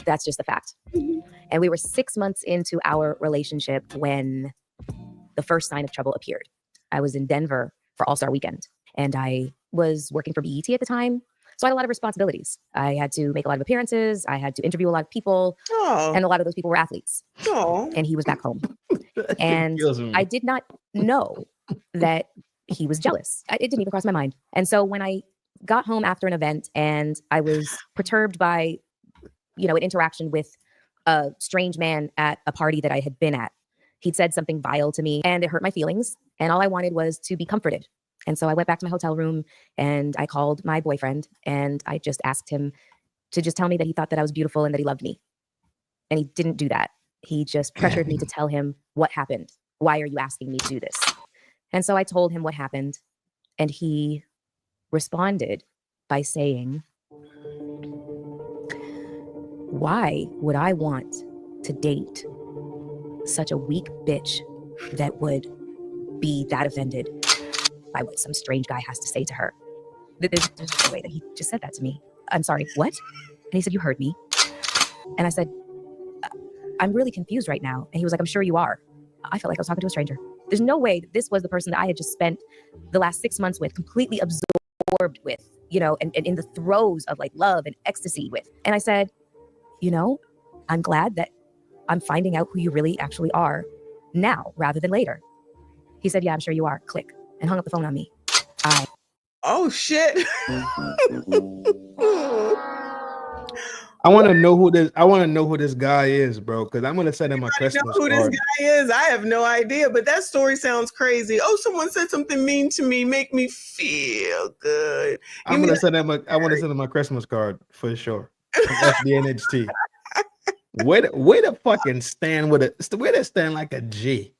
That's just a fact. And we were 6 months into our relationship when the first sign of trouble appeared. I was in Denver for All-Star Weekend, and I was working for BET at the time. So I had a lot of responsibilities. I had to make a lot of appearances. I had to interview a lot of people. And a lot of those people were athletes. And he was back home. And I did not know that he was jealous. It didn't even cross my mind. And so when I got home after an event and I was perturbed by, an interaction with a strange man at a party that I had been at, he'd said something vile to me and it hurt my feelings. And all I wanted was to be comforted. And so I went back to my hotel room and I called my boyfriend and I just asked him to just tell me that he thought that I was beautiful and that he loved me. And he didn't do that. He just pressured me to tell him what happened. Why are you asking me to do this? And so I told him what happened. And he responded by saying, why would I want to date such a weak bitch that would be that offended by what some strange guy has to say to her? There's no way that he just said that to me. I'm sorry, what? And he said, you heard me. And I said, I'm really confused right now. And he was like, I'm sure you are. I felt like I was talking to a stranger. There's no way that this was the person that I had just spent the last 6 months with, completely absorbed with, and in the throes of like love and ecstasy with. And I said, I'm glad that I'm finding out who you really actually are now rather than later. He said, yeah, I'm sure you are. Click. And hung up the phone on me. Oh, Oh shit. I want to know who this. I want to know who this guy is, bro. Because I'm gonna send him a I know Christmas who this card. guy is. I have no idea, but that story sounds crazy. Oh, someone said something mean to me, make me feel good. I'm gonna send him. I want to send him a Christmas card for sure. From FDNHT. Way to fucking stand with it. Way to stand like a G.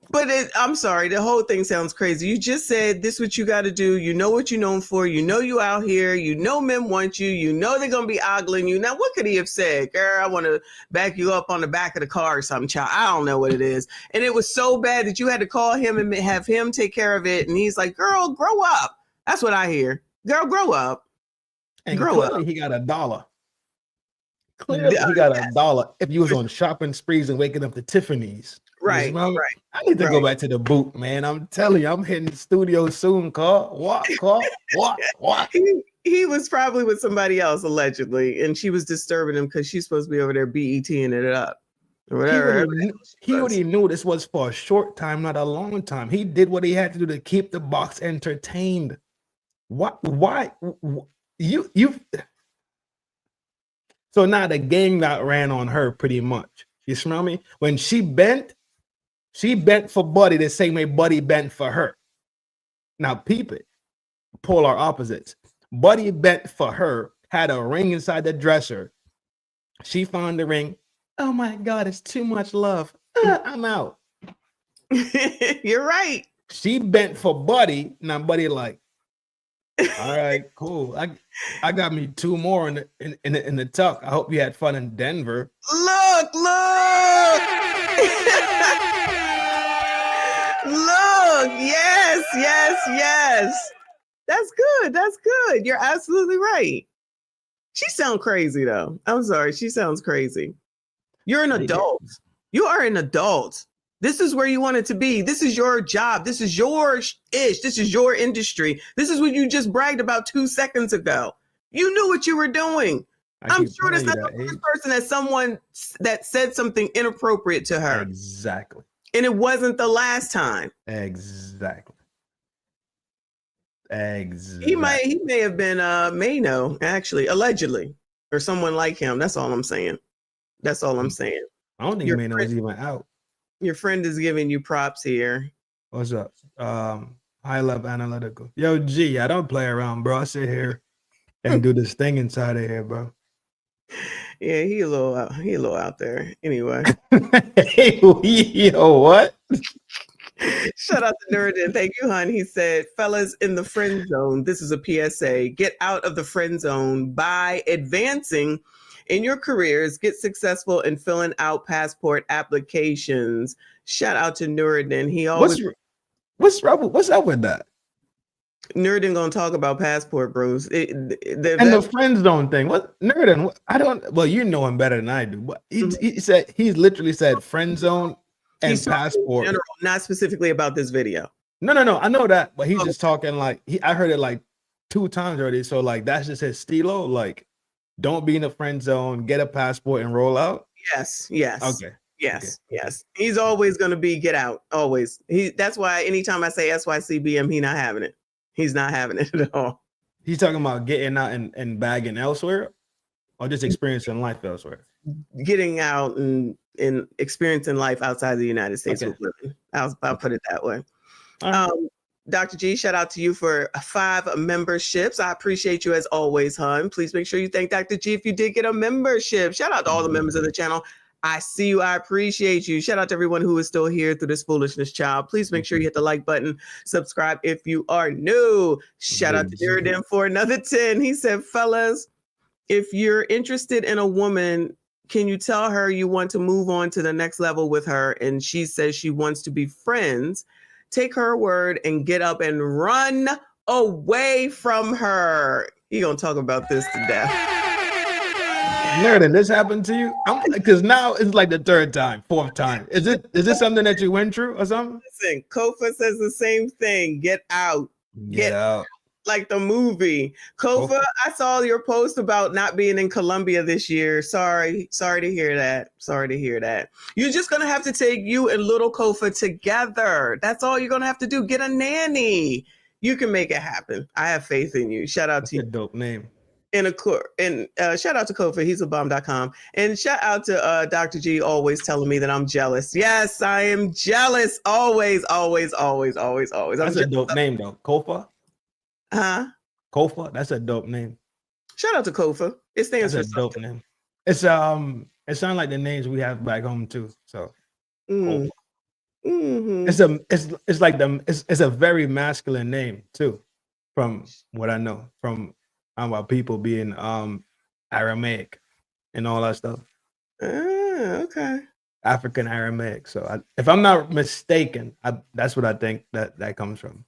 But I'm sorry, the whole thing sounds crazy. You just said this is what you got to do. You know what you're known for. You know you out here. You know men want you. You know they're going to be ogling you. Now, what could he have said? Girl, I want to back you up on the back of the car or something, child. I don't know what it is. And it was so bad that you had to call him and have him take care of it. And he's like, girl, grow up. That's what I hear. Girl, grow up. And grow clearly up. he got $1. Clearly he got $1 if you was on shopping sprees and waking up to Tiffany's. Right, Right. right. I need to go back to the boot, man. I'm telling you, I'm hitting the studio soon, Carl. What? He was probably with somebody else, allegedly, and she was disturbing him because she's supposed to be over there BETing it up. Or whatever. He already knew this was for a short time, not a long time. He did what he had to do to keep the box entertained. Why? You so now the gang got ran on her pretty much. You smell me? When she bent for Buddy the same way Buddy bent for her. Now peep it. Polar opposites. Buddy bent for her, had a ring inside the dresser. She found the ring. Oh my God, it's too much love. I'm out. You're right. She bent for Buddy. Now Buddy like, all right, cool. I got me 2 more in the tuck. I hope you had fun in Denver. Look. Look. Yes. That's good. You're absolutely right. She sounds crazy though. I'm sorry. She sounds crazy. You're an adult. You are an adult. This is where you want it to be. This is your job. This is your ish. This is your industry. This is what you just bragged about 2 seconds ago. You knew what you were doing. I'm sure that's not the first person that someone that said something inappropriate to her. Exactly. And it wasn't the last time. Exactly. He may have been Mano, actually, allegedly, or someone like him. That's all I'm saying. I don't think Mano was even out. Your friend is giving you props here. What's up? High Love Analytical. Yo, G, I don't play around, bro. I sit here and do this thing inside of here, bro. Yeah, he a little out there. Anyway. Yo, what? Shout out to Nuruddin. Thank you, hon. He said, fellas in the friend zone, this is a PSA. Get out of the friend zone by advancing in your careers. Get successful in filling out passport applications. Shout out to Nuruddin. He always what's up with that? Nuruddin gonna talk about passport bros. The friend zone thing. What Nuruddin? I don't. Well, you know him better than I do. But he's literally said friend zone and passport. In general, not specifically about this video. No. I know that, but he's just talking like I heard it like 2 times already. So like that's just his stilo. Like, don't be in the friend zone. Get a passport and roll out. Yes. Okay. Yes. He's always gonna be get out. Always. That's why anytime I say SYCBM, he's not having it. He's not having it at all. He's talking about getting out and bagging elsewhere, or just experiencing life elsewhere. Getting out and experiencing life outside the United States. Okay. I'll put it that way. Right. Dr. G, shout out to you for 5 memberships. I appreciate you as always, hon. Please make sure you thank Dr. G if you did get a membership. Shout out to all the members of the channel. I see you. I appreciate you. Shout out to everyone who is still here through this foolishness, child. Please make sure you hit the like button. Subscribe if you are new. Shout out to Nuruddin for another 10. He said, fellas, if you're interested in a woman, can you tell her you want to move on to the next level with her and she says she wants to be friends? Take her word and get up and run away from her. He gonna talk about this to death. Nuruddin, this happened to you? Because now it's like the 3rd time, 4th time. Is this something that you went through or something? Listen, Kofa says the same thing. Get out. Get out. Like the movie. Kofa, I saw your post about not being in Colombia this year. Sorry to hear that. You're just gonna have to take you and little Kofa together. That's all you're gonna have to do. Get a nanny. You can make it happen. I have faith in you. Shout out to you. Dope name. And shout out to Kofi. He's a bomb.com. And shout out to Dr. G, always telling me that I'm jealous. Yes, I am jealous. Always, always, always, always, always. That's a dope name though. Kofa. Huh? Kofa. That's a dope name. Shout out to Kofa. It stands That's for a dope name. It's it sounds like the names we have back home too. So Mm. Mhm. it's a very masculine name too, from what I know from about people being Aramaic and all that stuff. Okay. African Aramaic. So if I'm not mistaken, that's what I think that comes from.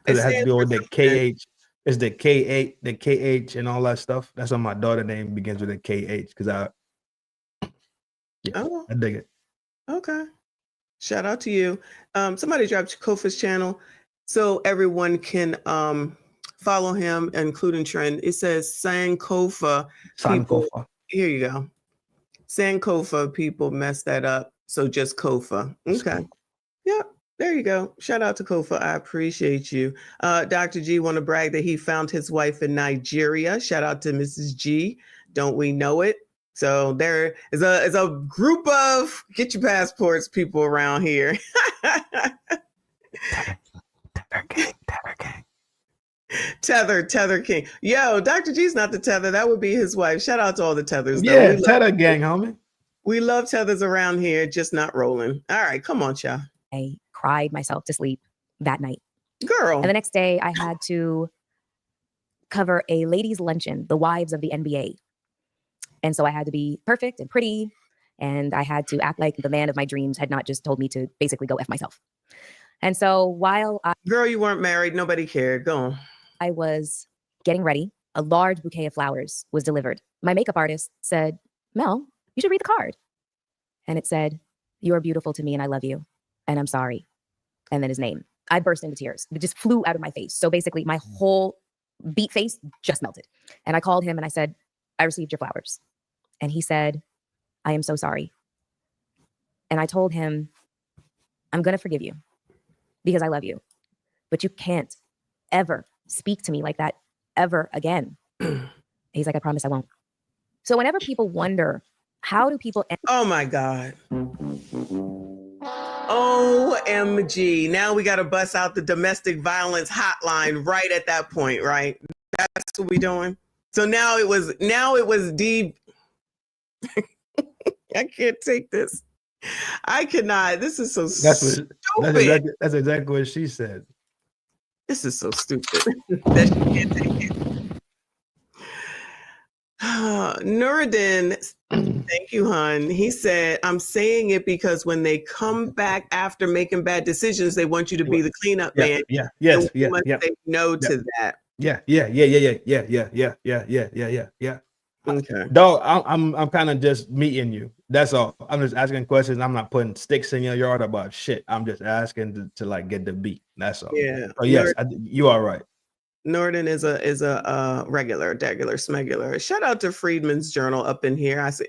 Because it has to do with the KH. It's the K8, the KH, and all that stuff. That's why my daughter name begins with a KH. Because I dig it. Okay. Shout out to you. Somebody dropped Kofa's channel so everyone can follow him, including Trend. It says Sankofa. Sankofa. Here you go. Sankofa people mess that up. So just Kofa. Okay. Yep. There you go. Shout out to Kofa. I appreciate you. Dr. G want to brag that he found his wife in Nigeria. Shout out to Mrs. G. Don't we know it? So there is a group of get your passports people around here. Tether King. Yo, Dr. G's not the tether. That would be his wife. Shout out to all the tethers. Though. Yeah, tether gang, homie. We love tethers around here, just not rolling. All right, come on, y'all. I cried myself to sleep that night. Girl. And the next day I had to cover a ladies' luncheon, the wives of the NBA. And so I had to be perfect and pretty. And I had to act like the man of my dreams had not just told me to basically go F myself. And so while Girl, you weren't married. Nobody cared. Go on. I was getting ready, a large bouquet of flowers was delivered. My makeup artist said, Mel, you should read the card. And it said, you are beautiful to me and I love you. And I'm sorry. And then his name. I burst into tears. It just flew out of my face. So basically my whole beat face just melted. And I called him and I said, I received your flowers. And he said, I am so sorry. And I told him, I'm going to forgive you because I love you. But you can't ever speak to me like that ever again. He's like, I promise I won't. So whenever people wonder, how do people... Oh my God. OMG. Now we got to bust out the domestic violence hotline right at that point, right? That's what we doing. So now it was deep. I can't take this. I cannot. This is so stupid. That's exactly what she said. This is so stupid that she can't take it. Nuruddin, thank you, hon. He said, I'm saying it because when they come back after making bad decisions, they want you to be the cleanup man. Yeah, yes, And we must say no to that. Yeah. Okay. Dog, I'm kind of just meeting you. That's all. I'm just asking questions. I'm not putting sticks in your yard about shit. I'm just asking to like get the beat. That's all. Yeah. Oh yes, you are right. Norden is a regular smegular. Shout out to Freedman's Journal up in here. I see.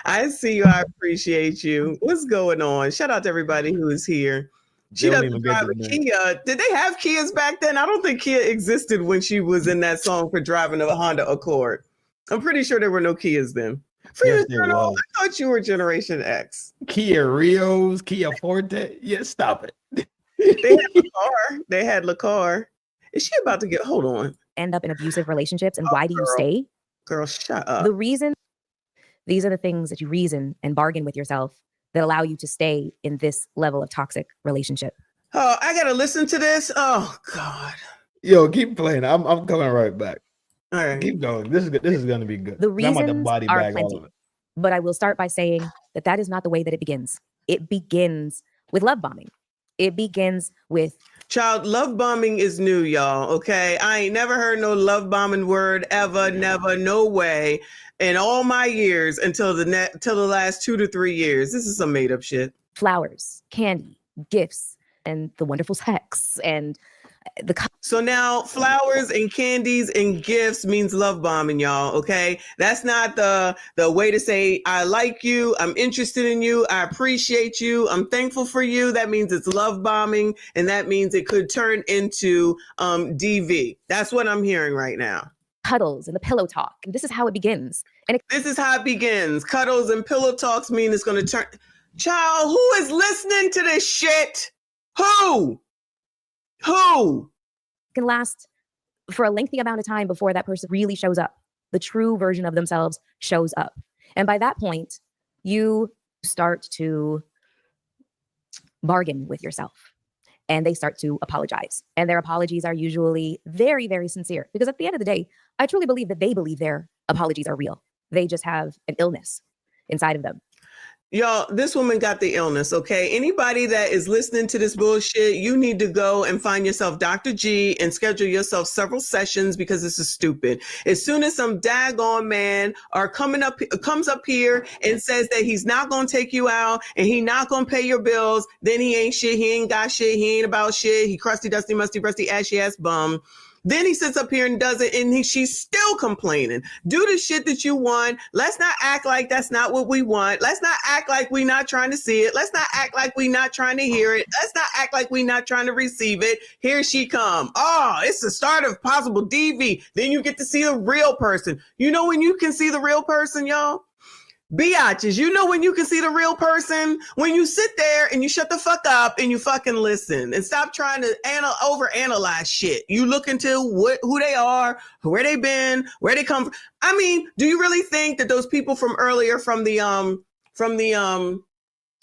I see you. I appreciate you. What's going on? Shout out to everybody who is here. She doesn't drive a Kia. Did they have Kias back then? I don't think Kia existed when she was in that song for driving a Honda Accord. I'm pretty sure there were no Kias then. Freedman's Journal, I thought you were Generation X. Kia Rios, Kia Forte. Yeah, stop it. They had LaCar. Is she about to get, hold on. End up in abusive relationships and why do you stay? Girl, shut up. The reason, these are the things that you reason and bargain with yourself that allow you to stay in this level of toxic relationship. Oh, I gotta listen to this. Oh God. Yo, keep playing. I'm coming right back. All right. Keep going. This is gonna be good. The I'm about to reasons body are bag all plenty. of it. But I will start by saying that is not the way that it begins. It begins with love bombing. It begins with love bombing is new, y'all. Okay. I ain't never heard no love bombing word ever, never, no way. In all my years until the last 2 to 3 years. This is some made up shit. Flowers, candy, gifts, and the wonderful sex. And So now flowers and candies and gifts means love bombing, y'all. Okay. That's not the way to say, I like you. I'm interested in you. I appreciate you. I'm thankful for you. That means it's love bombing. And that means it could turn into DV. That's what I'm hearing right now. Cuddles and the pillow talk. And this is how it begins. And this is how it begins. Cuddles and pillow talks mean it's going to turn. Child, who is listening to this shit? Who? Can last for a lengthy amount of time before that person really shows up. The true version of themselves shows up. And by that point, you start to bargain with yourself and they start to apologize. And their apologies are usually very, very sincere because at the end of the day, I truly believe that they believe their apologies are real. They just have an illness inside of them. Y'all, this woman got the illness, okay? Anybody that is listening to this bullshit, you need to go and find yourself Dr. G and schedule yourself several sessions because this is stupid. As soon as some daggone man comes up here and says that he's not going to take you out and he not going to pay your bills, then he ain't shit, he ain't got shit, he ain't about shit, he crusty, dusty, musty, rusty, ashy ass bum. Then he sits up here and does it, and she's still complaining. Do the shit that you want. Let's not act like that's not what we want. Let's not act like we're not trying to see it. Let's not act like we're not trying to hear it. Let's not act like we're not trying to receive it. Here she come. Oh, it's the start of possible DV. Then you get to see the real person. You know when you can see the real person, y'all? Biatches, you know when you can see the real person? When you sit there and you shut the fuck up and you fucking listen and stop trying to overanalyze shit. You look into who they are, where they been, where they come from. I mean, do you really think that those people from earlier from the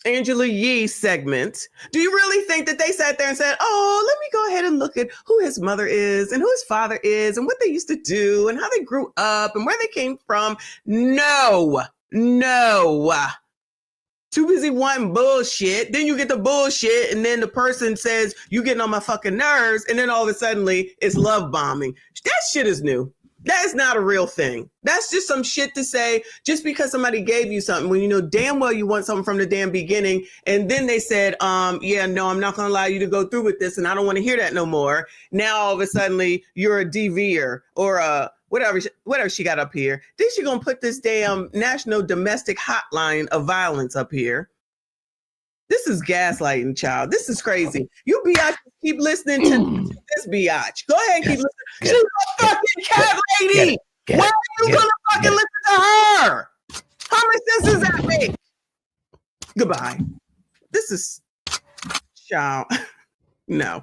Angela Yee segment, do you really think that they sat there and said, oh, let me go ahead and look at who his mother is and who his father is and what they used to do and how they grew up and where they came from? No. Too busy wanting bullshit. Then you get the bullshit and then the person says, you getting on my fucking nerves. And then all of a sudden it's love bombing. That shit is new. That is not a real thing. That's just some shit to say just because somebody gave you something when you know damn well you want something from the damn beginning. And then they said, yeah, no, I'm not going to allow you to go through with this. And I don't want to hear that no more. Now, all of a sudden you're a DVer or a whatever she got up here. Then she going to put this damn national domestic hotline of violence up here. This is gaslighting, child. This is crazy. You biatch keep listening to this biatch. Go ahead and keep listening. She's a fucking cat lady. Why are you going to fucking listen to her? How much sense does that make? Goodbye. This is, child. No.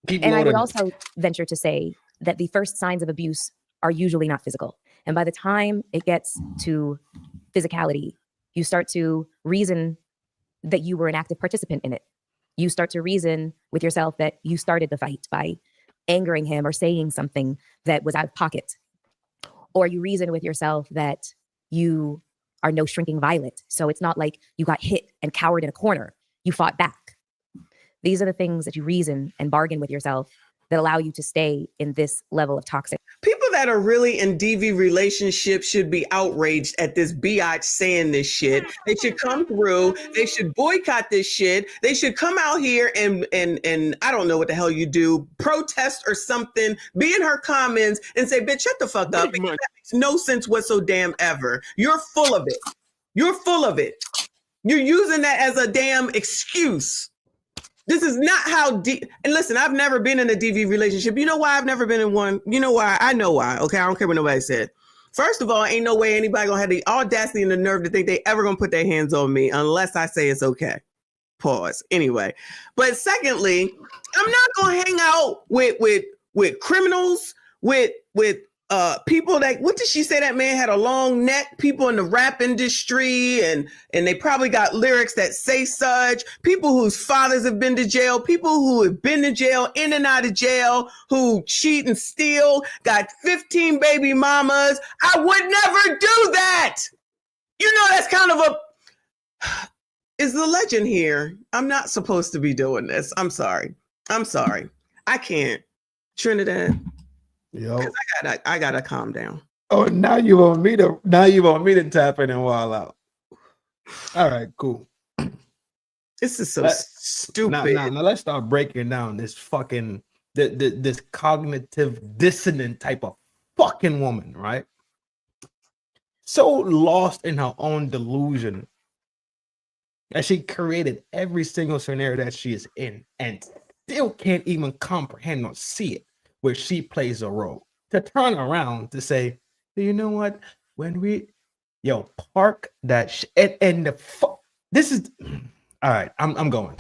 And I would also venture to say that the first signs of abuse are usually not physical. And by the time it gets to physicality, you start to reason that you were an active participant in it. You start to reason with yourself that you started the fight by angering him or saying something that was out of pocket. Or you reason with yourself that you are no shrinking violet. So it's not like you got hit and cowered in a corner. You fought back. These are the things that you reason and bargain with yourself that allow you to stay in this level of toxic. People that are really in DV relationships should be outraged at this biatch saying this shit. They should come through. They should boycott this shit. They should come out here and I don't know what the hell you do, protest or something, be in her comments and say, bitch, shut the fuck up. Because that makes no sense whatsoever. You're full of it. You're full of it. You're using that as a damn excuse. This is not how and listen, I've never been in a DV relationship. You know why I've never been in one? You know why? I know why. Okay, I don't care what nobody said. First of all, ain't no way anybody gonna have the audacity and the nerve to think they ever gonna put their hands on me unless I say it's okay. Pause. Anyway, but secondly, I'm not gonna hang out with criminals, with people that, what did she say? That man had a long neck, people in the rap industry, and they probably got lyrics that say such, people whose fathers have been to jail, people who have been to jail, in and out of jail, who cheat and steal, got 15 baby mamas. I would never do that. You know, that's kind of is the legend here. I'm not supposed to be doing this. I'm sorry. I can't. Trinidad. Yo, I gotta calm down. Oh, now you want me to tap in and wall out. All right, cool. This is so stupid. Now let's start breaking down this fucking this cognitive dissonant type of fucking woman, right? So lost in her own delusion that she created every single scenario that she is in and still can't even comprehend or see it where she plays a role. To turn around to say, you know what? When we, park that and the fuck. This is all right. I'm going.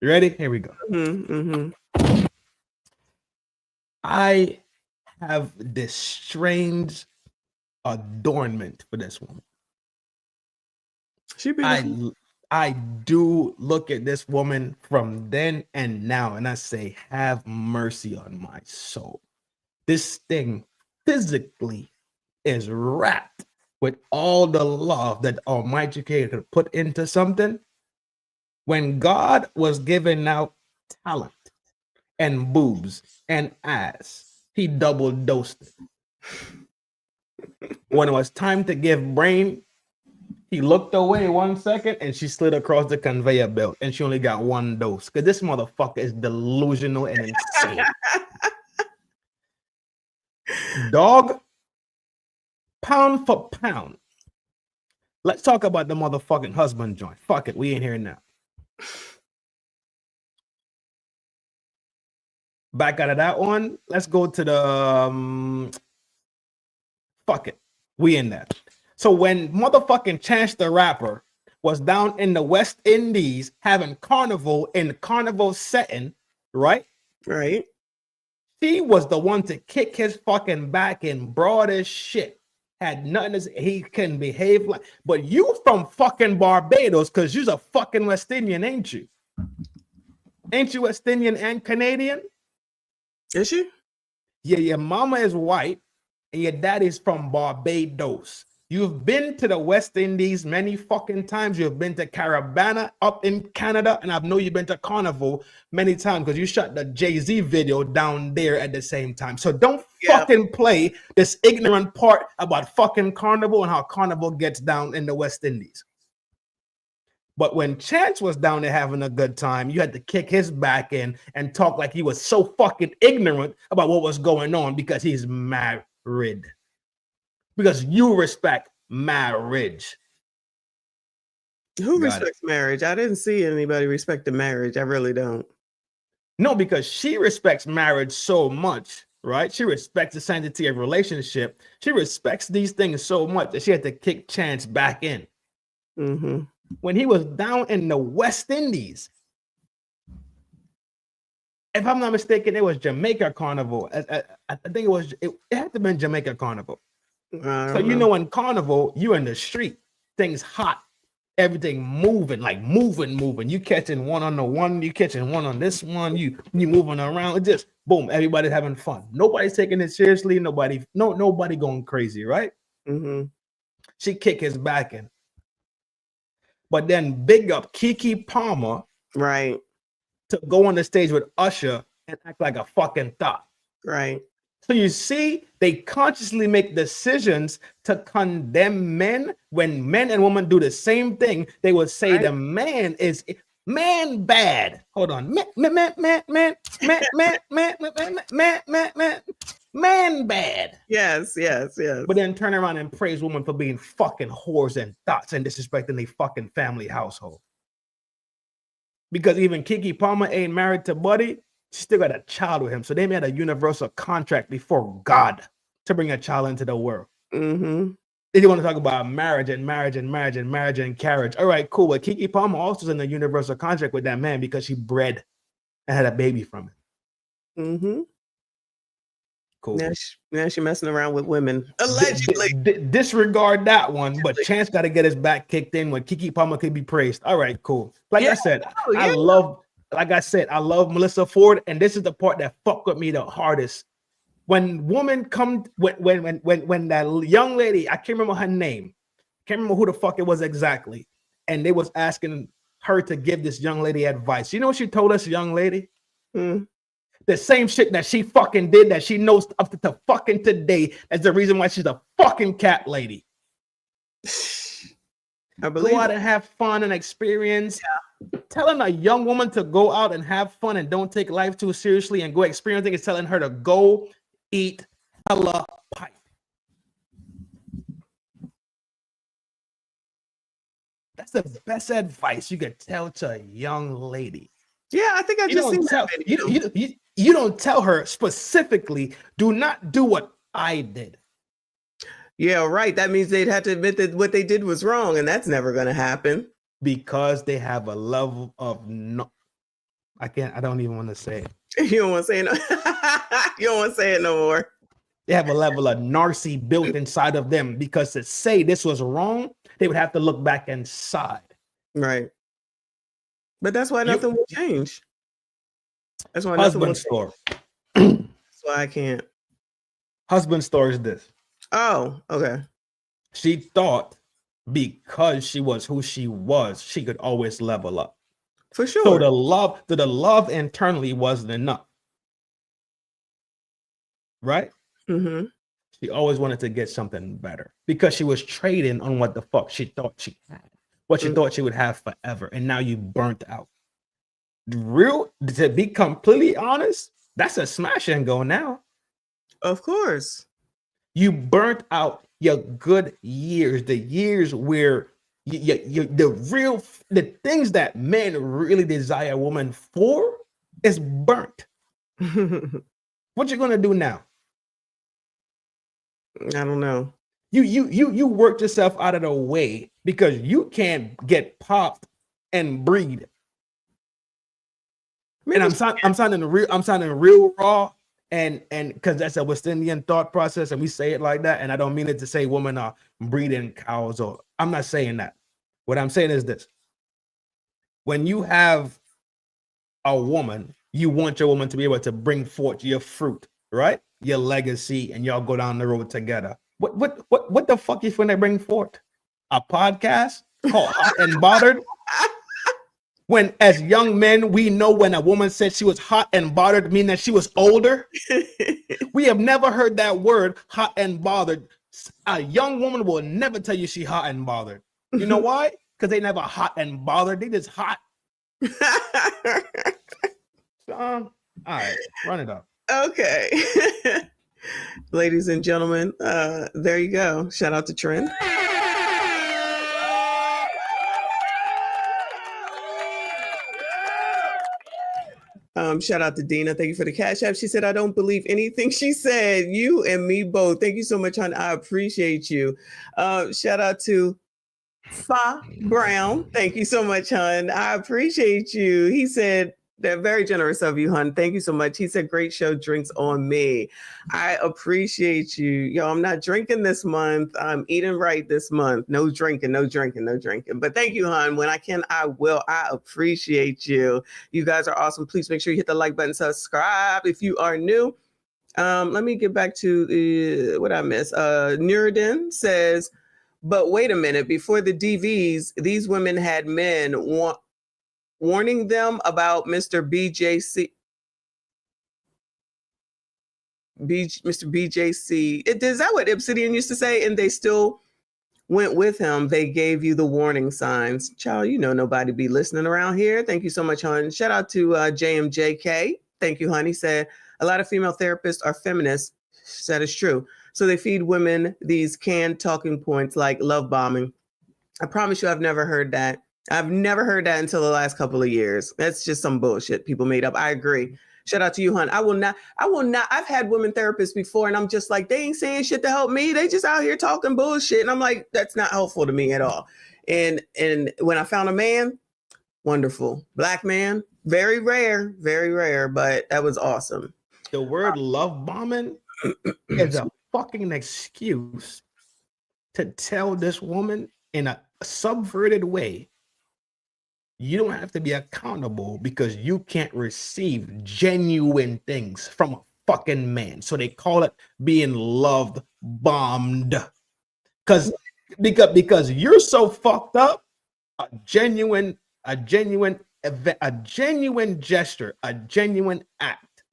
You ready? Here we go. I have this strange adornment for this woman. She beautiful. I do look at this woman from then and now, and I say, have mercy on my soul. This thing physically is wrapped with all the love that Almighty Creator could put into something. When God was giving out talent and boobs and ass, he double dosed it. When it was time to give brain, he looked away 1 second and she slid across the conveyor belt and she only got one dose because this motherfucker is delusional and insane. Dog, pound for pound. Let's talk about the motherfucking husband joint. Fuck it, we ain't here now. Back out of that one, let's go to the fuck it, we in that. So when motherfucking Chance the Rapper was down in the West Indies having carnival in carnival setting, right? Right. She was the one to kick his fucking back in broad as shit. Had nothing to say. He couldn't behave like. But you from fucking Barbados because you's a fucking West Indian, ain't you? Ain't you West Indian and Canadian? Is she? Yeah, your mama is white and your daddy's from Barbados. You've been to the West Indies many fucking times. You've been to Carabana up in Canada, and I know you've been to Carnival many times because you shot the Jay-Z video down there at the same time. So don't fucking play this ignorant part about fucking Carnival and how Carnival gets down in the West Indies. But when Chance was down there having a good time, you had to kick his back in and talk like he was so fucking ignorant about what was going on because he's married. Because you respect marriage. Who respects marriage? I didn't see anybody respect the marriage. I really don't. No, because she respects marriage so much, right? She respects the sanctity of relationship. She respects these things so much that she had to kick Chance back in. When he was down in the West Indies, if I'm not mistaken, it was Jamaica Carnival. I think it had to have been Jamaica Carnival. So you know, in Carnival, you in the street, things hot, everything moving, like moving. You catching one on the one, you catching one on this one, you moving around. It just boom, everybody's having fun. Nobody's taking it seriously. Nobody going crazy, right? She kick his back in. But then big up Keke Palmer, right, to go on the stage with Usher and act like a fucking thot. Right. So you see, they consciously make decisions to condemn men. When men and women do the same thing, they would say the man is man bad. Hold on. Man bad. Yes. But then turn around and praise women for being fucking whores and thots and disrespecting their fucking family household. Because even Keke Palmer ain't married to Buddy. She still got a child with him. So they made a universal contract before God to bring a child into the world. They want to talk about marriage and carriage. All right, cool. But Keke Palmer also is in a universal contract with that man because she bred and had a baby from it. Cool. Now she messing around with women. Allegedly. Disregard that one, but Chance got to get his back kicked in when Keke Palmer could be praised. All right, cool. I said, I love Melyssa Ford, and this is the part that fucked with me the hardest. When women come, when that young lady, I can't remember her name, can't remember who the fuck it was exactly, and they was asking her to give this young lady advice. You know what she told us, young lady? The same shit that she fucking did that she knows up to fucking today as the reason why she's a fucking cat lady. Go out and have fun and experience. telling a young woman to go out and have fun and don't take life too seriously and go experience things is telling her to go eat hella pipe. That's the best advice you could tell to a young lady. Yeah, I think I just seen that video. You don't tell her specifically, do not do what I did. Yeah, right. That means they'd have to admit that what they did was wrong, and that's never going to happen. Because they have a level of I don't even want to say it. You don't want to say it. You don't want to say it no more. They have a level of narcissy built inside of them, because to say this was wrong, they would have to look back inside. Right. But that's why nothing will change. That's why nothing will Husband change. story. That's why I can't. Husband story is this. Oh, okay. She thought because she was who she was, she could always level up. For sure. So the love internally wasn't enough. Right? Mm-hmm. She always wanted to get something better because she was trading on what the fuck she thought she had, what she thought she would have forever. And now you burnt out. To be completely honest, that's a smash and go now. Of course. You burnt out your good years, the years where the things that men really desire a woman for is burnt. What you gonna do now? I don't know. You worked yourself out of the way because you can't get popped and breed. And I'm sounding real raw, and because that's a West Indian thought process, and we say it like that. And I don't mean it to say women are breeding cows, or I'm not saying that. What I'm saying is this: when you have a woman, you want your woman to be able to bring forth your fruit, right? Your legacy, and y'all go down the road together. What the fuck is when they bring forth? A podcast called Hot and Bothered? When as young men, we know when a woman said she was hot and bothered, meaning that she was older. We have never heard that word, hot and bothered. A young woman will never tell you she hot and bothered. You know why? Because they never hot and bothered. They just hot. All right, run it up. Okay. Ladies and gentlemen, there you go. Shout out to Trent. Shout out to Dina. Thank you for the cash app. She said, I don't believe anything she said. You and me both. Thank you so much, hon. I appreciate you. Shout out to Fa Brown. Thank you so much, hon. I appreciate you. He said, they're very generous of you, hon. Thank you so much. He said, great show, drinks on me. I appreciate you. Yo, I'm not drinking this month. I'm eating right this month. No drinking. But thank you, hon. When I can, I will. I appreciate you. You guys are awesome. Please make sure you hit the like button, subscribe if you are new. Let me get back to what I missed. Nuruddin says, but wait a minute. Before the DVs, these women had men warning them about Mr. BJC. Mr. BJC. Is that what Obsidian used to say? And they still went with him. They gave you the warning signs. Child, you know nobody be listening around here. Thank you so much, hon. Shout out to JMJK. Thank you, hon. He said, a lot of female therapists are feminists. That is true. So they feed women these canned talking points like love bombing. I promise you I've never heard that. I've never heard that until the last couple of years. That's just some bullshit people made up. I agree. Shout out to you, hon. I will not. I've had women therapists before, and I'm just like, they ain't saying shit to help me. They just out here talking bullshit. And I'm like, that's not helpful to me at all. And when I found a man, wonderful. Black man, very rare, but that was awesome. The word love bombing is a fucking excuse to tell this woman in a subverted way, you don't have to be accountable because you can't receive genuine things from a fucking man. So they call it being love bombed. Because you're so fucked up, a genuine gesture, a genuine act.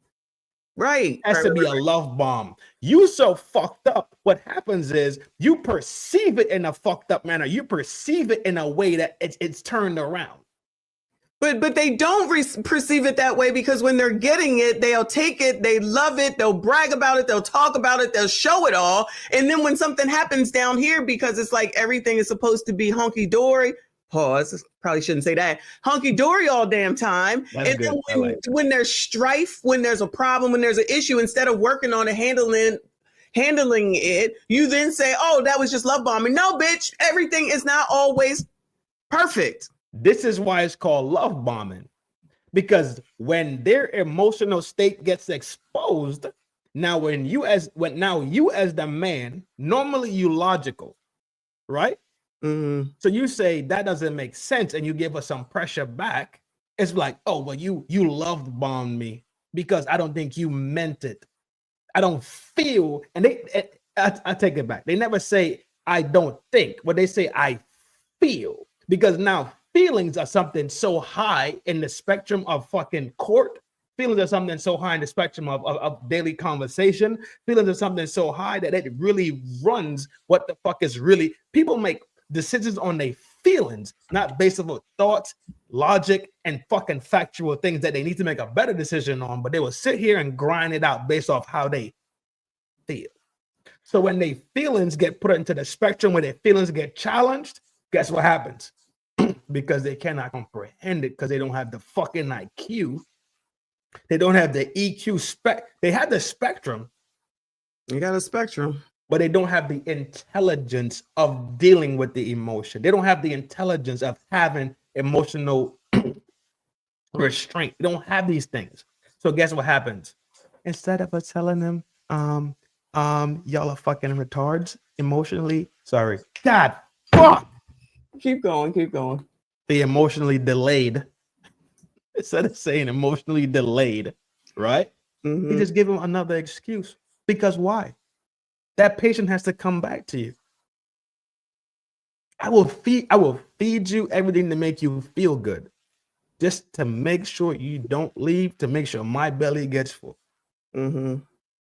Right. Has to be a love bomb. You so fucked up. What happens is you perceive it in a fucked up manner. You perceive it in a way that it's turned around. But they don't perceive it that way, because when they're getting it, they'll take it, they love it, they'll brag about it, they'll talk about it, they'll show it all. And then when something happens down here, because it's like everything is supposed to be hunky-dory, pause, probably shouldn't say that, hunky-dory all damn time. That's and good. then when there's strife, when there's a problem, when there's an issue, instead of working on it, handling it, you then say, oh, that was just love bombing. No, bitch, everything is not always perfect. This is why it's called love bombing, because when their emotional state gets exposed, now you as the man, normally you logical, right? Mm-hmm. So you say that doesn't make sense, and you give us some pressure back. It's like, oh, well, you love bombed me because I don't think you meant it. I don't feel, and I take it back. They never say I don't think, but they say I feel, because now feelings are something so high in the spectrum of fucking court. Feelings are something so high in the spectrum of daily conversation. Feelings are something so high that it really runs what the fuck is really. People make decisions on their feelings, not based on thoughts, logic, and fucking factual things that they need to make a better decision on, but they will sit here and grind it out based off how they feel. So when their feelings get put into the spectrum where their feelings get challenged, guess what happens? Because they cannot comprehend it, because they don't have the fucking IQ. They don't have the EQ They have the spectrum. You got a spectrum. But they don't have the intelligence of dealing with the emotion. They don't have the intelligence of having emotional restraint. They don't have these things. So guess what happens? Instead of us telling them, y'all are fucking retards emotionally. Sorry. God fuck. Keep going. The emotionally delayed. Instead of saying emotionally delayed, right? Mm-hmm. You just give them another excuse. Because why? That patient has to come back to you. I will feed you everything to make you feel good, just to make sure you don't leave, to make sure my belly gets full. Mm-hmm.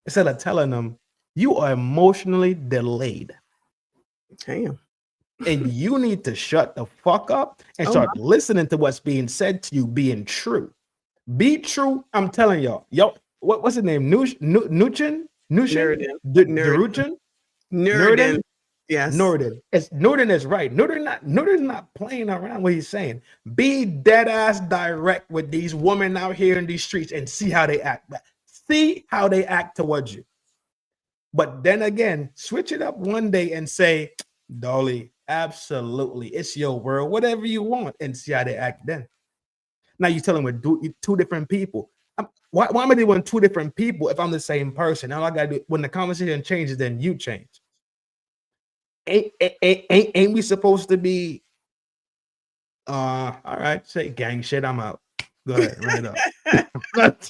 Instead of telling them you are emotionally delayed. Damn. And you need to shut the fuck up and start listening to what's being said to you, being true. Be true. I'm telling y'all. Yo, what's his name? Nuchin? Nuruchin? Nurden. Yes. Norden. Norden is right. Norden's not playing around what he's saying. Be dead ass direct with these women out here in these streets and see how they act. See how they act towards you. But then again, switch it up one day and say, Dolly, absolutely, it's your world, whatever you want, and see how they act then. Now you tell them we're two different people. Why am I doing two different people if I'm the same person? All I gotta do when the conversation changes, then you change. Ain't we supposed to be? All right, say gang shit. I'm out. Go ahead, run it up.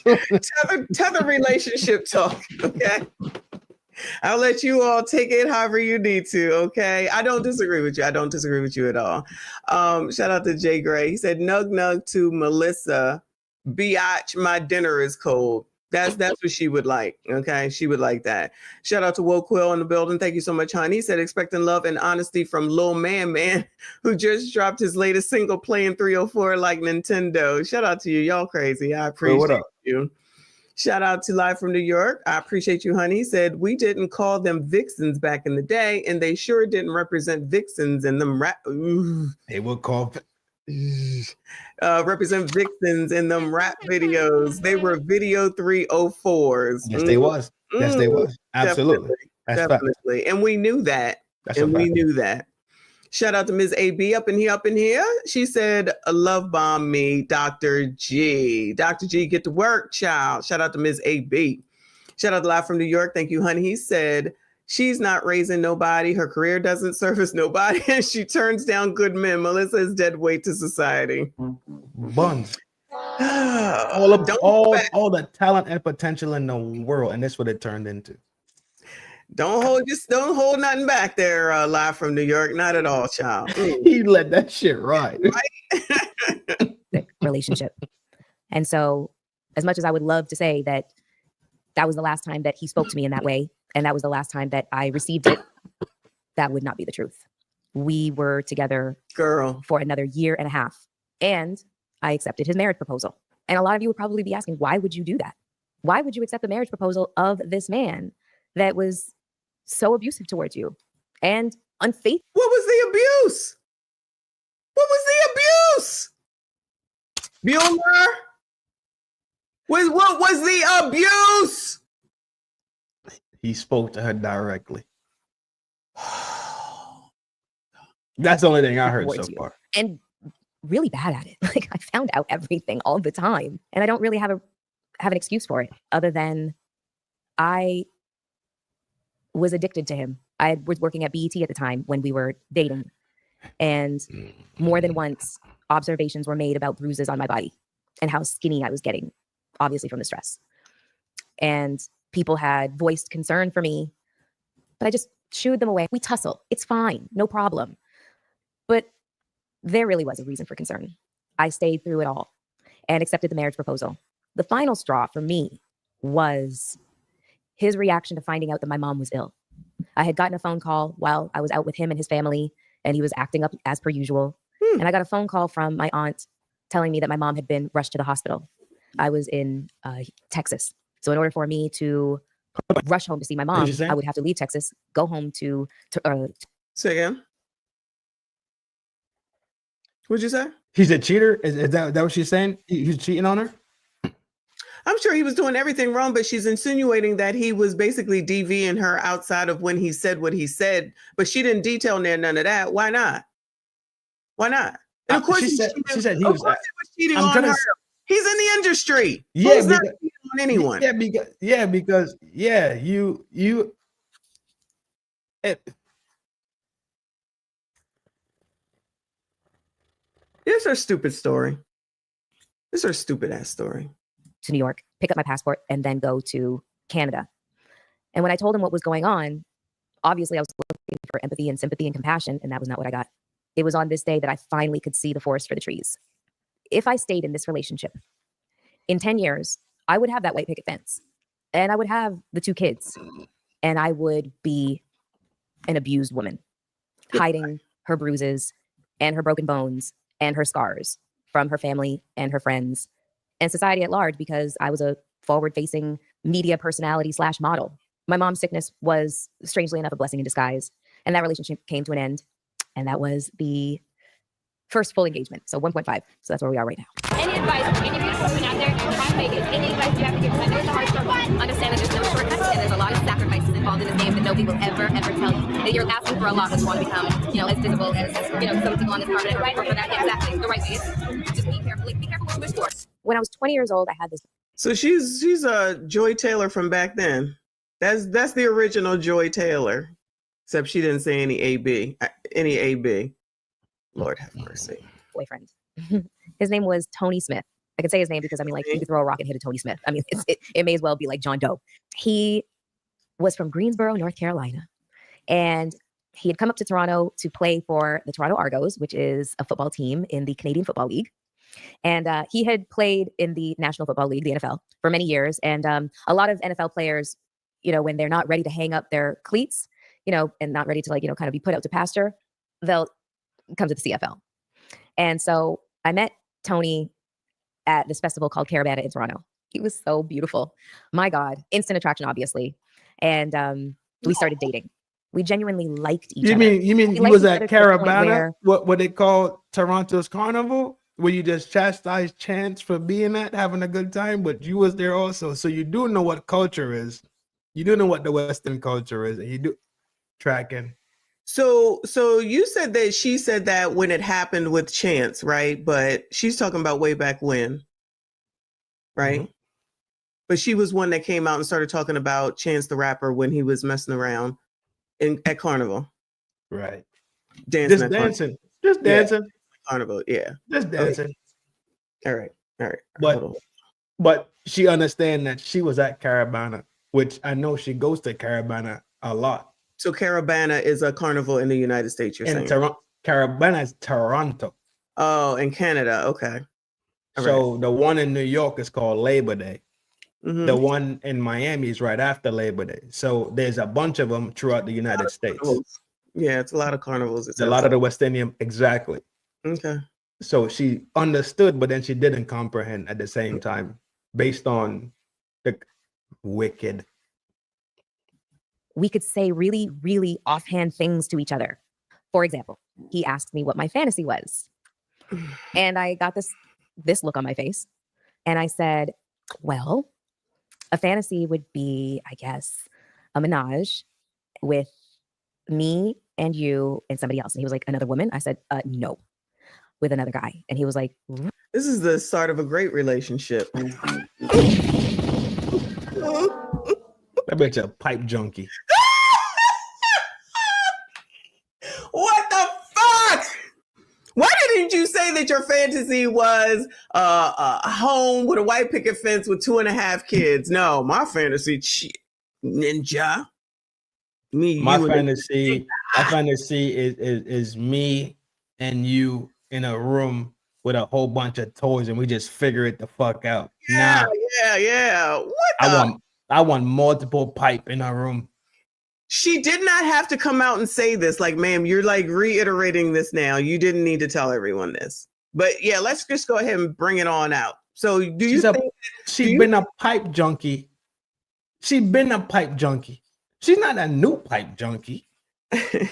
tether relationship talk. Okay. I'll let you all take it however you need to. Okay. I don't disagree with you. I don't disagree with you at all. Shout out to Jay Gray. He said, nug nug to Melyssa. Biatch, my dinner is cold. That's what she would like. Okay. She would like that. Shout out to Will Quill in the building. Thank you so much, honey. He said, expecting love and honesty from Lil Man, who just dropped his latest single playing 304 like Nintendo. Shout out to you. Y'all crazy. I appreciate you. Shout out to Live from New York. I appreciate you, honey. He said, we didn't call them vixens back in the day, and they sure didn't represent vixens in them rap. They will call represent vixens in them rap videos. They were video 304s. Yes, they was. Yes, they was. Absolutely. Definitely. And we knew that. We knew that. Shout out to Ms. AB up in here. She said, love bomb me, Dr. G. Dr. G, get to work, child. Shout out to Ms. AB. Shout out to Live from New York. Thank you, honey. He said, she's not raising nobody. Her career doesn't service nobody. And she turns down good men. Melyssa is dead weight to society. Buns. all the talent and potential in the world. And that's what it turned into. Don't hold nothing back there, Live from New York. Not at all, child. He let that shit ride. Relationship. And so as much as I would love to say that was the last time that he spoke to me in that way, and that was the last time that I received it, that would not be the truth. We were together, girl, for another year and a half. And I accepted his marriage proposal. And a lot of you would probably be asking, why would you do that? Why would you accept the marriage proposal of this man that was so abusive towards you and unfaithful? What was the abuse? What was the abuse? Bueller? What was the abuse? He spoke to her directly. That's the only thing I heard so towards you. far. And really bad at it. Like, I found out everything all the time. And I don't really have an excuse for it other than I was addicted to him. I was working at BET at the time when we were dating. And more than once, observations were made about bruises on my body and how skinny I was getting, obviously from the stress. And people had voiced concern for me, but I just shooed them away. We tussle. It's fine. No problem. But there really was a reason for concern. I stayed through it all and accepted the marriage proposal. The final straw for me was his reaction to finding out that my mom was ill. I had gotten a phone call while I was out with him and his family, and he was acting up as per usual. And I got a phone call from my aunt telling me that my mom had been rushed to the hospital. I was in Texas. So in order for me to rush home to see my mom, I would have to leave Texas, go home to say again. What'd you say? He's a cheater? Is that what she's saying? He's cheating on her? I'm sure he was doing everything wrong, but she's insinuating that he was basically DVing her outside of when he said what he said, but she didn't detail none of that. Why not? Why not? And of course, she said he was cheating on her. He's in the industry. Yeah, Who's not cheating on anyone? Because It's her stupid story. It's her stupid ass story. To New York, pick up my passport, and then go to Canada. And when I told him what was going on, obviously I was looking for empathy and sympathy and compassion, and that was not what I got. It was on this day that I finally could see the forest for the trees. If I stayed in this relationship, in 10 years, I would have that white picket fence, and I would have the 2 kids, and I would be an abused woman, hiding her bruises and her broken bones and her scars from her family and her friends and society at large, because I was a forward-facing media personality / model. My mom's sickness was, strangely enough, a blessing in disguise. And that relationship came to an end. And that was the first full engagement. So 1.5. So that's where we are right now. Any advice, any beautiful women out there trying to make it, any advice you have to give? I know it's a hard struggle. Understand that there's no shortcuts and there's a lot of sacrifices involved in this game that nobody will ever tell you. And you're asking for a lot when you want to become, as visible as, some people on this carpet. Right for that, exactly. The right way. Just be careful. Be careful what you wish for. When I was 20 years old, I had this. So she's a Joy Taylor from back then. That's the original Joy Taylor, except she didn't say any AB. Lord have mercy. Boyfriend. His name was Tony Smith. I could say his name because you could throw a rock and hit a Tony Smith. It may as well be like John Doe. He was from Greensboro, North Carolina, and he had come up to Toronto to play for the Toronto Argos, which is a football team in the Canadian Football League. And he had played in the National Football League, the NFL, for many years. And a lot of NFL players, when they're not ready to hang up their cleats, and not ready to kind of be put out to pasture, they'll come to the CFL. And so I met Tony at this festival called Caravana in Toronto. He was so beautiful. My God, instant attraction, obviously. And we started dating. We genuinely liked each other. You mean you was at Caravana? What they call Toronto's Carnival? Where you just chastise Chance for being at, having a good time, but you was there also. So you do know what culture is. You do know what the Western culture is, and you do tracking. So you said that she said that when it happened with Chance, right? But she's talking about way back when, right? Mm-hmm. But she was one that came out and started talking about Chance the Rapper when he was messing around at Carnival. Right. Dancing. Just dancing. Carnival, yeah. Just dancing. Okay. All right. But she understand that she was at Caravana, which I know she goes to Caravana a lot. So Caravana is a carnival in the United States, you're saying? Caravana is Toronto. Oh, in Canada. Okay. So the one in New York is called Labor Day. Mm-hmm. The one in Miami is right after Labor Day. So there's a bunch of them throughout the United States. Yeah, it's a lot of carnivals. It's a lot of the West Indian. Exactly. Okay. So she understood, but then she didn't comprehend at the same time, based on the wicked. We could say really, really offhand things to each other. For example, he asked me what my fantasy was. And I got this look on my face. And I said, well, a fantasy would be, I guess, a menage with me and you and somebody else. And he was like, another woman? I said, no, with another guy. And he was like, This is the start of a great relationship. That bitch a pipe junkie. What the fuck? Why didn't you say that your fantasy was a home with a white picket fence with 2.5 kids? No, my fantasy, ninja. My fantasy is me and you in a room with a whole bunch of toys and we just figure it the fuck out. Yeah. What I want multiple pipe in a room. She did not have to come out and say this. Like, ma'am, you're like reiterating this now. You didn't need to tell everyone this. But yeah, let's just go ahead and bring it on out. So she's been a pipe junkie. She's been a pipe junkie. She's not a new pipe junkie. She's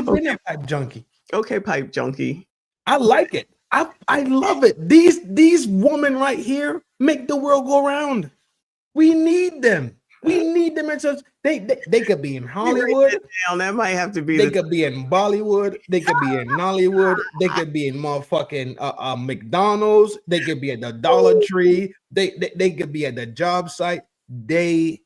been a pipe junkie. Okay, pipe junkie. I like it. I love it. These women right here make the world go round. We need them. We need them. They could be in Hollywood. That might have to be. They could be in Bollywood. They could be in Nollywood. They could be in motherfucking McDonald's. They could be at the Dollar Tree. They could be at the job site. They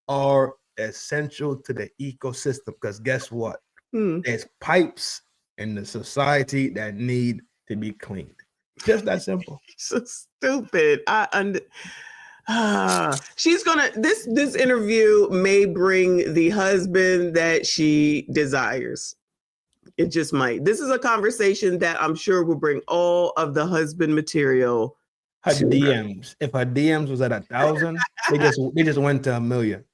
are essential to the ecosystem because guess what? There's pipes in the society that need to be cleaned. Just that simple. So stupid. She's gonna this interview may bring the husband that she desires. It just might. This is a conversation that I'm sure will bring all of the husband material. Her DMs. If her DMs was at 1,000, they just went to 1 million.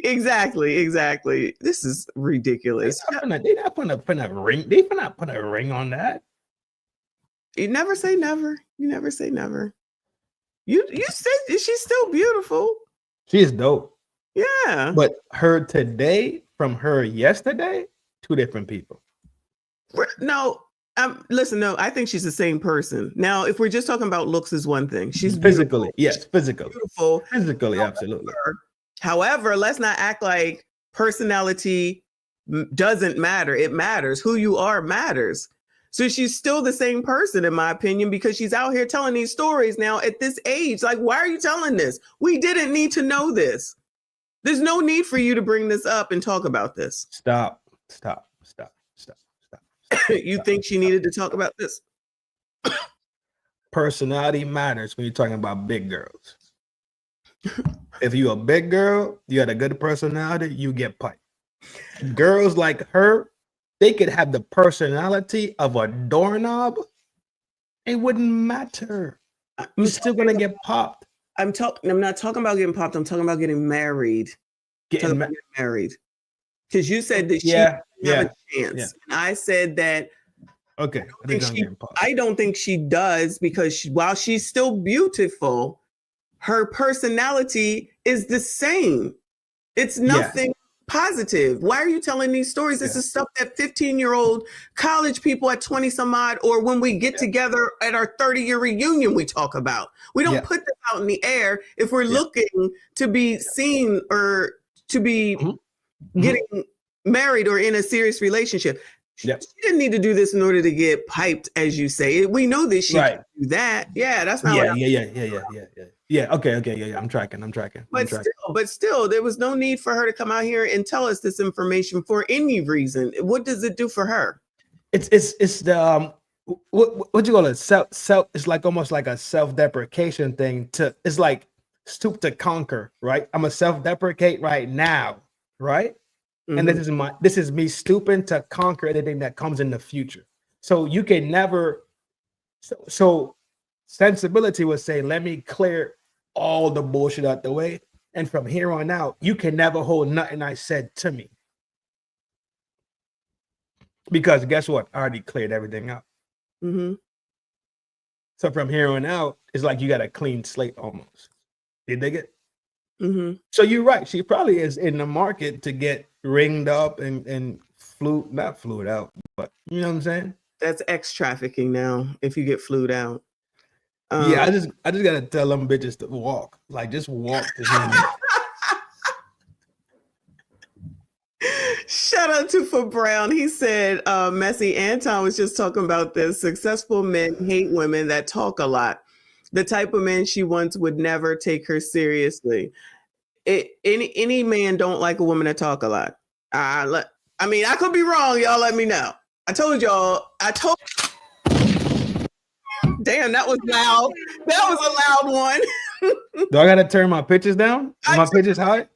Exactly. This is ridiculous. They're not putting a ring. They not put a ring on that. You never say never. You never say never. You said she's still beautiful. She's dope. Yeah. But her today from her yesterday, two different people. No, listen, no, I think she's the same person. Now, if we're just talking about looks is one thing. She's physically, beautiful. yes, physically. Beautiful. Physically, absolutely. However, let's not act like personality doesn't matter. It matters. Who you are matters. So she's still the same person, in my opinion, because she's out here telling these stories now at this age. Like, why are you telling this? We didn't need to know this. There's no need for you to bring this up and talk about this. Stop. You think she needed to talk about this? Personality matters when you're talking about big girls. If you're a big girl, you had a good personality, you get piped. Girls like her, they could have the personality of a doorknob. It wouldn't matter. You're still gonna get popped. I'm not talking about getting popped. I'm talking about getting married. Getting married. Because you said that she didn't have a chance. Yeah. And I said that. Okay. I don't think she does because while she's still beautiful, her personality is the same. It's nothing positive. Why are you telling these stories? This is stuff that 15-year-old college people at 20 some odd, or when we get together at our 30-year reunion, we talk about. We don't put this out in the air if we're looking to be seen or to be getting married or in a serious relationship. She didn't need to do this in order to get piped, as you say. We know that she can do that. Yeah, that's not. Yeah. Okay. I'm tracking. But still, there was no need for her to come out here and tell us this information for any reason. What does it do for her? It's the what you call it? Self. It's like almost like a self-deprecation thing. It's like stoop to conquer, right? I'm a self-deprecate right now, right? And this is me stooping to conquer anything that comes in the future. So you can never. So sensibility would say, let me clear all the bullshit out the way. And from here on out, you can never hold nothing I said to me. Because guess what? I already cleared everything out. Mm-hmm. So from here on out, it's like you got a clean slate almost. You dig it? Mm-hmm. So you're right. She probably is in the market to get ringed up and not flued out, but you know what I'm saying? That's X trafficking now. If you get flued out. Yeah, I just gotta tell them bitches to walk. Like just walk to him. Shout out to For Brown. He said, Messy Anton was just talking about this. Successful men hate women that talk a lot. The type of men she wants would never take her seriously. Any man don't like a woman that talk a lot. I mean, I could be wrong. Y'all let me know. I told y'all. Damn, that was loud. That was a loud one. Do I gotta turn my pitches down? Are my pitches high?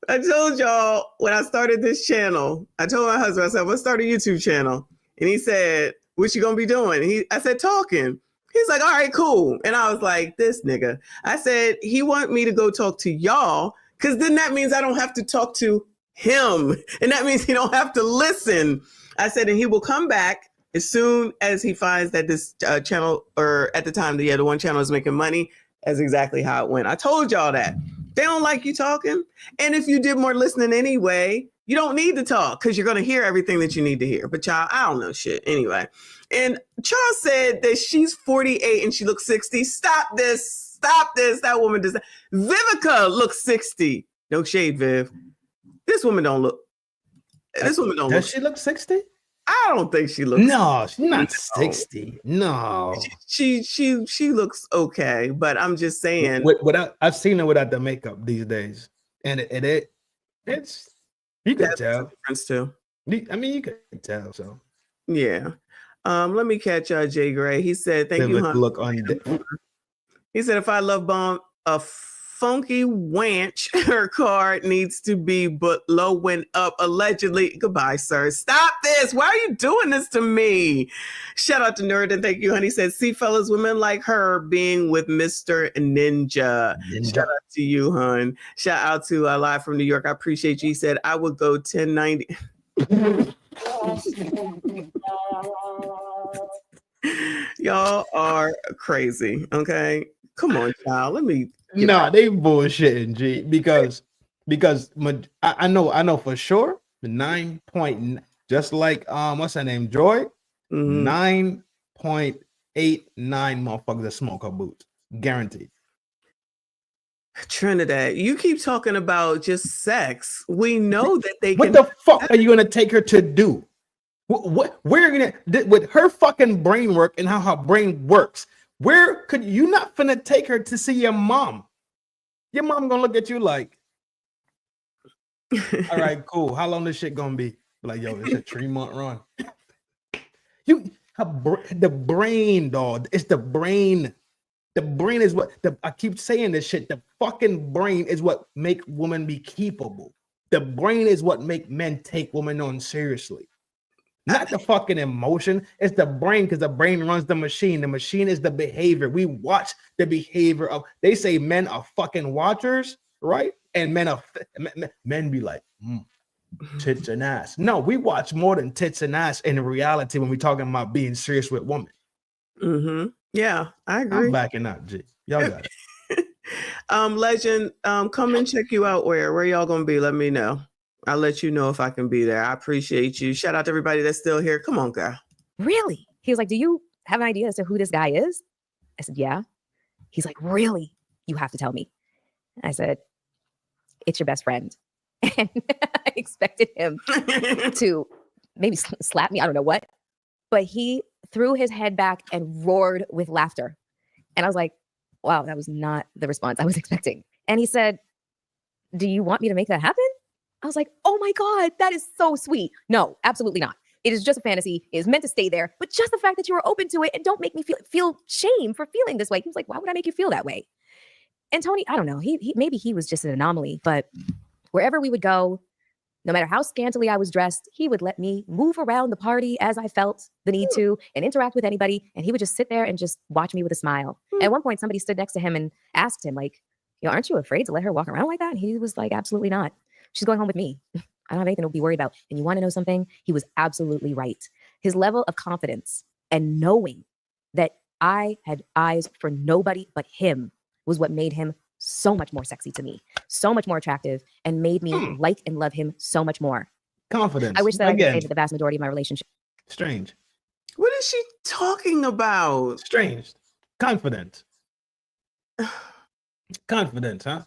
I told y'all when I started this channel, I told my husband, I said, let's start a YouTube channel. And he said, what you gonna be doing? I said, talking. He's like, all right, cool. And I was like, this nigga. I said, he want me to go talk to y'all, because then that means I don't have to talk to him. And that means he don't have to listen. I said, and he will come back as soon as he finds that this channel, or at the time, the one channel is making money. That's exactly how it went. I told y'all that. They don't like you talking. And if you did more listening anyway, you don't need to talk because you're going to hear everything that you need to hear. But y'all, I don't know shit anyway. And Charles said that she's 48 and she looks 60. Stop this. Stop this. That woman does not. Vivica looks 60. No shade, Viv. This woman don't look. This woman don't look. Does she look 60? I don't think she looks. No, she's not 60. No. She looks okay, but I'm just saying. Without, I've seen her without the makeup these days, and it's you can tell. Difference too. I mean, you can tell. So yeah. Let me catch Jay Gray. He said, "Thank you, hon." Look on. He said, "If I love bomb a funky wench, her card needs to be but low went up allegedly." Goodbye, sir. Stop this. Why are you doing this to me? Shout out to Nerd and thank you, honey. Said, see, fellas, women like her being with Mr. Ninja. Shout out to you, hun. Shout out to Live from New York. I appreciate you. He said, I would go 1090. Y'all are crazy. Okay. Come on, child. Let me. No, they bullshitting, G, because I know for sure the 9 point, just like what's her name, Joy, 9.89 motherfuckers that smoke her boots, guaranteed. Trinidad, you keep talking about just sex. We know that they. What the fuck are you gonna take her to do? What we're gonna with her fucking brain work and how her brain works? Where could you not finna take her to see your mom? Your mom gonna look at you like, all right, cool. How long this shit gonna be? Like, yo, it's a 3-month run. The brain, dog. It's the brain. The brain is what I keep saying this shit. The fucking brain is what make women be keepable. The brain is what make men take women on seriously. Not the fucking emotion. It's the brain, because the brain runs the machine. The machine is the behavior. We watch the behavior of. They say men are fucking watchers, right? And men be like, tits and ass. No, we watch more than tits and ass in reality when we're talking about being serious with women. Mm-hmm. Yeah, I agree. I'm backing up, G. Y'all got it. Legend, come and check you out. Where y'all gonna be? Let me know. I'll let you know if I can be there. I appreciate you. Shout out to everybody that's still here. Come on, girl. Really? He was like, do you have an idea as to who this guy is? I said, yeah. He's like, really? You have to tell me. I said, it's your best friend. And I expected him to maybe slap me. I don't know what. But he threw his head back and roared with laughter. And I was like, wow, that was not the response I was expecting. And he said, do you want me to make that happen? I was like, oh my God, that is so sweet. No, absolutely not. It is just a fantasy. It is meant to stay there. But just the fact that you were open to it and don't make me feel shame for feeling this way. He was like, why would I make you feel that way? And Tony, I don't know. He maybe he was just an anomaly, but wherever we would go, no matter how scantily I was dressed, he would let me move around the party as I felt the need to and interact with anybody. And he would just sit there and just watch me with a smile. At one point, somebody stood next to him and asked him, like, aren't you afraid to let her walk around like that? And he was like, absolutely not. She's going home with me. I don't have anything to be worried about. And you want to know something? He was absolutely right. His level of confidence and knowing that I had eyes for nobody but him was what made him so much more sexy to me, so much more attractive, and made me like and love him so much more. Confidence. I wish that I could Again. say that the vast majority of my relationship. Strange. What is she talking about? Strange. Confident. Confidence, huh?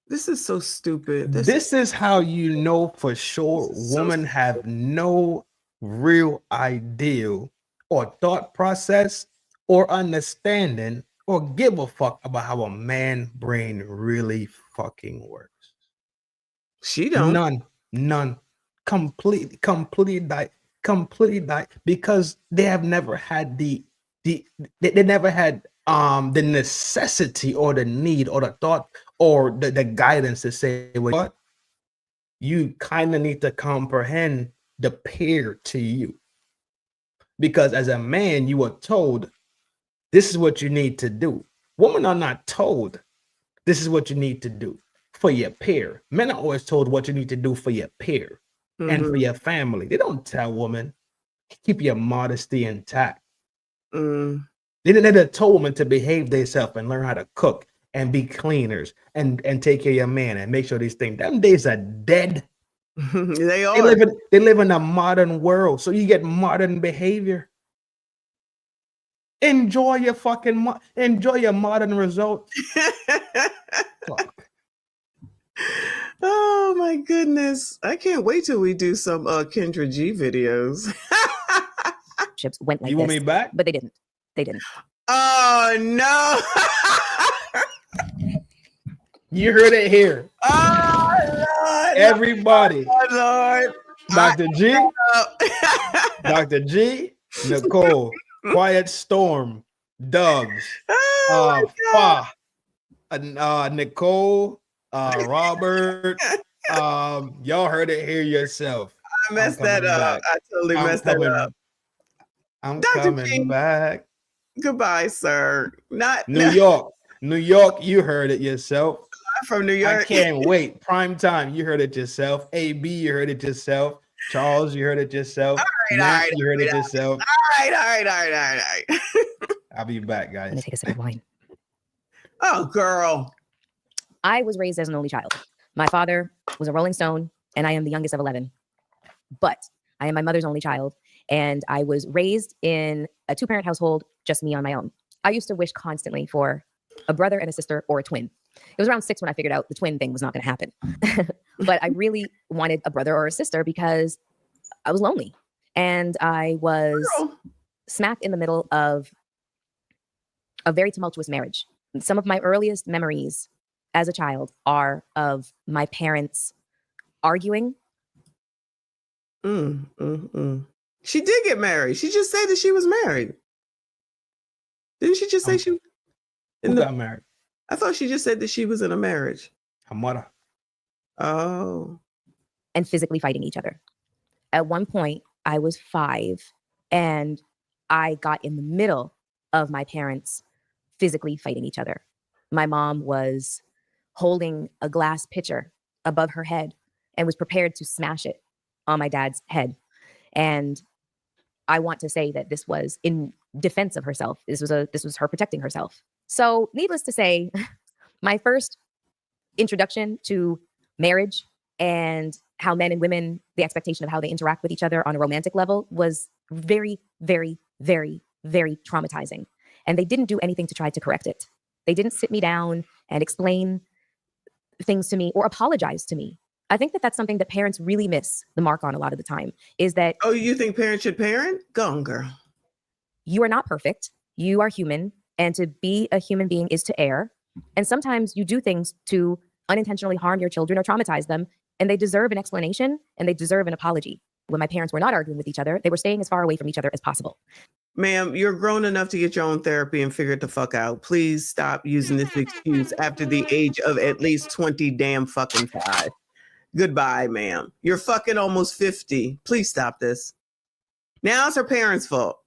This is so stupid. This is how you know for sure women have no real idea or thought process or understanding or give a fuck about how a man brain really fucking works. She don't. None. Completely because they have never had they never had the necessity or the need or the thought or the guidance to say, what you kind of need to comprehend the peer to you, because as a man you are told this is what you need to do. Women are not told this is what you need to do for your peer. Men are always told what you need to do for your peer and for your family. They don't tell women keep your modesty intact. They told women to behave themselves and learn how to cook and be cleaners and take care of your man and make sure these things. Them days are dead. They are. They live in a modern world, so you get modern behavior. Enjoy your fucking enjoy your modern results. Oh my goodness! I can't wait till we do some Kendra G videos. Went like you want this, me back? But they didn't. They didn't. Oh no! You heard it here. Oh Lord! Everybody. Oh Lord! Dr. G. Dr. G. Nicole. Quiet Storm. Dubs. Nicole. Robert. Y'all heard it here yourself. I messed that up. I totally messed that up. I'm Dr. coming G. back. Goodbye, sir. New York. New York, you heard it yourself. From New York. I can't wait. Prime time, you heard it yourself. AB, you heard it yourself. Charles, you heard it yourself. All right, you heard it yourself. All right. I'll be back, guys. I'm gonna take a sip of wine. Oh, girl. I was raised as an only child. My father was a Rolling Stone, and I am the youngest of 11. But I am my mother's only child, and I was raised in a two-parent household, just me on my own. I used to wish constantly for a brother and a sister or a twin. It was around 6 when I figured out the twin thing was not going to happen. But I really wanted a brother or a sister because I was lonely. And I was smack in the middle of a very tumultuous marriage. Some of my earliest memories as a child are of my parents arguing. She did get married. She just said that she was married. Didn't she just say she got married? I thought she just said that she was in a marriage. Her mother. Oh. And physically fighting each other. At one point, I was 5 and I got in the middle of my parents physically fighting each other. My mom was holding a glass pitcher above her head and was prepared to smash it on my dad's head. And I want to say that this was in defense of herself. This was her protecting herself. So needless to say, my first introduction to marriage and how men and women, the expectation of how they interact with each other on a romantic level was very, very, very, very traumatizing. And they didn't do anything to try to correct it. They didn't sit me down and explain things to me or apologize to me. I think that that's something that parents really miss the mark on a lot of the time is that. Oh, you think parents should parent? Go on, girl. You are not perfect. You are human. And to be a human being is to err. And sometimes you do things to unintentionally harm your children or traumatize them. And they deserve an explanation and they deserve an apology. When my parents were not arguing with each other, they were staying as far away from each other as possible. Ma'am, you're grown enough to get your own therapy and figure it the fuck out. Please stop using this excuse after the age of at least 20 damn fucking 5. Goodbye, ma'am. You're fucking almost 50. Please stop this. Now it's her parents' fault.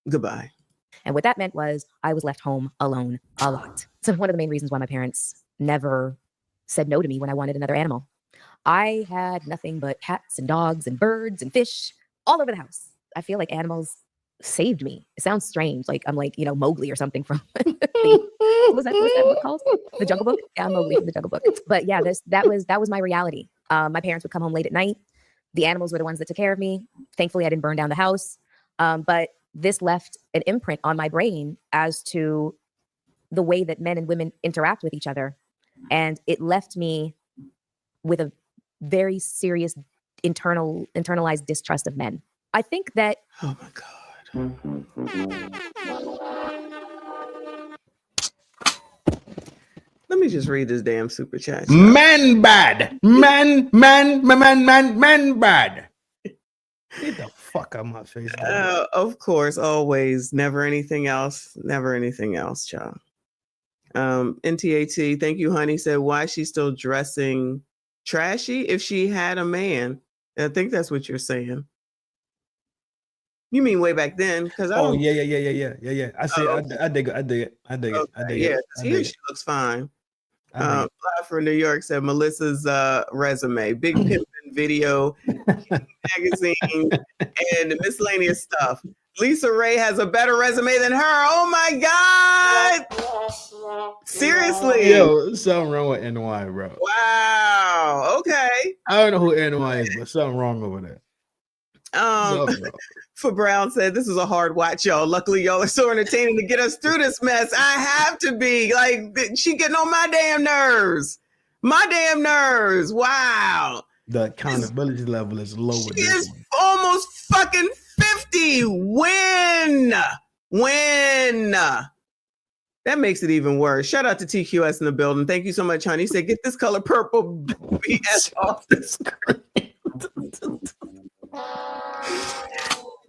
Goodbye. And what that meant was I was left home alone a lot. So one of the main reasons why my parents never said no to me when I wanted another animal. I had nothing but cats and dogs and birds and fish all over the house. I feel like animals saved me. It sounds strange, like I'm like, Mowgli or something from what was that book called? The Jungle Book? Yeah, I'm Mowgli from the Jungle Book. But yeah, that was my reality. My parents would come home late at night. The animals were the ones that took care of me. Thankfully, I didn't burn down the house. But this left an imprint on my brain as to the way that men and women interact with each other. And it left me with a very serious internalized distrust of men. I think that... Oh my God. Let me just read this damn super chat. Men bad. Men bad. Get the fuck out of my face. Of course, always. Never anything else. Never anything else, child. NTAT, thank you, honey, said, why is she still dressing trashy if she had a man? I think that's what you're saying. You mean way back then? Because yeah. I see. I dig it. Yeah, she looks fine. Live for New York said Melyssa's resume, big pimpin' video, magazine, and miscellaneous stuff. Lisa Ray has a better resume than her. Oh my God! Seriously? Yo, something wrong with NY, bro. Wow. Okay. I don't know who NY is, but something wrong over there. For Brown said, this is a hard watch, y'all. Luckily, y'all are so entertaining to get us through this mess. I have to be. Like, she getting on my damn nerves. My damn nerves. Wow. The accountability level is low. She is almost fucking 50. When? That makes it even worse. Shout out to TQS in the building. Thank you so much, honey. He said, get this color purple BS off the screen.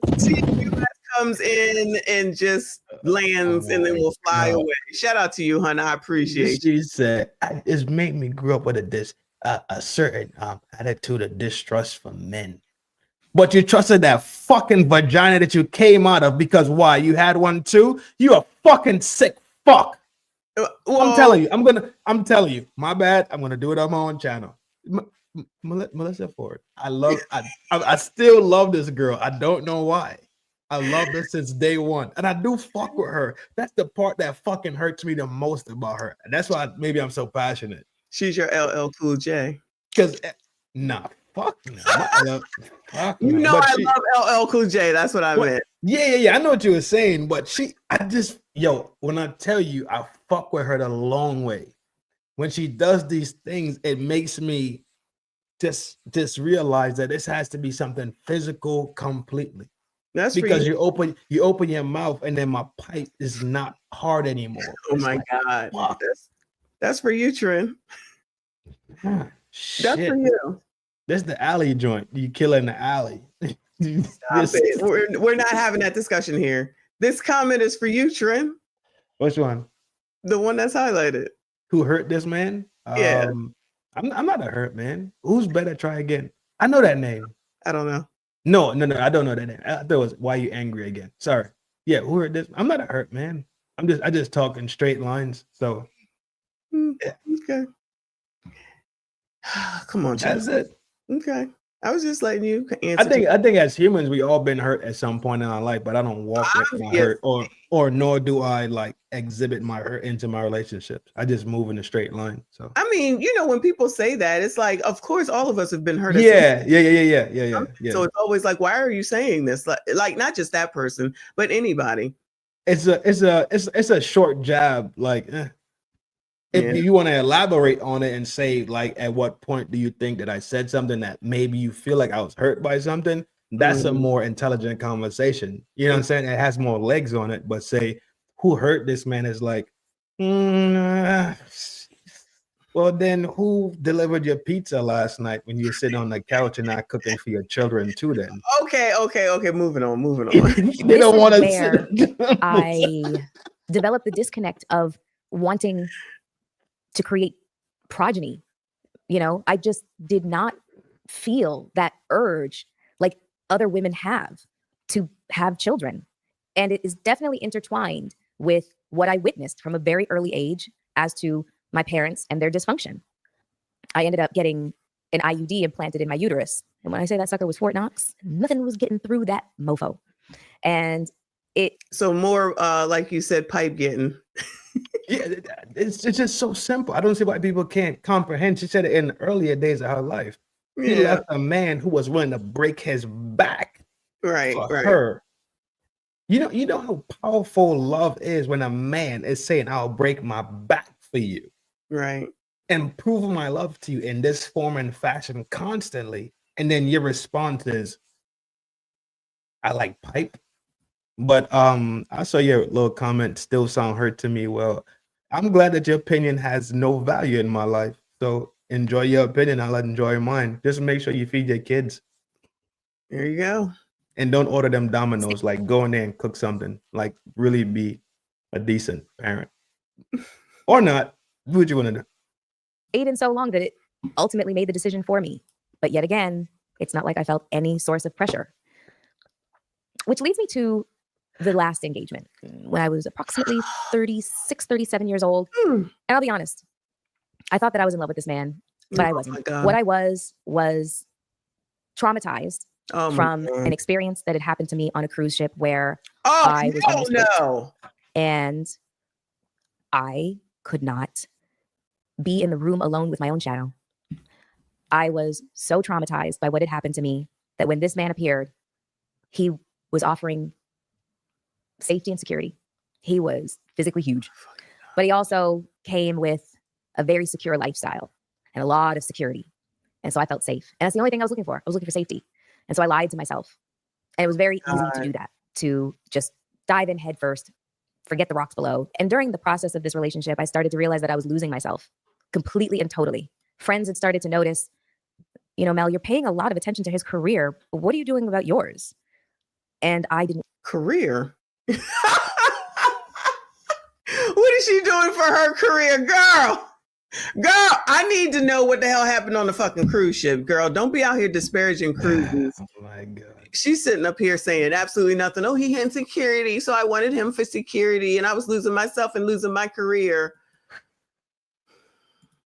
TQS comes in and just lands and then will fly away. Shout out to you, honey. I appreciate you. She said, it's made me grow up with a certain attitude of distrust for men. But you trusted that fucking vagina that you came out of because why? You had one too? You a fucking sick fuck. I'm telling you, my bad. I'm gonna do it on my own channel. Melyssa Ford. I still love this girl. I don't know why. I love her since day one. And I do fuck with her. That's the part that fucking hurts me the most about her. And that's why maybe I'm so passionate. She's your LL Cool J. Because fuck no. I love LL Cool J. That's what I meant. Yeah. I know what you were saying, but when I tell you, I fuck with her the long way. When she does these things, it makes me just realize that this has to be something physical completely. That's because you open your mouth and then my pipe is not hard anymore. Oh my God. That's for you, Trin. Shit. That's for you. That's the alley joint. You kill in the alley. Stop it. We're not having that discussion here. This comment is for you, Trin. Which one? The one that's highlighted. Who hurt this man? Yeah. I'm not a hurt man. Who's better? Try again. I know that name. I don't know. No. I don't know that name. I thought it was why you angry again. Sorry. Yeah. Who hurt this? I'm not a hurt man. I just talk in straight lines. So. Yeah. Okay. Come on, that's it. Okay. I was just letting you answer. I think as humans, we all been hurt at some point in our life, but I don't walk with my hurt or nor do I like exhibit my hurt into my relationships. I just move in a straight line. So I mean, when people say that, it's like, of course, all of us have been hurt. Yeah. So it's always like, why are you saying this? Like not just that person, but anybody. It's a short jab. Like, if you want to elaborate on it and say, like, at what point do you think that I said something that maybe you feel like I was hurt by something? That's a more intelligent conversation. You know what I'm saying? It has more legs on it. But say, who hurt this man is like, well, then who delivered your pizza last night when you were sitting on the couch and not cooking for your children too then? Okay. Moving on. They don't want to. I developed the disconnect of wanting to create progeny. I just did not feel that urge like other women have to have children. And it is definitely intertwined with what I witnessed from a very early age as to my parents and their dysfunction. I ended up getting an IUD implanted in my uterus. And when I say that sucker was Fort Knox, nothing was getting through that mofo. And so more like you said, pipe getting. Yeah, it's just so simple. I don't see why people can't comprehend. She said it in the earlier days of her life. She left a man who was willing to break his back for her. You know how powerful love is when a man is saying, "I'll break my back for you," right? And prove my love to you in this form and fashion constantly. And then your response is, "I like pipe." But I saw your little comment still sound hurt to me. Well, I'm glad that your opinion has no value in my life. So enjoy your opinion. I'll enjoy mine. Just make sure you feed your kids. There you go. And don't order them Domino's. Like, go in there and cook something. Like, really be a decent parent. Or not. Do what you want to do. Aiden so long that it ultimately made the decision for me. But yet again, it's not like I felt any source of pressure. Which leads me to the last engagement when I was approximately 36, 37 years old. And I'll be honest, I thought that I was in love with this man, but I wasn't. What I was traumatized from an experience that had happened to me on a cruise ship where I was almost raped. And I could not be in the room alone with my own shadow. I was so traumatized by what had happened to me that when this man appeared, he was offering safety and security. He was physically huge, but he also came with a very secure lifestyle and a lot of security. And so I felt safe. And that's the only thing I was looking for. I was looking for safety. And so I lied to myself. And it was very easy to do that, to just dive in head first, forget the rocks below. And during the process of this relationship, I started to realize that I was losing myself completely and totally. Friends had started to notice, you know, Mel, you're paying a lot of attention to his career. But what are you doing about yours? And I didn't. Career? What is she doing for her career, girl? Girl, I need to know what the hell happened on the fucking cruise ship, girl. Don't be out here disparaging cruises. Oh my God. She's sitting up here saying absolutely nothing. Oh, he had security, so I wanted him for security, and I was losing myself and losing my career.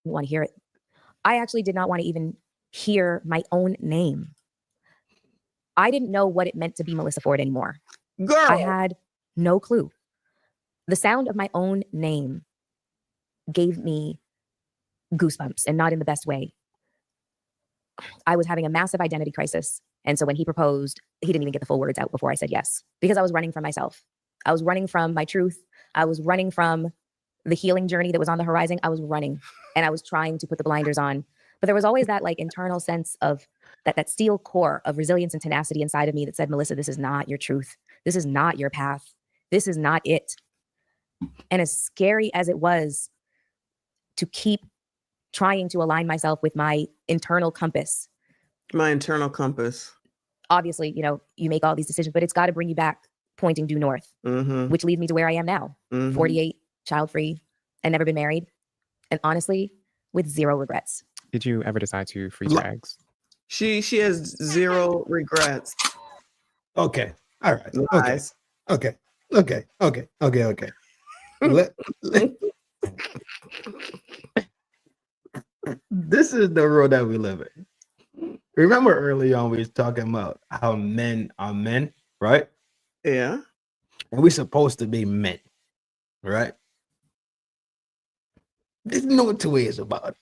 Want to hear it? I actually did not want to even hear my own name. I didn't know what it meant to be Melyssa Ford anymore. Girl, I had no clue. The sound of my own name gave me goosebumps, and not in the best way. I was having a massive identity crisis. And so when he proposed, he didn't even get the full words out before I said yes, because I was running from myself. I was running from my truth. I was running from the healing journey that was on the horizon. I was running, and I was trying to put the blinders on. But there was always that like internal sense of that steel core of resilience and tenacity inside of me that said, Melyssa, this is not your truth. This is not your path. This is not it. And as scary as it was to keep trying to align myself with my internal compass. My internal compass. Obviously, you know, you make all these decisions, but it's got to bring you back pointing due north, which leads me to where I am now, 48, child-free, and never been married. And honestly, with zero regrets. Did you ever decide to freeze your eggs? She has zero regrets. Okay. All right. Lies. Okay. This is the world that we live in. Remember early on we was talking about how men are men, right? Yeah. And we're supposed to be men, right? There's no two ways about it.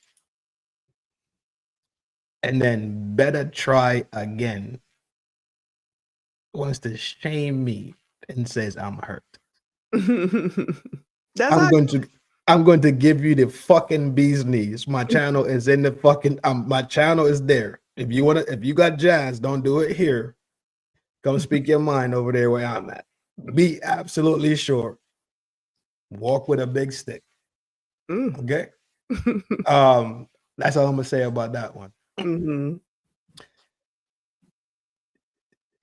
And then Better Try Again wants to shame me and says I'm hurt. I'm going to give you the fucking bee's knees. My channel is in the fucking my channel is there. If you got jazz, don't do it here. Come speak your mind over there where I'm at. Be absolutely sure. Walk with a big stick. Okay. That's all I'm gonna say about that one.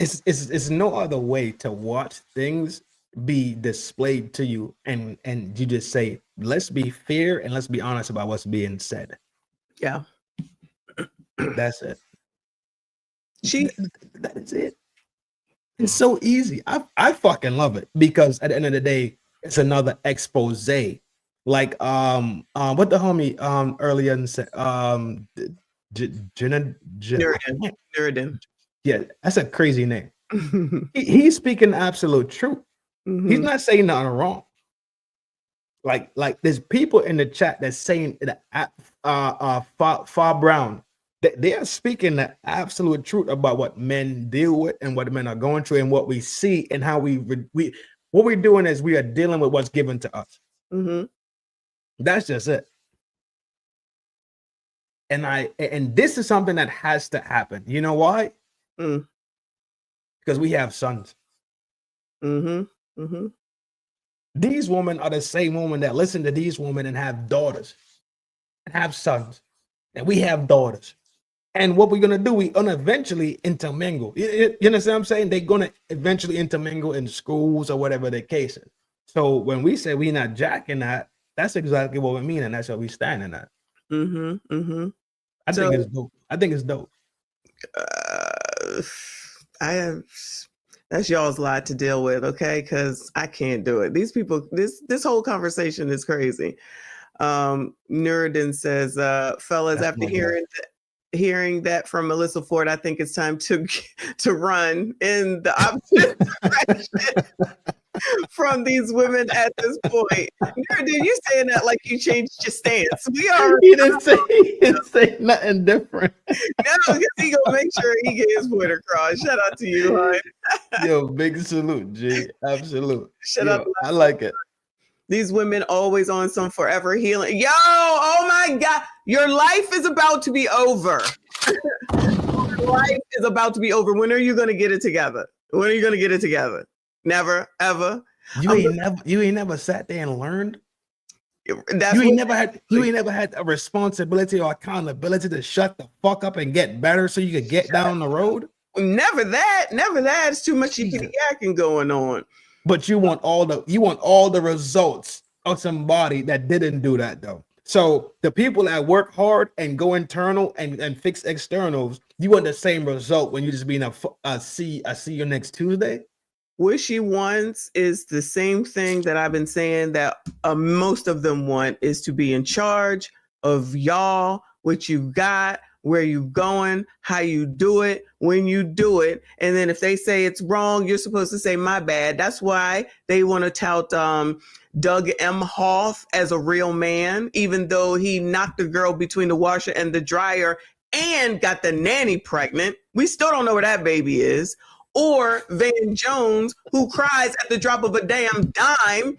It's no other way to watch things be displayed to you, and you just say, let's be fair and let's be honest about what's being said. Yeah. That's it. That is it. It's so easy. I fucking love it, because at the end of the day, it's another expose. Like what the homie earlier said, Nuruddin. Yeah, that's a crazy name. He's speaking absolute truth. He's not saying nothing wrong. Like there's people in the chat that's saying that Far Brown, they are speaking the absolute truth about what men deal with and what men are going through and what we see and how what we're doing is we are dealing with what's given to us. That's just it. And this is something that has to happen. You know why? Because we have sons. These women are the same women that listen to these women and have daughters and have sons. And we have daughters. And what we're gonna do, we're gonna eventually intermingle. You understand what I'm saying? They're gonna eventually intermingle in schools or whatever the case is. So when we say we're not jacking that, that's exactly what we mean, and that's what we standing at. I think it's dope. I think it's dope. That's y'all's lot to deal with, okay? Because I can't do it. These people, this whole conversation is crazy. Nuruddin says, fellas, after hearing that from Melyssa Ford, I think it's time to run in the opposite direction from these women at this point. Nuruddin, you saying that like you changed your stance. We already He didn't say nothing different. No, because he gonna make sure he get his point across. Shout out to you, hon. Yo, big salute, G. Absolute. Shout out to I like it. These women always on some forever healing. Yo, oh my God. Your life is about to be over. Your life is about to be over. When are you going to get it together? When are you going to get it together? Never, ever. You ain't never sat there and learned. You ain't never had a responsibility or accountability to shut the fuck up and get better so you could get down the road. Never that. It's too much yakking going on. But you want all the results of somebody that didn't do that though. So the people that work hard and go internal and fix externals, you want the same result when you just being a see you next Tuesday. What she wants is the same thing that I've been saying that most of them want, is to be in charge of y'all, what you got, where you going, how you do it, when you do it. And then if they say it's wrong, you're supposed to say, my bad. That's why they want to tout Doug Emhoff as a real man, even though he knocked the girl between the washer and the dryer and got the nanny pregnant. We still don't know where that baby is. Or Van Jones, who cries at the drop of a damn dime.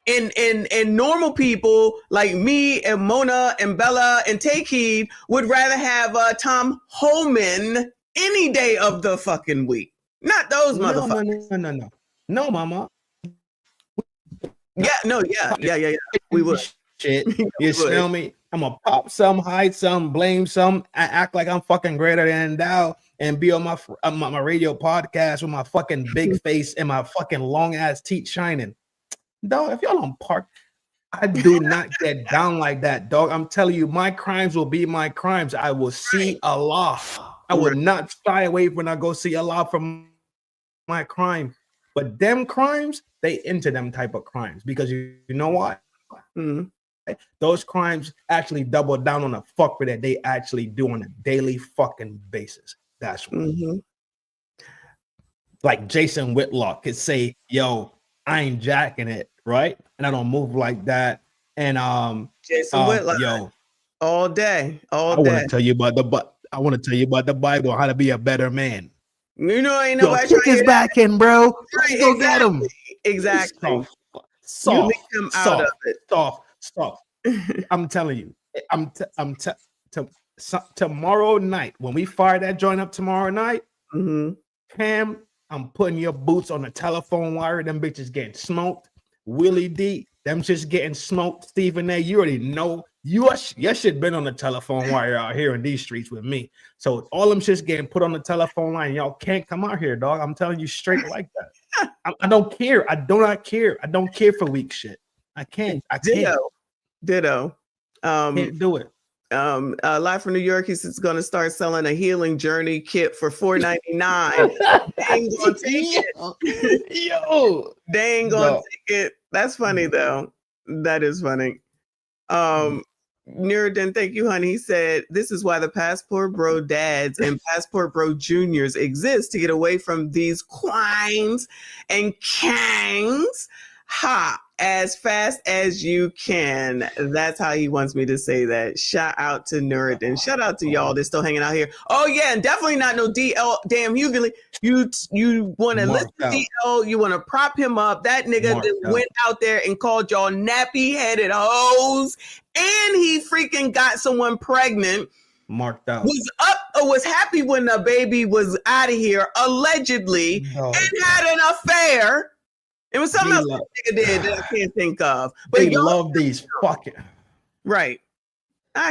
And normal people like me and Mona and Bella and Takeed would rather have Tom Holman any day of the fucking week. Not those motherfuckers. No, mama. Yeah. We would. Shit. You smell me? I'm gonna pop some, hide some, blame some, act like I'm fucking greater than thou, and be on my radio podcast with my fucking big face and my fucking long ass teeth shining. Dog, if y'all don't park, I do not get down like that, dog. I'm telling you, my crimes will be my crimes. I will see Allah. I will not shy away when I go see Allah from my crime. But them crimes, they into them type of crimes because you know what? Those crimes actually double down on the fucker that they actually do on a daily fucking basis. That's what. Like Jason Whitlock could say, yo, I ain't jacking it, right? And I don't move like that. And Jason Whitlock, yo, all day. I want to tell you about the Bible, how to be a better man. You know, ain't nobody kick his back in, bro. Right, Go get him. Exactly. Soft. Out of it. Soft. I'm telling you. Tomorrow night when we fire that joint up tomorrow night, Cam, I'm putting your boots on the telephone wire. Them bitches getting smoked. Willie D, them just getting smoked. Stephen A, you already know. Your shit been on the telephone wire out here in these streets with me. So all them shit's getting put on the telephone line. Y'all can't come out here, dog. I'm telling you straight like that. I don't care. I do not care. I don't care for weak shit. I can't. Ditto. Can't do it. Live from New York, he's going to start selling a healing journey kit for $4.99. They ain't gonna take it. Yo, they ain't gonna take it. That's funny though. That is funny. Nuruddin, thank you, honey. He said, this is why the Passport Bro dads and Passport Bro juniors exist, to get away from these quines and kangs. Ha, as fast as you can. That's how he wants me to say that. Shout out to Nuruddin. Shout out to y'all that's still hanging out here. Oh yeah, and definitely not no DL. Damn, Hughley. You want to listen to DL? You want to prop him up? That nigga that went out there and called y'all nappy headed hoes, and he freaking got someone pregnant. Marked out. Was happy when the baby was out of here, allegedly, and had an affair. It was something else that nigga did that I can't think of. But they love these fucking right.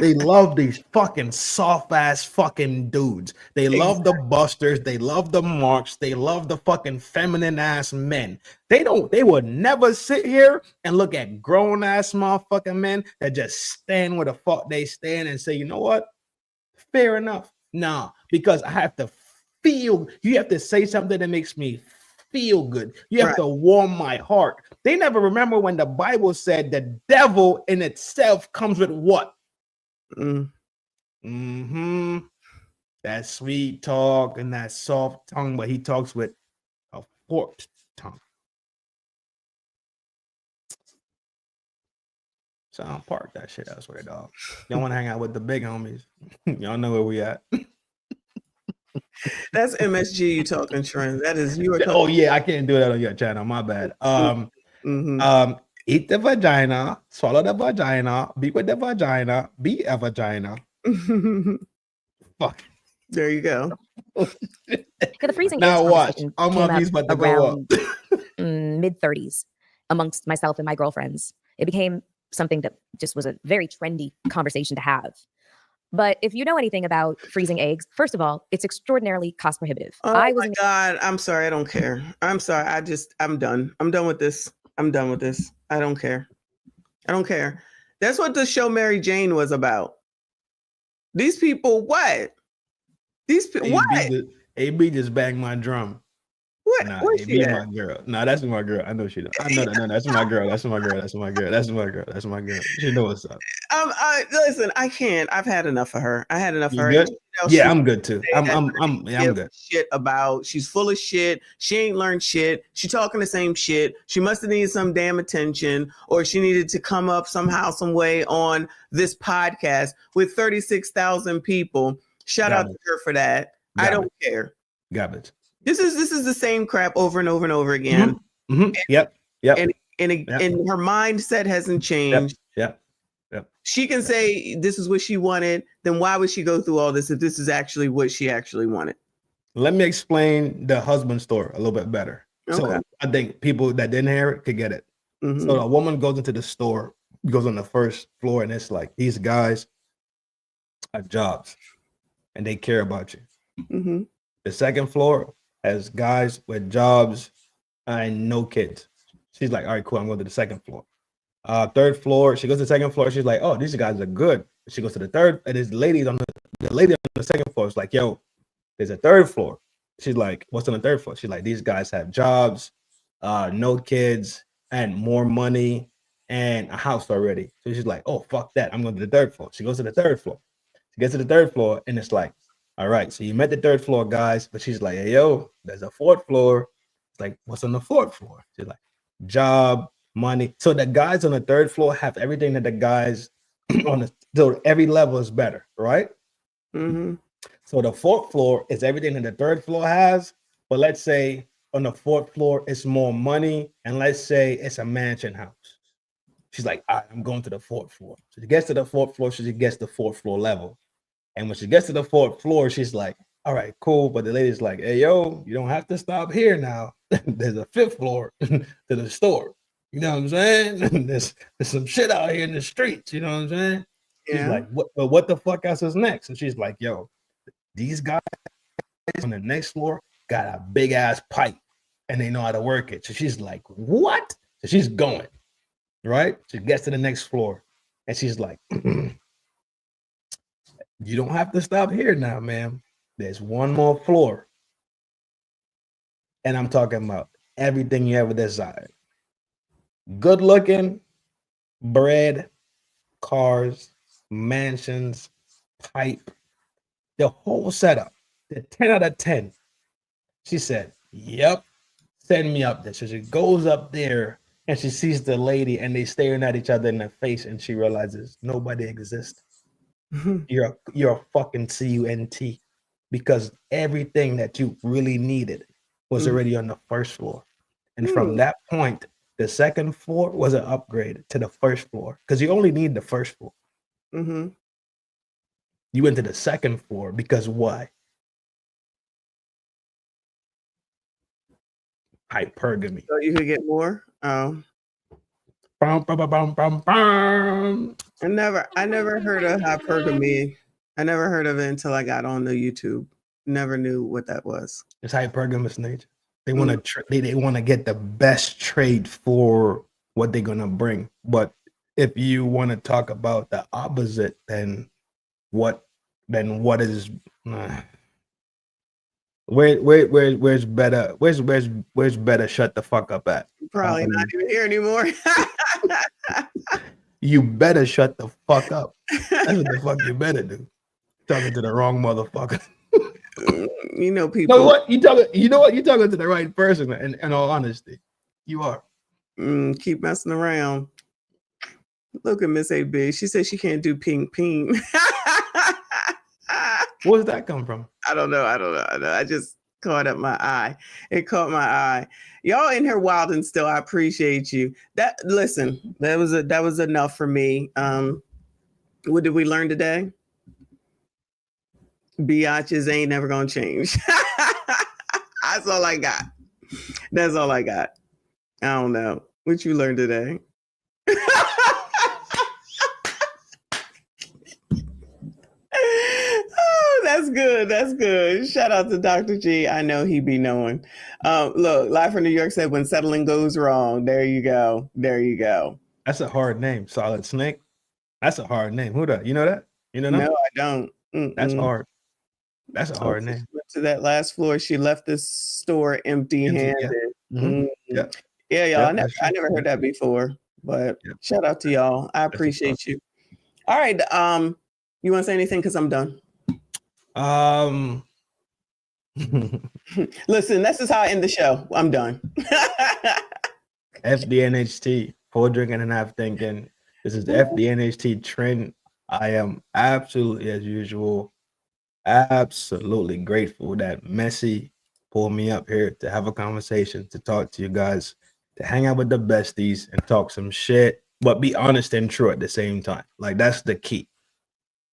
They love these fucking soft ass fucking dudes. They love the busters. They love the marks. They love the fucking feminine ass men. They would never sit here and look at grown ass motherfucking men that just stand where the fuck they stand and say, you know what? Fair enough. Nah, because I have to feel. You have to say something that makes me feel good. You have to warm my heart. They never remember when the Bible said the devil in itself comes with what? That sweet talk and that soft tongue, but he talks with a forked tongue. So I don't park that shit elsewhere, dog. Y'all want to hang out with the big homies? Y'all know where we at. That's MSG you talking, Trent. That is you. Oh yeah, I can't do that on your channel. My bad. Eat the vagina, swallow the vagina, be with the vagina, be a vagina. Fuck. There you go. The freezing Now age watch. conversation I'm came on these up about to go up. around mid-30s amongst myself and my girlfriends. It became something that just was a very trendy conversation to have. But if you know anything about freezing eggs, first of all, it's extraordinarily cost prohibitive. Oh my God. I'm sorry. I don't care. I'm sorry. I'm done. I'm done with this. I'm done with this. I don't care. I don't care. That's what the show Mary Jane was about. These people, what? These people, what? AB just banged my drum. What? Nah, Where's AB she is at? my girl. Nah, that's my girl. I know she does. I know that. No, that's my girl. That's my girl. That's my girl. That's my girl. That's my girl. She knows what's up. Listen, I can't. I've had enough of her. I had enough of her. Good? And Yeah, I'm good too. I'm give good. Shit about. She's full of shit. She ain't learned shit. She talking the same shit. She must have needed some damn attention, or she needed to come up somehow, some way on this podcast with 36,000 people. Shout out to her for that. I don't care. Garbage. This is the same crap over and over and over again. Yep. And her mindset hasn't changed. Yep. She can say this is what she wanted. Then why would she go through all this if this is actually what she actually wanted? Let me explain the husband story a little bit better. Okay. So I think people that didn't hear it could get it. So a woman goes into the store, goes on the first floor, and it's like these guys have jobs and they care about you. The second floor has guys with jobs and no kids. She's like, all right, cool. I'm going to the second floor. Third floor, she goes to the second floor. She's like, oh, these guys are good. She goes to the third, and there's lady on the second floor is like, yo, there's a third floor. She's like, what's on the third floor? She's like, these guys have jobs, no kids, and more money, and a house already. So she's like, oh, fuck that. I'm going to the third floor. She goes to the third floor. She gets to the third floor, and it's like, all right, so you met the third floor guys, but she's like, hey, yo, there's a fourth floor. It's like, what's on the fourth floor? She's like, job, money. So the guys on the third floor have everything that the guys on the, so every level is better, right? So the fourth floor is everything that the third floor has, but let's say on the fourth floor it's more money, and let's say it's a mansion house. She's like, all right, I'm going to the fourth floor. So she gets to the fourth floor, so she gets the fourth floor level. And when she gets to the fourth floor, she's like, all right, cool. But the lady's like, hey, yo, you don't have to stop here now. There's a fifth floor to the store. You know what I'm saying? There's some shit out here in the streets. You know what I'm saying? She's like, what the fuck else is next? And she's like, yo, these guys on the next floor got a big ass pipe and they know how to work it. So she's like, what? So she's going, right? She gets to the next floor and she's like, you don't have to stop here now, ma'am. There's one more floor. And I'm talking about everything you ever desired. Good looking, bread, cars, mansions, pipe, the whole setup. The 10 out of 10. She said, "Yep, send me up there." So she goes up there and she sees the lady and they staring at each other in the face, and she realizes nobody exists. You're a fucking CUNT, because everything that you really needed was already on the first floor. And from that point, the second floor was an upgrade to the first floor, because you only need the first floor. You went to the second floor because why? Hypergamy. So you could get more. Oh. Bum, bum, bum, bum, bum, bum. I never heard of hypergamy. I never heard of it until I got on the YouTube. Never knew what that was. It's hypergamous nature. They want to they want to get the best trade for what they're gonna bring. But if you want to talk about the opposite, then what is where's better? Where's better? Shut the fuck up at. Probably not even here anymore. You better shut the fuck up. That's what the fuck you better do. Talking to the wrong motherfucker. You know, people. No, what you talking? You know what? You're talking to the right person. In all honesty, you are. Keep messing around. Look at Miss AB. She said she can't do ping ping. Where's that come from? I don't know. I just caught up my eye. It caught my eye. Y'all in here wild and still. I appreciate you. That was enough for me. What did we learn today? Biatches ain't never gonna change. That's all I got. That's all I got. I don't know what you learned today. Oh, that's good. That's good. Shout out to Dr. G. I know he be knowing. Look, Live from New York said when settling goes wrong. There you go. There you go. That's a hard name. Solid Snake. That's a hard name. Who that? You know that? You know that? No, I don't. That's hard. That's a hard name. Went to that last floor. She left the store empty-handed. Yeah, y'all. I never heard that before. But shout out to y'all. I appreciate you. All right. You want to say anything? Because I'm done. Listen, this is how I end the show. I'm done. FDNHT, full drinking and half thinking. This is the FDNHT trend. I am absolutely, as usual, absolutely grateful that Messi pulled me up here to have a conversation, to talk to you guys, to hang out with the besties and talk some shit, but be honest and true at the same time. Like, that's the key.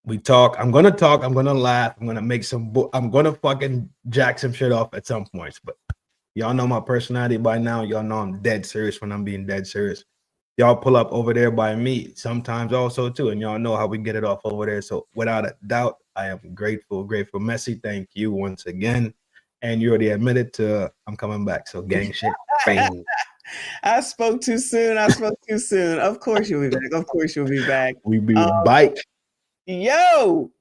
We talk. I'm gonna laugh. I'm gonna make I'm gonna fucking jack some shit off at some points. But y'all know my personality by now. Y'all know I'm dead serious when I'm being dead serious. Y'all pull up over there by me sometimes also too, and y'all know how we get it off over there. So without a doubt, I am grateful. Messi, thank you once again. And you already admitted to I'm coming back. So gang shit. Bang. I spoke too soon. Of course you'll be back. We be bike. Yo,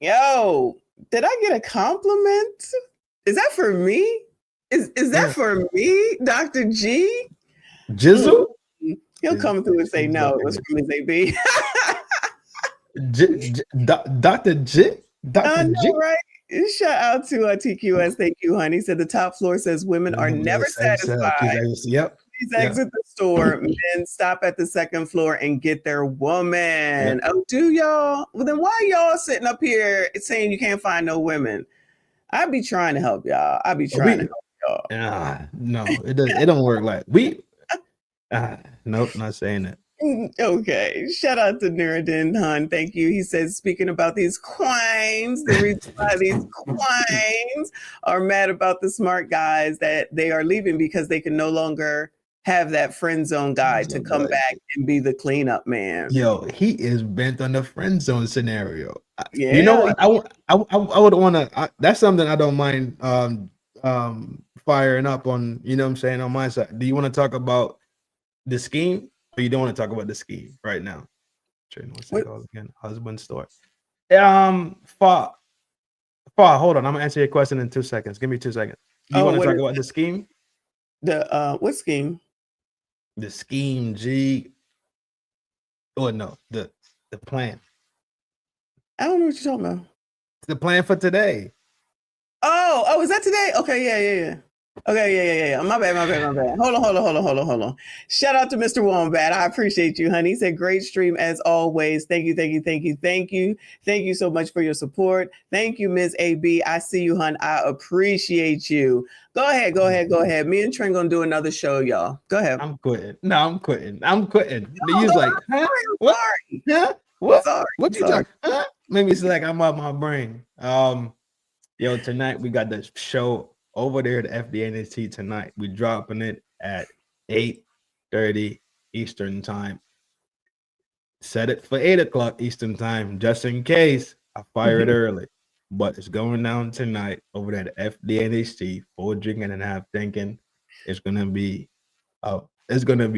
did I get a compliment? Is that for me? Is that for me, Dr. G? Jizzle? He'll come through and say no. It was from his AB. Dr. G? I know, right? Shout out to TQS. Thank you, honey. Said the top floor says women are never satisfied. Yep. Please exit the store. Men stop at the second floor and get their woman. Oh, do y'all? Well, then why y'all sitting up here saying you can't find no women? I be trying to help y'all. To help y'all. No, it don't work like we. Nope, not saying it. Okay. Shout out to Nuruddin Han. Thank you. He says, speaking about these queens, the reason why these queens are mad about the smart guys that they are leaving because they can no longer have that friend zone guy to come back and be the cleanup man. Yo, he is bent on the friend zone scenario. Yeah. You know what? I would want to. That's something I don't mind firing up on. You know what I'm saying, on my side. Do you want to talk about the scheme, or you don't want to talk about the scheme right now? What's it called again? Husband story. Far. Hold on. I'm gonna answer your question in 2 seconds. Give me 2 seconds. You want to talk about the scheme? The what scheme? The scheme, G. Oh no, the plan. I don't know what you're talking about. The plan for today. Oh, is that today? Okay, yeah. Okay, yeah. My bad. Hold on. Shout out to Mr. Wombat. I appreciate you, honey. He said, great stream as always. Thank you. Thank you so much for your support. Thank you, Ms. AB. I see you, hun. I appreciate you. Go ahead. Me and Trent gonna do another show, y'all. Go ahead. I'm quitting. No, I'm quitting. He's like, huh? What? Huh? What? Sorry. What you talking? Huh? Maybe it's like I'm out my brain. Yo, tonight we got the show over there at FDNST tonight. We're dropping it at 8:30 Eastern time. Set it for 8 o'clock Eastern time, just in case I fire it early. But it's going down tonight over there at FDNST. Full drinking and half thinking. It's gonna be a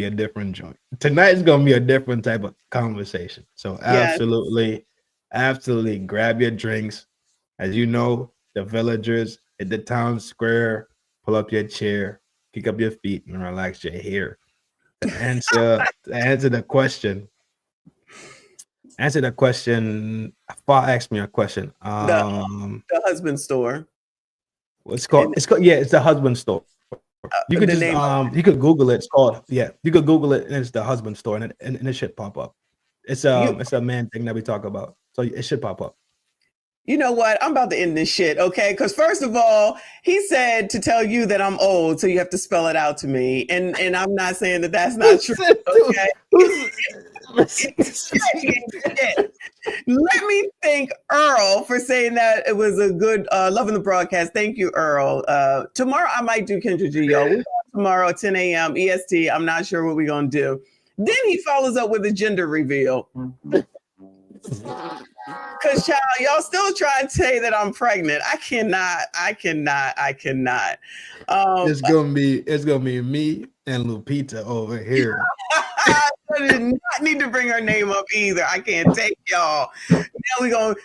different joint. Tonight's gonna be a different type of conversation. So absolutely grab your drinks. As you know, the villagers at the town square, pull up your chair, kick up your feet, and relax your hair. To answer the question. Far asked me a question. The husband store. It's the husband store. You could just you could Google it. It's called you could Google it and it's the husband store and it should pop up. It's a man thing that we talk about. So it should pop up. You know what? I'm about to end this shit, okay? Because first of all, he said to tell you that I'm old, so you have to spell it out to me. And I'm not saying that that's not true, okay? Let me thank Earl for saying that it was a good loving the broadcast. Thank you, Earl. Tomorrow I might do Kendra G, y'all. We tomorrow at 10 a.m. EST. I'm not sure what we're gonna do. Then he follows up with a gender reveal. Cause child, y'all still try to say that I'm pregnant. I cannot. It's gonna be me and Lupita over here. I did not need to bring her name up either. I can't take y'all.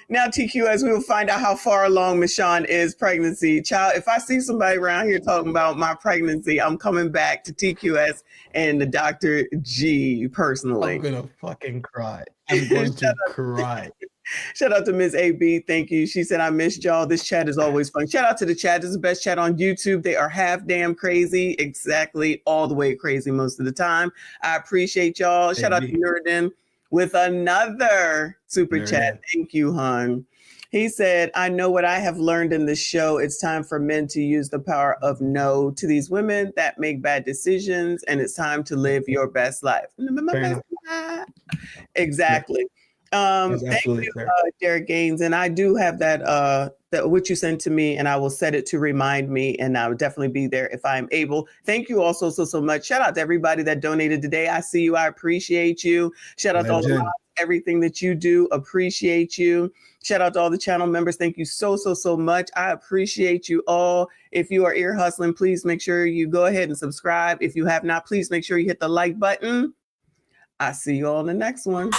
Now TQS, we will find out how far along Michonne is pregnancy. Child, if I see somebody around here talking about my pregnancy, I'm coming back to TQS and the Dr. G personally. I'm gonna fucking cry. I'm going to cry. Shout out to Ms. AB. Thank you. She said, I missed y'all. This chat is always fun. Shout out to the chat. This is the best chat on YouTube. They are half damn crazy. Exactly. All the way crazy most of the time. I appreciate y'all. Shout out to Nuruddin with another super chat. Thank you, hon. He said, I know what I have learned in this show. It's time for men to use the power of no to these women that make bad decisions. And it's time to live your best life. Exactly. Thank you, Derek Gaines. And I do have that what you sent to me, and I will set it to remind me, and I will definitely be there if I'm able. Thank you also so much. Shout out to everybody that donated today. I see you. I appreciate you. Shout out to all the mods, everything that you do. Appreciate you. Shout out to all the channel members. Thank you so much. I appreciate you all. If you are ear hustling, please make sure you go ahead and subscribe. If you have not, please make sure you hit the like button. I see you all in the next one.